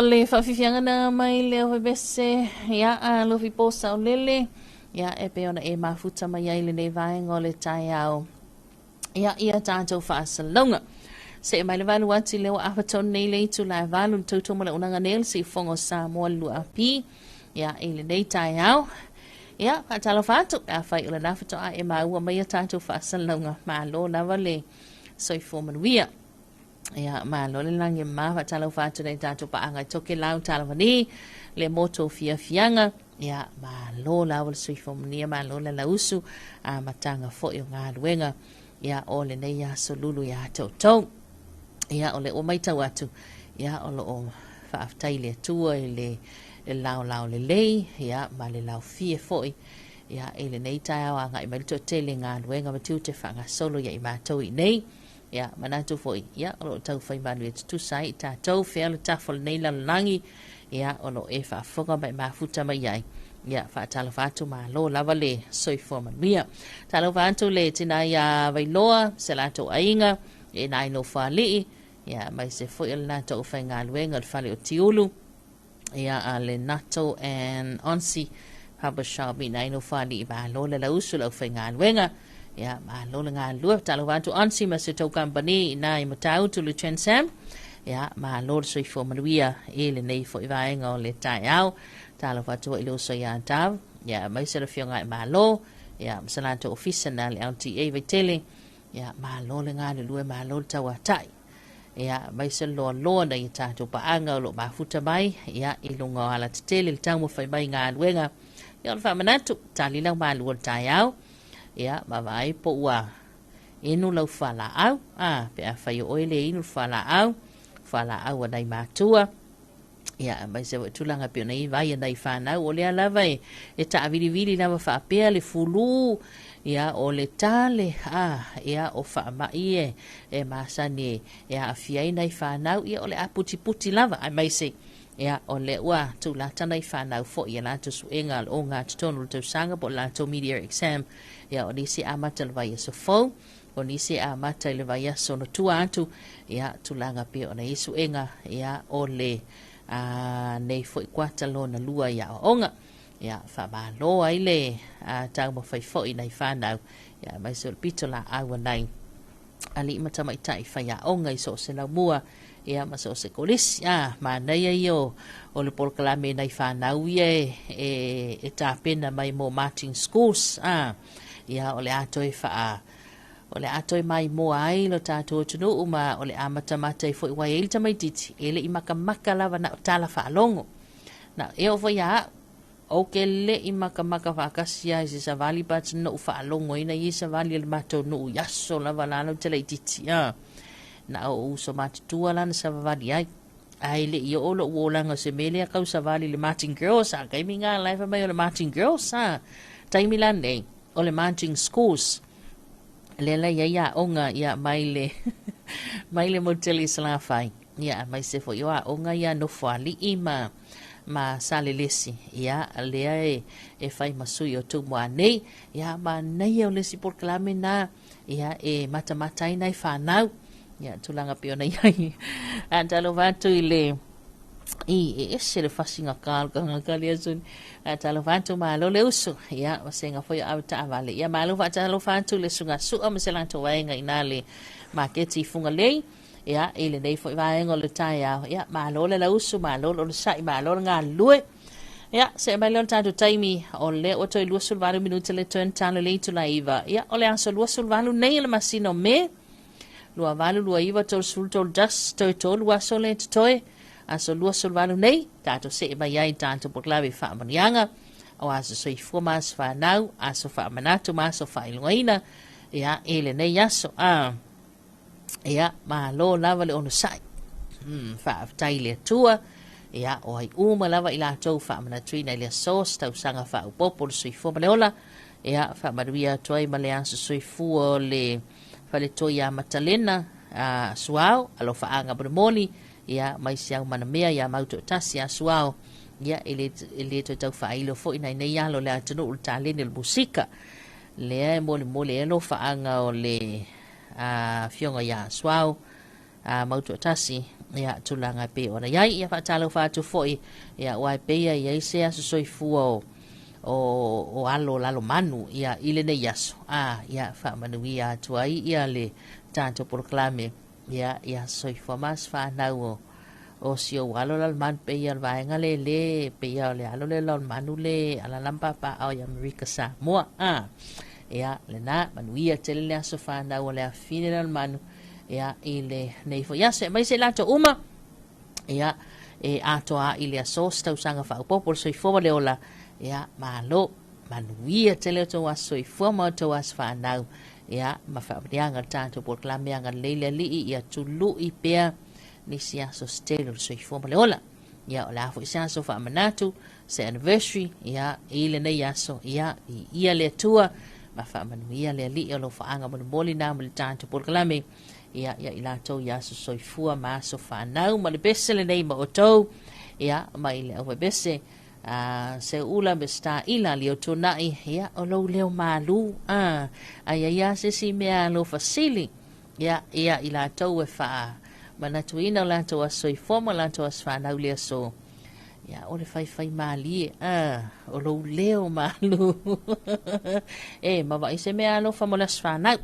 ole whawhiwhianga na mai leo hoi bese, ia lofi posa o lele, ia e pe ona e mafuta mai aile nei vaenga o le tai au. Ia tātou whaasalonga. Se mai le valu ati leo apaton nei le itu lai valu tautou mala unanga nel se fongo Samoa lua api. Ia ele nei tai au. Ia patalo fatu a fai ula nafato a e maua mai a tātou whaasalonga. Ma lo lava le soifo manuia. Ia ma lo le langi ma patalo fatu nei tātou paanga toke lau talavani le moto fia fianga. Ia ma lo lava le soifo manuia ma lo le lausu a matanga fo i ngā luenga. Ia o le nei a solulu ia tautou. Ia o le o mai tau atu. Ia o le o whaaftai le tua i le lau le lei. Ia ma le lau fie foi. Ia e le nei tai au anga i marito te le ngā luenga matiu te whanga solo ia i mātou i nei. Ia manatu foi. Ia o lo tau whai manu e tutu sai i tātou whea le tafol nei lalangi. Ia o lo e whaafonga mai mafuta mai ai. Ia whaatalo whātu mā lo lava le soifua manuia. Talo whātu le tina ia vailoa, se lato ainga, e nai no whaalii. Ia mai se fo il nato o whai ngā luenga le whale o tiulu. Ia a le nato and onsi, haba shabi nai no whaalii mā lo le lausu lau whai ngā luenga. Ia mā lo le ngā lua, talo whātu onsi ma se tau kampani nai matau tu le Transam. Ia mā lo le soifua manuia e le nei fo i vaenga o le tai au. Talo whatua i loso i antav. Ia, mai se rafio ngai malo. Ia, msalato ofisa na le LTA vai tele. Ia, malo le ngā le lue malo le tawa tai. Ia, mai se loa na i tātou paanga o lo mafuta mai. Ia, i lunga ala te tele le tau mawhai mai ngā luenga. Ia, le whamanatu, tali lau malo le tai au. Ia, mawai po ua inu lau whala au. Pe a whai o oile inu whala au. Whala au anai mātua. Ia, mai se tulanga pio nei vai nei whanau o lea lava e ta vili lava whaapea le fulu. Ia, o le tale, ia o whaamai e masani e a fiai nei whanau. Ia, o le a puti lava, ai mai se. Ia, o le ua tūlata nei whanau fo ia lato suenga o ngā tutonu tau sanga po lato media exam. Ia, o nisi amata le vai so fau. O nisi amata le vai so no tua atu. Ia, tulanga pio nei suenga. Ia, o le nei foi kwata lo na lua ia onga ia fa ba lo ai le tau mo fai foi nei whanau ia mai so pito la awa nei ali mata mai tai fa ia onga i so se la mua ia ma so se kolis ma nei ai o le polkalame nei whanau ia e ta pena mai mo Martin Schools ia o le ato e fa o le atoi mai mo ai lo tātou tunu uma o le amata i fo i wai ele tamai titi ele i maka lava na tala whaalongo na e o fo ia o ke le i maka whaakasia i se savali pats no whaalongo ina i savali le mato no yaso lava lalo tala i titi na o uso matitua lana savali ai le i o lo uolanga se mele a kau savali le Martin Girls kai mi ngā laifa mai o le Martin Girls taimi lane o le Martin Schools Lela ia onga ia maile moteli sala fai ia mai se fo ia onga ia no fali ima ma salelesi ia lea e fai masui o tu moa nei ia ma nei o lesi por klamena ia e mata nai whanau ia tulanga piona ia antalo vatu ile e se le fasinga kali asun talo vantu malo le usu ia wasenga foi au ta vale ia malo va talo vantu le sunga su o mesela to waenga inale marketi funga lei ia ele nei foi vaenga le tai ia malo le usu malo le sai malo nga lue ia se mai lon tanto taimi o le o toi lusul valu minuta le turn talo le tu laiva ia o le aso lusul valu nei le masino me lua valu lua iva tol sul tol just tol lua so le toi aso lua solvalu nei, tato se mai ai tanto poklawe whaamanianga, o aso soi fumas whanau, aso whaamanatu, aso whailungaina, ia ele nei aso, ia ma lo lava le ono sai, whaaftai le tua, ia o ai uma lava ila tau whaamanatui nei le sos, tau sanga whaupopo le soi fuma leola, ia whaamaruia tuai ma le aso soi fua le whale toi a matalena, suau, alo whaanga bremoni, ia mai siang mana mea ia mauto tasi asuao ia ele to tau failo fo ina nei alo le atunu ulta le musika le mole elo faanga o le fionga ia asuao mauto tasi ia tulanga pe ona iai ia faatalofa atu foʻi ia ua e peia iai se aso soifua o alo lalo manu ia i lenei aso ia faamanuia atu ai ia le tatou polokalame ia soifua mas fanau o sio alo lalo manu peia le vaega lele peia o le alo le lalo manu le alalama papaao i Amerika Samoa ia lena manuia tele le aso fanau o le afine lalo manu ia i le nei fo ia se mai se lato uma ia atoa i le aso tausaga faaupoopo le soifua le ola ia malo manuia tele o tou aso soifua ma o tou aso fanau ia ma faamaniaga le tatou polokalame leile alii ia tulu'i pea nisi aso stele o le soifua ma le ola ia o le a foʻi se aso faamanatu se anniversary ia i lenei aso ia i ia le atua ma faamanuia le alii o lou faaga molimoli na ma le tatou polokalame ia i latou ia aso soifua ma aso fanau ma le bese lenei ma outou ia ma i le aua bese se ula me staila li o tuna'i ia o lou leo malu aia ia sesi mea lo fasili ia i latou e faa manatuina o latou aso soifua ma latou aso fanau le aso ia o le faifai malie o lou leo malu ma vai se mea lo fa mo le aso fanau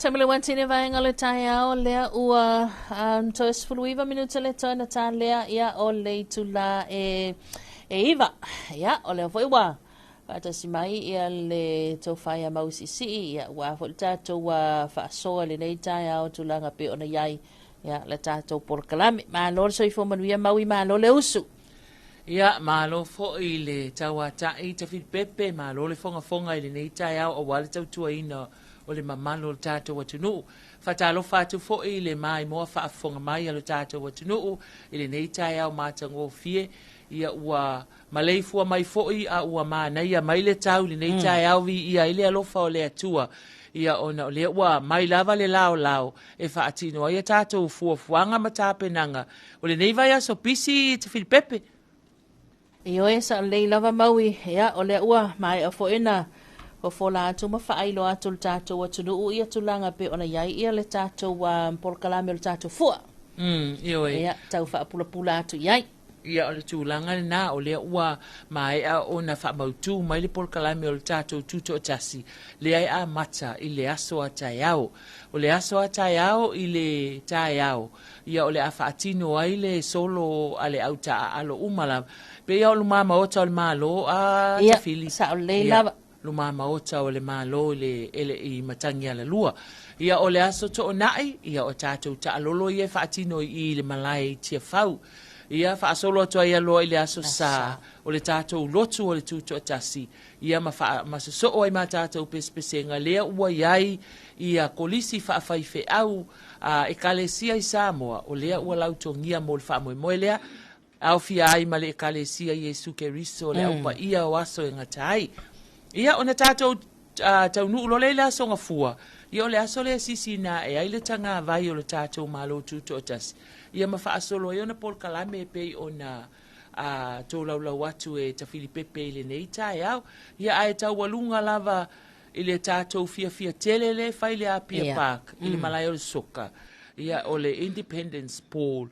Tamile wantine vaenga le tai ao lea ua toes fuluiva minuta le toena ta lea ia o le tula e iva ia o le foi wa pata simai ia le tofaya mausisi ia wa fo tato wa fa so le nei tai ao tulanga pe ona yai ia le tato por kalame ma lor so ifo manuia maui ma lo le usu ia malo fo i le tawata i te fit pepe malo le fonga i le nei tai ao o wale tau tuaina o le mamalo le tātou atunu. Whatalo whātu fo i le mai moa whaafonga mai a le tātou atunu i le nei tai au mātango fie ia ua maleifua mai fo i a ua mānei a mai le tau le nei tai au vi ia ile alofa o le atua ia ona o le ua mai lava le lao e whaatino ia tātou fuafuanga matapenanga o le nei vai aso pisi te Filipepe. Io esa le lava maui ia o le ua mai a fo ina o fola atu mawhaailo atu le tātou atunu ia tulanga pe ona iai ia le tātou polkalame o le tātou fua. Io e. Ia tau whaapula atu iai. Ia o le tūlanga na o le ua mai a ona whaamautu mai le polkalame o le tātou tuto o tasi. Le ai a mata i le aso a tai au. O le aso a tai au i le tai au. Ia o le a whaatino ai le solo a le au ta alo umala. Pe ia o lumama o tau le malo a tawhili. Ia sa o le lava. Luma maota o le malo le ele i matangi ala lua. Ia o le aso to o nai, ia o tātou ta alolo ia whaatino i le malai tia whau. Ia whaasolo atua ia loa i le aso sa o le tātou lotu o le tūto atasi. Ia masaso o ai ma tātou pespesenga lea ua iai ia kolisi whaafaife au e kalesia i Samoa o lea ua lautongia mo le whaamoe lea. Au fia ai ma le kalesia i Jesu Keriso le au pa ia o aso e ngatai. Ia ona tātou tau nuu lo leila songa fua. Ia o le aso le sisi na e aile tanga vai o le tātou malo tuto otas. Ia ma whaasolo e ona pol kalame e pei ona tō laulau atu e ta Filipepe le nei tai au. Ia ai tau walunga lava i le tātou fia telele whai le Apia Park. I le malai o le soka. Ia o le Independence Ball.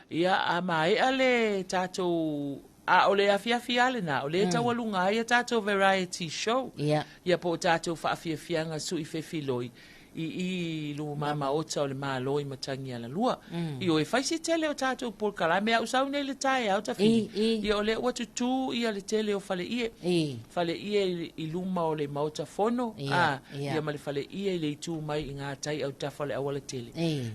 Ia a mai a le tātou o le afia le na, o le tawalunga ia tātou variety show. Ia po tātou whaafiafianga sui whewhiloi. i lu mama ota o le malo i matangi ala lua. I o e faisi tele o tātou por kalame au sau nei le tae au ta fi. I o le watu tu i le tele o fale ie. Fale ie i luma o le mauta fono. Ia ma le fale ie i le tu mai i ngā tai au ta fale awala tele.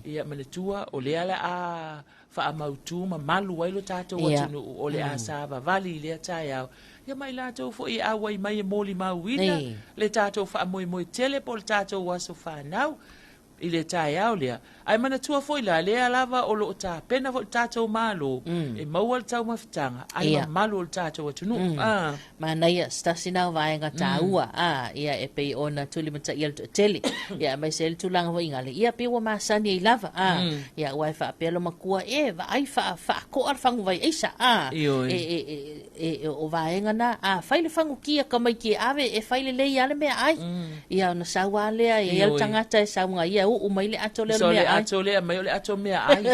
Ia ma le tua o le ala a fa amautu ma malu ai lo tātou watu nu o le a sāba vali le tae au. Ia mai lātou fo i awa i mai e moli mauina. Le tātou wha moi moi tele po le tātou waso whanau. I le tae au lea. Ai mana tua fo i la lea lava o lo o tā pena fo le tātou malo. E maua le tau mawhitanga. Ai ma malu o le tātou atunu. Mana ia, stasi nao vaenga tā ua. Ia e pei ona tuli mata ia le tele. Ia mai se le tulanga fo ingale. Ia pe ua masani i lava. Ia wai wha pelo makua e va ai wha ko ar whangu vai eisa. O vaenga na. Whaile whangu kia kamai ki ave e whaile lei ale mea ai. Ia ona saua lea e el tangata e saunga ia o mai le ato le mea ai. So le ato le mai le ato mea ai.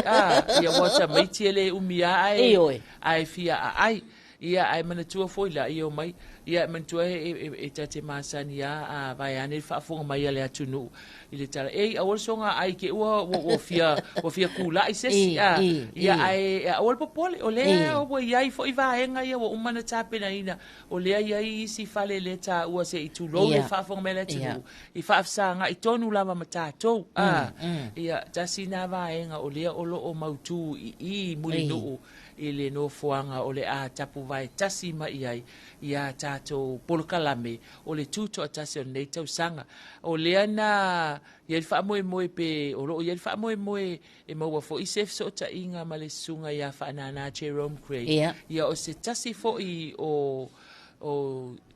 Ia wata mai tie le umia ai. Ai fia ai. Ia ai mana tua foila i o mai. Ia mana tua e tate masani a vai ane whaafonga mai le atu nu. I le tala. Awal songa ai ke ua o fia kula i sesi. Ia ai awal popole. O lea o iai fo i vaenga ia o umana tapena ina. O lea iai isi fale le ta ua se i tu lo le whaafonga mai le atu nu. I whaafsanga i tonu lava matatou. Ia tasi na vaenga o lea o lo o mautu i muli nuu. I le no fuanga o le a tapu vai tasi ma iai ia tātou polokalame o le tuto a tasi o nei tau sanga. O le ana ia wha moe moe pe o lo ia wha moe moe e maua fo i sef so ta inga ma le sunga ia wha anana Jerome Craig. Ia o se tasi fo i o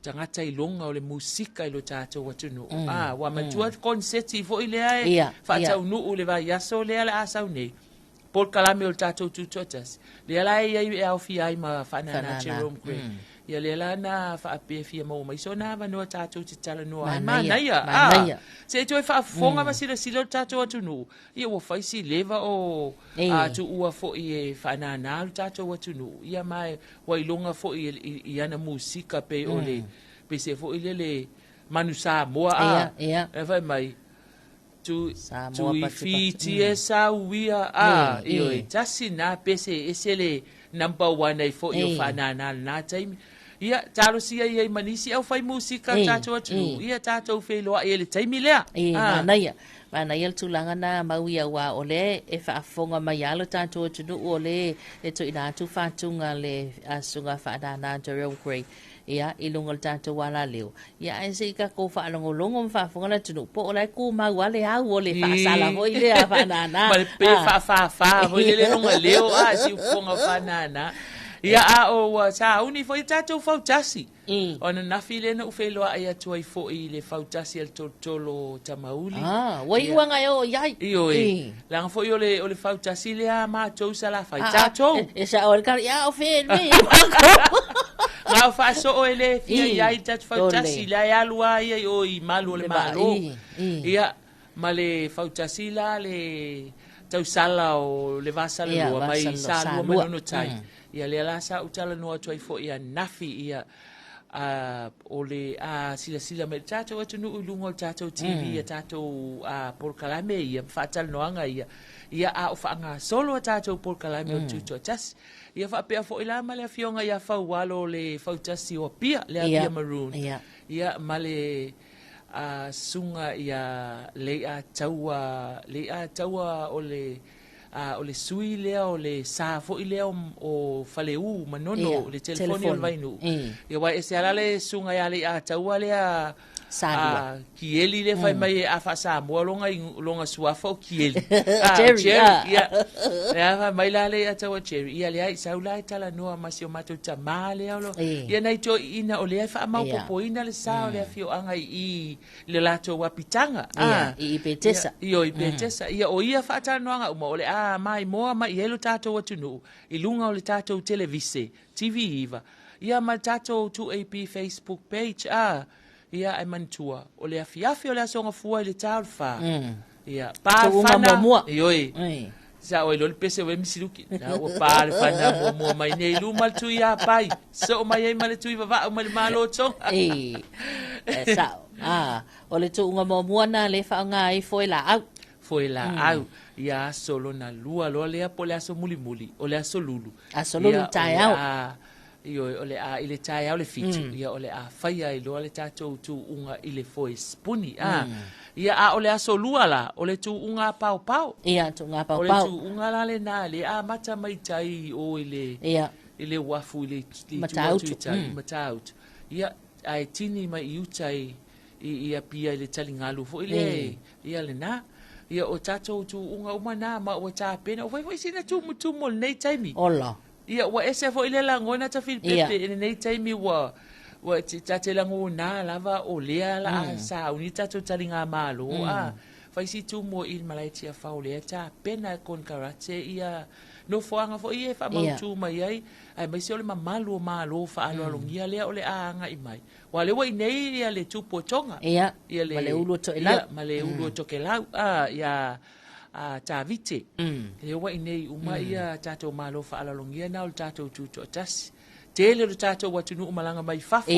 tangata i longa o le musika i lo tātou watunu. Wa matua konseti fo i lea e wha tau nuu le vai yaso lea le asau nei. Por kalame o tātou tutotas. Le ala e ai au fi ai ma whanana Jerome Craig. Ia le ala na whaape fia mau mai. So na wanoa tātou te tala noa. Manaia. Se tu e whaafonga masira sila o tātou atu nu. Ia wa whaisi leva o tu ua fo i e whanana o tātou atu nu. Ia mai wailonga fo i ana musika pe o le. Pe se fo i le Manu Samoa. E whai mai. Tu i fiti e sa uia io e tasi na pese e sele number 1 ai fo io whanana na taimi. Ia taro sia ia manisi au fai musika tātou atu. Ia tātou wheloa e le taimi lea. Manaia. Manaia le tulanga na mauia wa o le e whaafonga mai alo tātou atu nu o le e to ina atu whatunga le asunga whanana Jerome Craig. Ia i lunga le tātou wala leo. Ia e se ika ko whaalongolongo mwhaafonga na tunu. Po o lai ku mau wale au o le whaasala hoi lea whanana. Ma le pe wha hoi le longa leo si uponga whanana. Ia o sa uni fo i tātou whautasi. Ona nafi le na uwheloa ai atu ai fo i le whautasi al tolo tamauli. Wai uanga e o iai. Io e. Langa fo i o le whautasi le a mātou sa la whai tātou. E sa o le kari ia o when me. Ngā whaaso o ele fia iai tatu whautasi la e alua ia o i malu o le malo. Ia ma le whautasi la le tau sala o le vasala lua mai salua manono tai. Ia le ala sa utala noa tuai fo ia nafi ia o le sila me tātou atu nuu lungo o tātou TV ia tātou porkalame ia whaatala noanga ia o whaanga solo a tātou porkalame o tuto tas. Ia whaapea fo ila ma le fionga ia whauwalo le whautasi o pia le pia maroon. Ia ma le sunga ia lea taua o le sui lea o le sa fo i lea o faleu manono le telefoni o le vainu. Ia wai e se ala le sunga ia lea taua lea kieli le fai mai a fa Samoa longa suafa o kieli. Jerry. Ia fai mai la le atawa Jerry. Ia lea i saula e tala noa masi o matou tama lea olo. Ia nai to ina o lea fa mau popo ina le sa o lea fio anga i le lato wapitanga. I petesa. Ia i petesa. Ia o ia fa atala noanga uma o le mai moa mai helo tatou atunu. I lunga o le tatou televise. TV iwa. Ia ma tatou 2AP Facebook page. Ia ai mantua. O le afiafi o le asonga fua i le taurfa. Ia. Pa whana. Ioi. Sa o ilole pese we misiruki. Na o pa le whana mua mai nei luma le tui a pai. So o mai ei ma le tui vava o ma le malo tonga. Sao. O le tu unga mua na le fa nga I foi la au. Foi la au. Ia solo na lua lo le po le aso muli o le aso lulu. Aso lulu tai au. Io ole a ile tai au le fitu. Ia ole a fai ai lo le tatou tu unga ile foi spuni. Ia a ole aso lua la, ole tu unga pau. Ia tu unga pau. Ole tu unga la le na le a mata mai tai o ile. Ia. Ile wafu ile matautu. Matautu. Ia ai tini mai iutai ia pia ile talingalu fo ile. Ia le na. Ia o tatou tu unga umana ma o ta pena. O vai sina tu mutu mo nei taimi. Ola. Ia wa ese fo ile la ngona ta fil pepe nei taimi wa tate la ngona lava o lea la sa unita to talinga malo fai si tu mo il malaitia fa o lea ta pena kon karate ia no foanga fo ia fa mau tu mai ai mai se ole malo fa alo longia lea ole anga i mai wa le wa nei ia le tu potonga ia le male ulo to ela male ulo to ke lau ia ta vite le wa nei uma ia tato malo fa alo longia na o tato tu to tas tele o tatou watunu malanga mai fafo.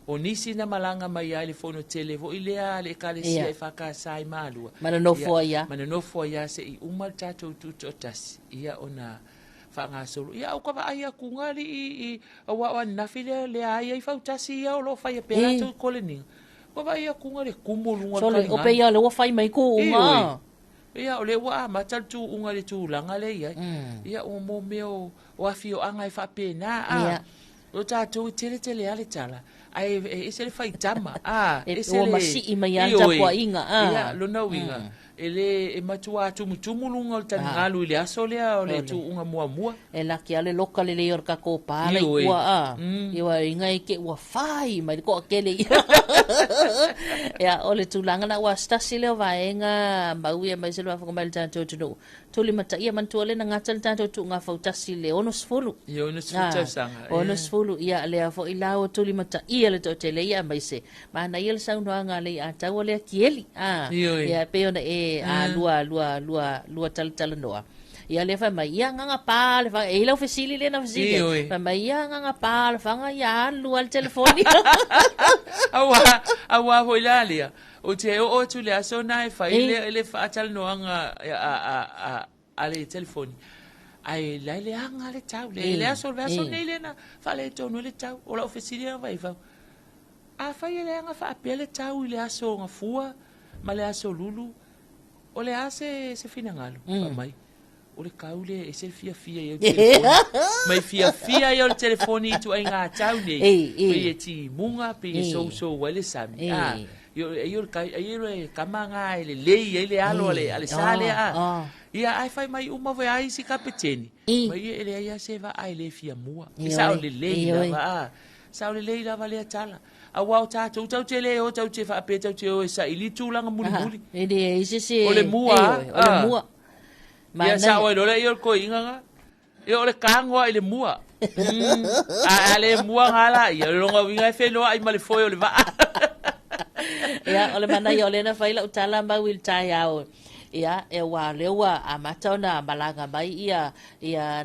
O nisi na malanga mai ai le fono tele vo ilea le kalesia I whakasai malua. Mana no fua ia. Mana no fua ia se I umal tatou tutotas. Ia ona whangasolo. Ia au kawa ai a kungari I awa nafile le ai ai whautasi ia o lo whai a pera tau koleninga. Kawa ai a kungari kumulunga kalinga. So o pe ia le wa whai mai ko unga. Ia o le wa matal tu unga le tu langa le ia. Ia o mo meo o afio anga I whapena. O tātou tele ale tala. Ai ese le fai tama. Ese le masi I mai anta kwa inga. Ia lona winga. Ele matua tumu lunga o tangalu ile aso lea o le tu unga mua. E laki ale loka le leo ka ko pala I kua Iwa inga I ke ua fai mai ko akele Ia o le tulanga na ua stasi leo vaenga maui mai se lua whakamai le tātou tunu. Tuli mata ia mantua le na ngata le tātou tu ngā whautasi le ono sfulu. Ia ono sfulu sanga. Ono sfulu ia lea fo I lao tuli mata ia le tau tele ia mai se. Mana ia le saunua ngā le a tau lea kieli. Ia peona lua tala noa. Ia le fa mai ia nganga pa le fa e lau fesili le na fesili. Fa mai ia nganga pa le fa nga ia lua le telefoni. Awa ho ilalia. O te o tu le aso nai fa ile fa tala noa nga ale telefoni. Ai le anga le tau le aso nei le na fa le tonu le tau o la fesili vai fa. A fa ile anga fa apele tau le aso nga fua ma le aso lulu. O le ase se finangalo mai. O le kaule e se fia ia o telefoni. Mai fia ia o telefoni tu ai ngā tau nei. Pe e ti munga pe e so wale sami. Io kamanga ele lei ele alo ale sale ia ai fai mai uma vai ai si kapeteni. Mai ele ia se va ai le fia mua. Sa o le lei lava sa o le lei lava le tala. A wau tātou tau te leo tau te whape tau te oe sa ili tūlanga muli. Ede e se o le mua. O le mua. Ia sa oe lole i o le ko inganga. I o le kāngoa I le mua. A le mua ngala ia le longa winga e whenua ai ma le foi o le waa. Ia o le mana i o le na whaila utala mau il tai au. Ia e wā lewa a matona malanga mai ia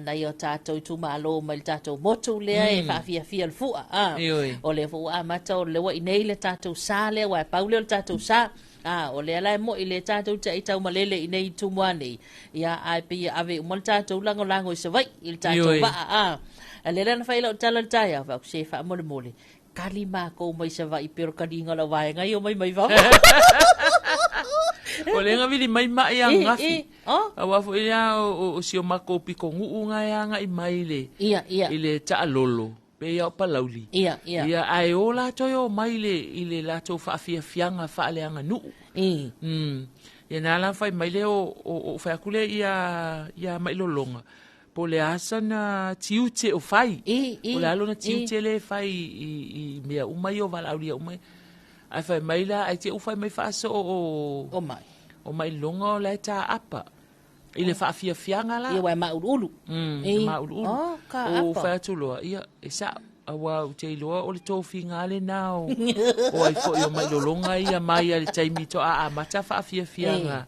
na i o tātou tūmalo mai tātou motu lea e whaafia le fua. O le fua a matau lewa I nei le tātou sā lea wa e paule o le tātou sā. O le ala mo I le tātou te I tau malele I nei tūmua nei. Ia ai pe ia ave umal tātou lango I se vai I le tātou waa. A le lana whaila o tala le tai au whau se wha mole. Kali mā kou mai se vai pero karinga la waenga I o mai wama. O le ngavili mai mai a ngafi. A wafu ia o sio mako piko nguunga ia nga I mai le. I le taa lolo. Pe ia o palauli. Ia ai o la toyo mai le I le la tau whaafia fianga whaale anga nuu. Ia nā la whai mai le o whaakule ia mai lolonga. Po le asa na tiute o whai. O le alo na tiute le whai I mea umai o valauria umai. Ai whai mai la, ai te ufai mai whaaso o mai. O mai longa o lai tā apa. I le whaafia fianga la. Ia wai maurulu. Maurulu. Ka apa. O whai atuloa. Ia, e sa, awa u te iloa o le tōwhi ngā le nao. O ai fo i o mai lolonga ia mai a le taimi to a mata whaafia fianga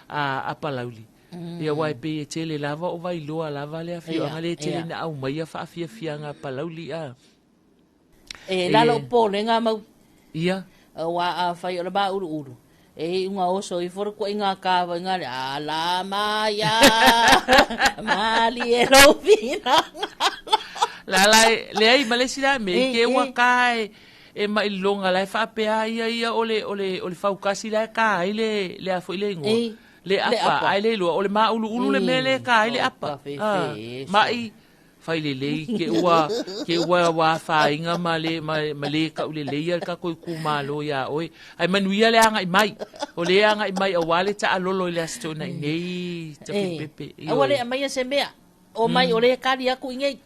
a apa lauli. Ia wai pe e tele lava o vai loa lava le afio anga le tele na au mai a whaafia fianga pa lauli a. E lalo po le ngā mau. Ia. Wa fai o le ba uru. E unga oso I for ko inga ka wa inga ala maya. Mali e lo vina. La le ai malesira me ke wa kai e mai longa la fa pe ia ole fa kasi la ka ile le afo ile ngo le apa ai le lo ole ma ulu le mele ka ile apa mai fa ile le ke wa fa inga male ka ule le ia ka ko ku malo ya oi ai manuia le anga mai ole anga mai o wale ta alolo le asto na nei ta pepe ole mai se mea o mai ole ka dia ku ingei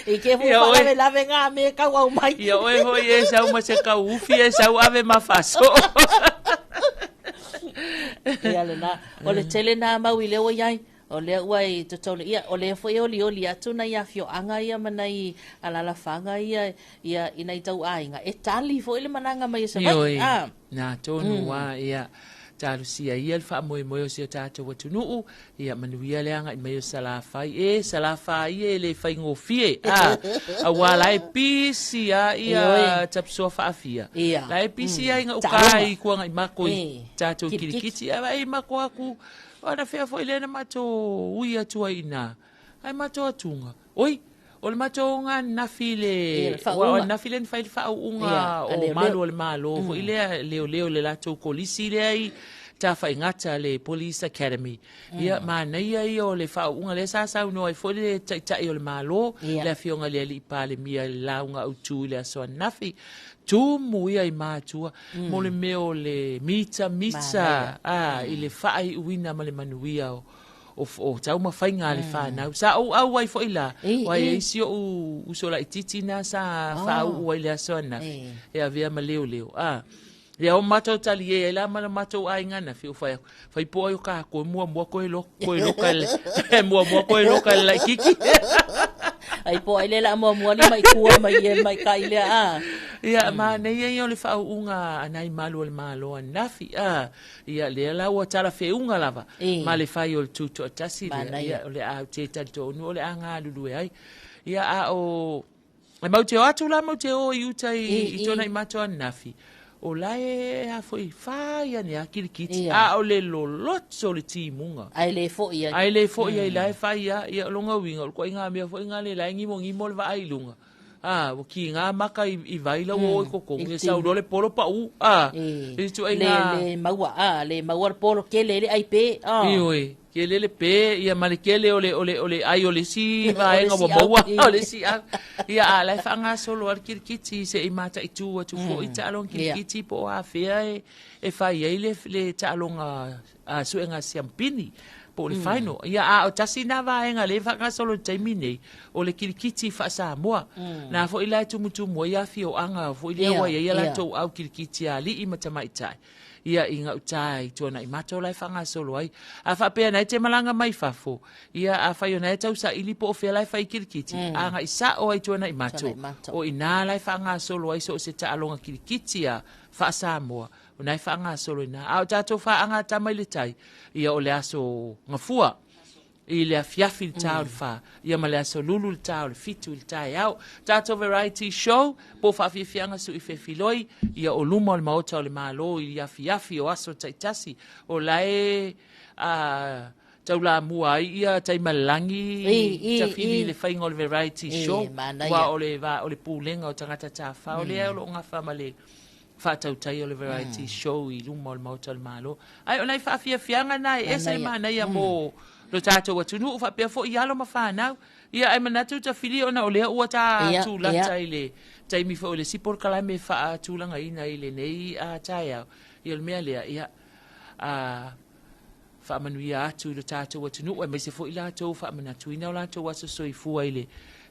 E ke fu fa la venga me ka wa mai. Ia oi ho e sa uma se ka ufi e sa ave mafaso. Ia le na o le tele na ma wile o yai o le wai to tole ia o le fo e oli atu na ia fio anga ia manai ala la fanga ia ina tau ainga e tali fo ile mananga mai se mai. Na tonu wa ia talusia ia le fa mo o se tata watu nuu ia manuia le anga mai o salafa ia le fa ngofie a wala e pisi ia tapso fa afia la e pisi ia nga ukai ku nga mako tata kirikiti ai mako aku ona fe fo ile na mato uia tua ina ai mato atunga oi o le mato nga nafile wa nafile ni fa unga o malo fo ile leo le lato kolisi le ai ta fa ingata le police academy ia mana ia o le fa unga le sa no ai fo le ta o le malo le fionga le li pa le mia la unga utu le so nafi tu mu ia I matua mo le meo le mita ile fa I uina ma le manuia o tau mawhainga le whanau. Sa au wai fo ila. Wai eisi o usola I titina sa whau wai lea soana. E a vea ma leo. Lea o matau tali e la mana matau ai ngana fi o whai po ai o ka koe mua koe loka le. Mua koe loka le kiki. Ai po ai le la mua ni mai kua mai ka ile Ia ma nei ai o le whau unga anai malu o le malo nafi ia le la o tala fe unga lava ma le whai o le tuto tasi ia o le au te tanto o le anga lulu ai ia o ai mau te o atu la mau te o I uta I tona I mato nafi o lae a foi whai ane a kirikiti o le lolot so le timunga ai le fo ia I lae whai ia longa winga ko inga mea fo inga le lae ngimo le vai lunga o ki ngā maka I vaila o I koko nge sau le polo pa u le maua le polo ke le ai pe ioi ke le pe ia male ke le ole ai ole si vaenga mo maua ole si ia la fanga solo ar kirkiti se I mata I tu fo I talon kirkiti po a fea e fai ai le talon a suenga siampini po le final ia o tasi na vaenga le fanga solo taimine o le kirikiti fa Samoa na fo ila tu mo ia fio anga fo ile wa ia la to au kirikiti ali I matamai tai ia inga utai tona I mato lai fanga solo ai a fa pe na te malanga mai fafo ia a fa yo na tau sa ili po fe lai fa kirikiti anga isa o ai tona I mato o ina lai fanga solo ai so se ta alonga kirikiti fa Samoa o nai whaanga solo ina. Au tātou whaanga tamai le tai. Ia o le aso ngafua. I le afiafi le tau le wha. Ia ma le aso lulu le tau le fitu le tai au. Tātou variety show. Po whaafiafianga su I whewhiloi. Ia o luma o le maota o le malo. I afiafi o aso taitasi. O lae tau la mua ia tai malangi. Tawhiri le whainga o le variety show. Wa o le pūlenga o tangata tā wha. O le au lo ngawha ma le fatau tai o le variety show I luma o le mauta le malo. Ai o nei whaafiafianga nai, ese le mana ia mo lo tātou atunu, o whapea fo I alo ma whanau. Ia ai manatu ta whili o na o lea ua tā tūlata I le taimi fo o le sipor kalai me wha tūlanga ina I le nei a tai au. Ia le mea lea, ia whaamanuia atu lo tātou atunu, ai mai se fo I lātou whaamanatu ina o lātou aso soifua I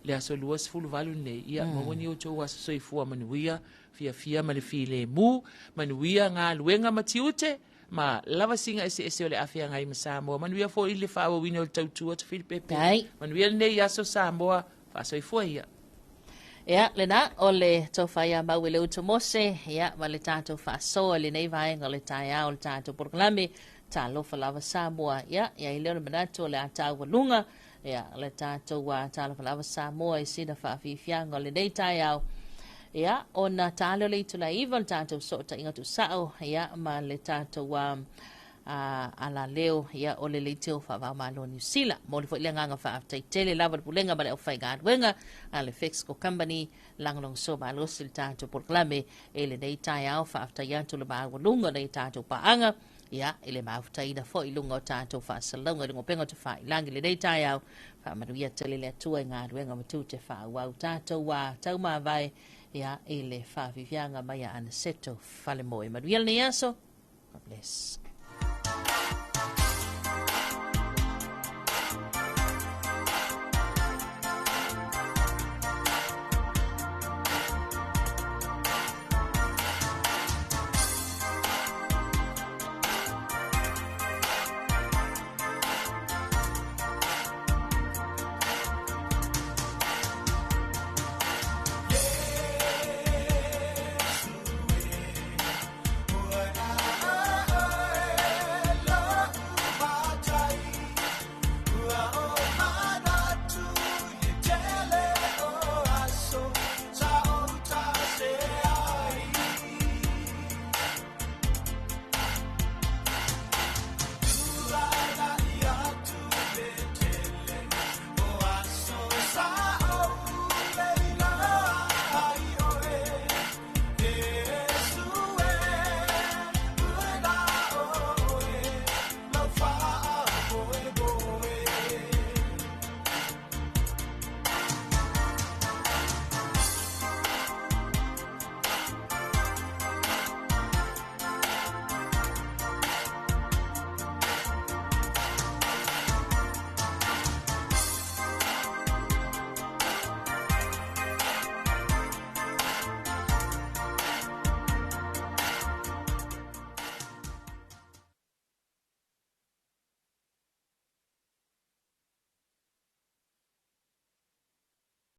le aso luas fulu valu nei. Ia mawani o tō aso soifua manuia, fia ma le file mu manuia ngā luenga matiute ma lava singa ese o le afia ngai ma Samoa manuia fo I le whaawa wina o le tautua te Filipepe manuia nei aso Samoa whaasoi fua ia ia lena o le tawhai a mau le uto mose ia ma le tātou whaasoa le nei vaenga le tai au le tātou porklame Talofa lava Samoa ia I leo le manato le atau walunga ia le tātou wa Talofa lava Samoa I sina whaafifianga le nei tai au ia ona talo le tu la iva tatou so ta inga tu sao ia ma le tatou ala leo ia o le leiteo fa malo New Zealand mo le fo le nganga fa after tele lava pulenga ba le fai gad wenga ale Fexco company langlong so ba lo sil tatou proclame ele nei tai au fa after ya tu le ba lunga nei tatou paanga ia ele mafutai fo ilunga o tatou fa salonga le ngopenga tu fa ilangi le nei tai au fa maruia tele le tua ngad wenga matu te fa wa tatou wa tau ma vai ia ele fa vivianga mai ana seto fale moi maruia le yaso. God bless.